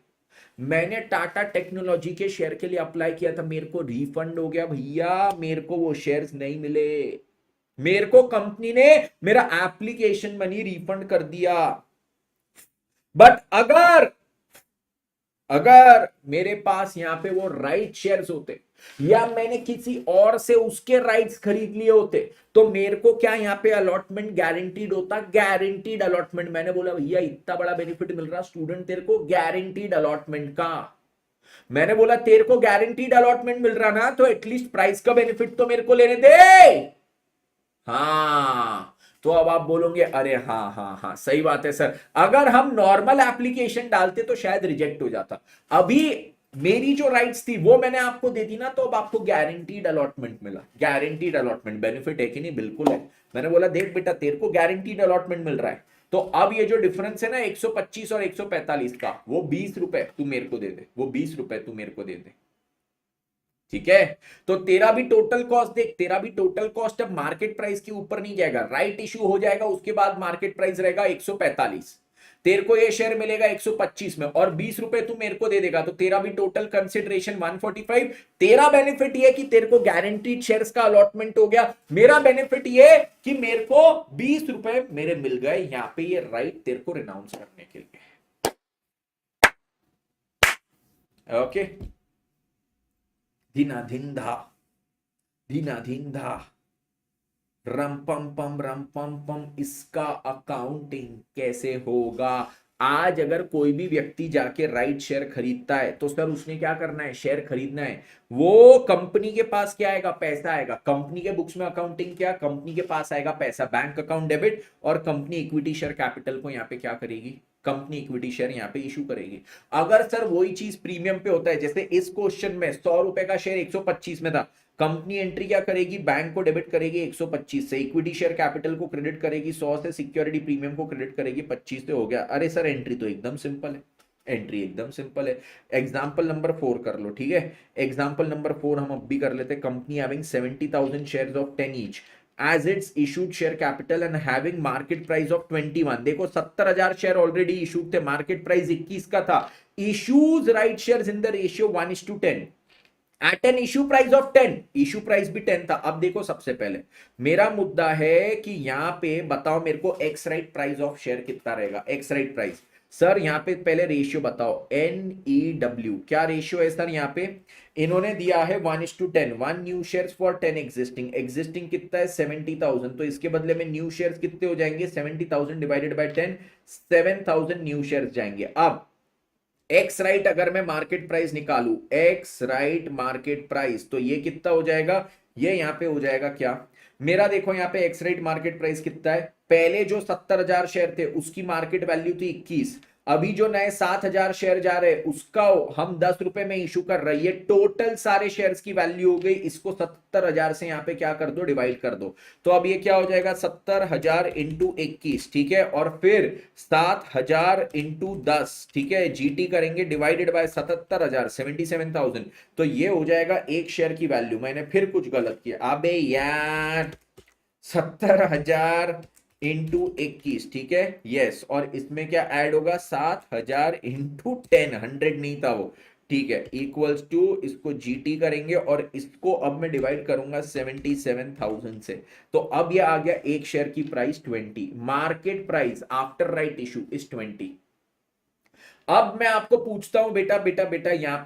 Speaker 1: मैंने टाटा टेक्नोलॉजी के शेयर के लिए अप्लाई किया था, मेरे को रिफंड हो गया भैया, मेरे को वो शेयर्स नहीं मिले, मेरे को कंपनी ने मेरा एप्लीकेशन मनी रिफंड कर दिया। बट अगर अगर मेरे पास यहां पे वो राइट शेयर्स होते या मैंने किसी और से उसके राइट्स खरीद लिए होते तो मेरे को क्या यहां पे अलॉटमेंट गारंटीड होता? Guaranteed allotment. मैंने बोला भैया इतना बड़ा बेनिफिट मिल रहा स्टूडेंट तेरे को गारंटीड अलॉटमेंट का। मैंने बोला तेरे को गारंटीड अलॉटमेंट मिल रहा ना तो एटलीस्ट प्राइस का बेनिफिट तो मेरे को लेने दे। हाँ तो अब आप बोलोगे अरे हाँ हाँ हाँ सही बात है सर, अगर हम नॉर्मल एप्लीकेशन डालते तो शायद रिजेक्ट हो जाता। अभी मेरी जो राइट्स थी वो मैंने आपको दे दी ना, तो अब आपको गारंटीड अलॉटमेंट मिला। गारंटीड अलॉटमेंट बेनिफिट है कि नहीं? बिल्कुल है। मैंने बोला देख बेटा तेरे को गारंटीड अलॉटमेंट मिल रहा है, तो अब ये जो डिफरेंस है ना 125 और 145 का, वो 20 रुपए तू मेरे को दे दे, वो 20 रुपए तू मेरे को दे दे, ठीक है? तो तेरा भी टोटल कॉस्ट देख, तेरा भी टोटल कॉस्ट अब मार्केट प्राइस के ऊपर नहीं जाएगा, राइट इशू हो जाएगा उसके बाद मार्केट प्राइस रहेगा 145, तेरे को ये शेयर मिलेगा 125 में और 20 रुपए तू मेरे को दे देगा, तो तेरा भी टोटल कंसिडरेशन 145। तेरा बेनिफिट ये कि तेरे को गारंटीड शेयर्स का अलॉटमेंट हो गया, मेरा बेनिफिट ये कि मेरे को 20 रुपए मेरे मिल गए यहां पे ये राइट तेरे को रिनाउंस करने के लिए। ओके, धीना धिंधा, धीना धिंधा, रम पम पम, इसका अकाउंटिंग कैसे होगा? आज अगर कोई भी व्यक्ति जाके राइट शेयर खरीदता है तो सर उसने क्या करना है? शेयर खरीदना है, वो कंपनी के पास क्या आएगा? पैसा आएगा। कंपनी के बुक्स में अकाउंटिंग क्या? कंपनी के पास आएगा पैसा, बैंक अकाउंट डेबिट, और कंपनी इक्विटी शेयर कैपिटल को यहाँ पे क्या करेगी? कंपनी इक्विटी शेयर यहाँ पे इशू करेगी। अगर सर वही चीज प्रीमियम पे होता है, जैसे इस क्वेश्चन में 100 रुपए का शेयर 125 में था, कंपनी एंट्री क्या करेगी? बैंक को डेबिट करेगी 125 से, इक्विटी शेयर कैपिटल को क्रेडिट करेगी 100 से, सिक्योरिटी प्रीमियम को क्रेडिट करेगी 25 से। हो गया। अरे सर एंट्री तो एकदम सिंपल है, एंट्री एकदम सिंपल है। एग्जांपल नंबर 4 कर लो, ठीक है? एग्जांपल नंबर 4 हम अब भी कर लेते हैं। Company having 70,000 shares of 10 each as its issued share capital and having market price of 21। देखो 70,000 शेयर ऑलरेडी इशूड थे, मार्केट प्राइस 21 का था। Issues right shares in the ratio 1:10 at an issue price of 10, issue price भी 10 था। अब देखो सबसे पहले मेरा मुद्दा है कि यहां पे बताओ मेरे को x right price of share कितना रहेगा? एक्स राइट प्राइस सर यहां पे पहले रेशियो बताओ, NEW क्या रेशियो है सर? यहां पे इन्होंने दिया है 1:10, 1 new shares for 10 existing, existing कितना है? 70,000, तो इसके बदले में न्यू शेयर्स कितने हो जाएंगे? 70,000 डिवाइडेड बाय 10, 7,000 न्यू शेयर्स जाएंगे। अब एक्स राइट अगर मैं मार्केट प्राइस निकालू, एक्स राइट मार्केट प्राइस, तो ये कितना हो जाएगा? ये यहां पे हो जाएगा क्या मेरा? देखो यहां पे एक्स राइट मार्केट प्राइस कितना है? पहले जो 70,000 शेयर थे उसकी मार्केट वैल्यू थी 21, अभी जो नए 7,000 शेयर जा रहे हैं उसका हम 10 रुपए में इशू कर रहे हैं, ये टोटल सारे शेयर्स की वैल्यू हो गई। इसको 70,000 से यहां पे क्या कर दो? डिवाइड कर दो। तो अब ये क्या हो जाएगा? 70,000 इंटू 21, ठीक है? और फिर 7,000 इंटू 10, ठीक है? जीटी करेंगे डिवाइडेड बाय 77,000, 77,000, तो ये हो जाएगा एक शेयर की वैल्यू। मैंने फिर कुछ गलत किया, अबे यार 70,000 इंटू 21, ठीक है? यस, और इसमें क्या ऐड होगा? 7,000 इंटू 10, 100 नहीं था वो, ठीक है? इक्वल्स टू, इसको जीटी करेंगे और इसको अब मैं डिवाइड करूंगा 77,000 से, तो अब ये आ गया एक शेयर की price 20, market price after right issue is 20। अब मैं आपको पूछता हूं बेटा बेटा बेटा, यहां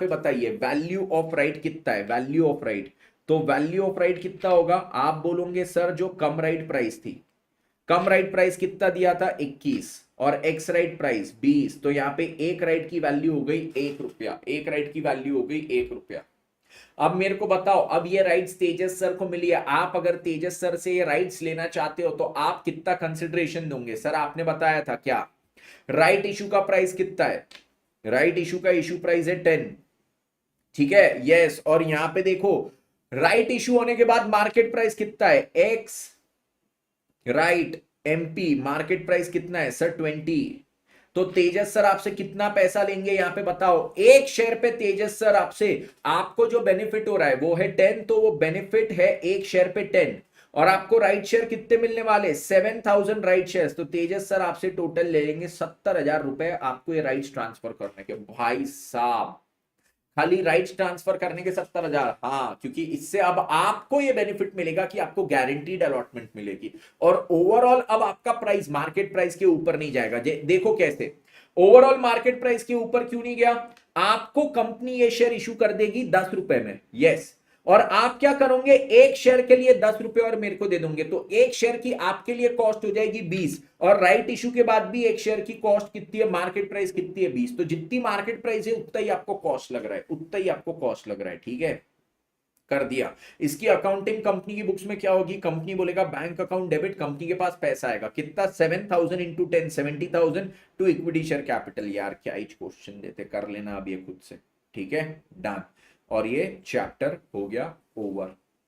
Speaker 1: पे बताइए वैल्यू ऑफ राइट कितना है, वैल्यू ऑफ राइट। तो वैल्यू ऑफ राइट कितना होगा, आप बोलोगे सर जो कम राइट प्राइस थी, कम राइट प्राइस कितना दिया था 21 और एक्स राइट प्राइस 20, तो यहां पे एक राइट की वैल्यू हो गई 1 रुपया, एक राइट की वैल्यू हो गई 1 रुपया। अब मेरे को बताओ, अब ये राइट्स तेजस सर को मिली है, आप अगर तेजस सर से ये राइट्स लेना चाहते हो तो आप कितना कंसिडरेशन दोगे, सर आपने बताया था क्या, राइट इशू का प्राइस कितना है, राइट इशू का इशू प्राइस है 10, ठीक है, यस। और यहां पे देखो राइट इशू होने के बाद मार्केट प्राइस कितना है, x right MP market price कितना है सर 20। तो तेजस सर आपसे कितना पैसा लेंगे यहां पे बताओ, एक शेयर पे तेजस सर आपसे, आपको जो बेनिफिट हो रहा है वो है 10, तो वो बेनिफिट है एक शेयर पे 10, और आपको राइट शेयर कितने मिलने वाले 7000 राइट शेयर्स, तो तेजस सर आपसे टोटल ले लेंगे 70,000 रुपए आपको ये राइट्स ट्रांसफर करने के। भाई साहब खाली राइट्स ट्रांसफर करने के 70,000, हाँ, क्योंकि इससे अब आपको ये बेनिफिट मिलेगा कि आपको गारंटीड अलॉटमेंट मिलेगी, और ओवरऑल अब आपका प्राइस मार्केट प्राइस के ऊपर नहीं जाएगा। देखो कैसे, ओवरऑल मार्केट प्राइस के ऊपर क्यों नहीं गया, आपको कंपनी ये शेयर इशू कर देगी 10 रुपए में, यस, और आप क्या करोगे एक शेयर के लिए 10 रुपए और मेरे को दे दोगे, तो एक शेयर की आपके लिए कॉस्ट हो जाएगी 20, और राइट इशू के बाद भी एक शेयर की कॉस्ट कितनी है, मार्केट प्राइस कितनी है 20, तो जितनी मार्केट प्राइस है उतना ही आपको कॉस्ट लग रहा है, उतना ही आपको कॉस्ट लग रहा है, ठीक है, कर दिया। इसकी अकाउंटिंग कंपनी की बुक्स में क्या होगी, कंपनी बोलेगा बैंक अकाउंट डेबिट, कंपनी के पास पैसा आएगा कितना 7000 into 10 70,000 to equity share capital. यार क्या ही क्वेश्चन देते, कर लेना अब ये खुद से, ठीक है, डन। और ये चैप्टर हो गया ओवर।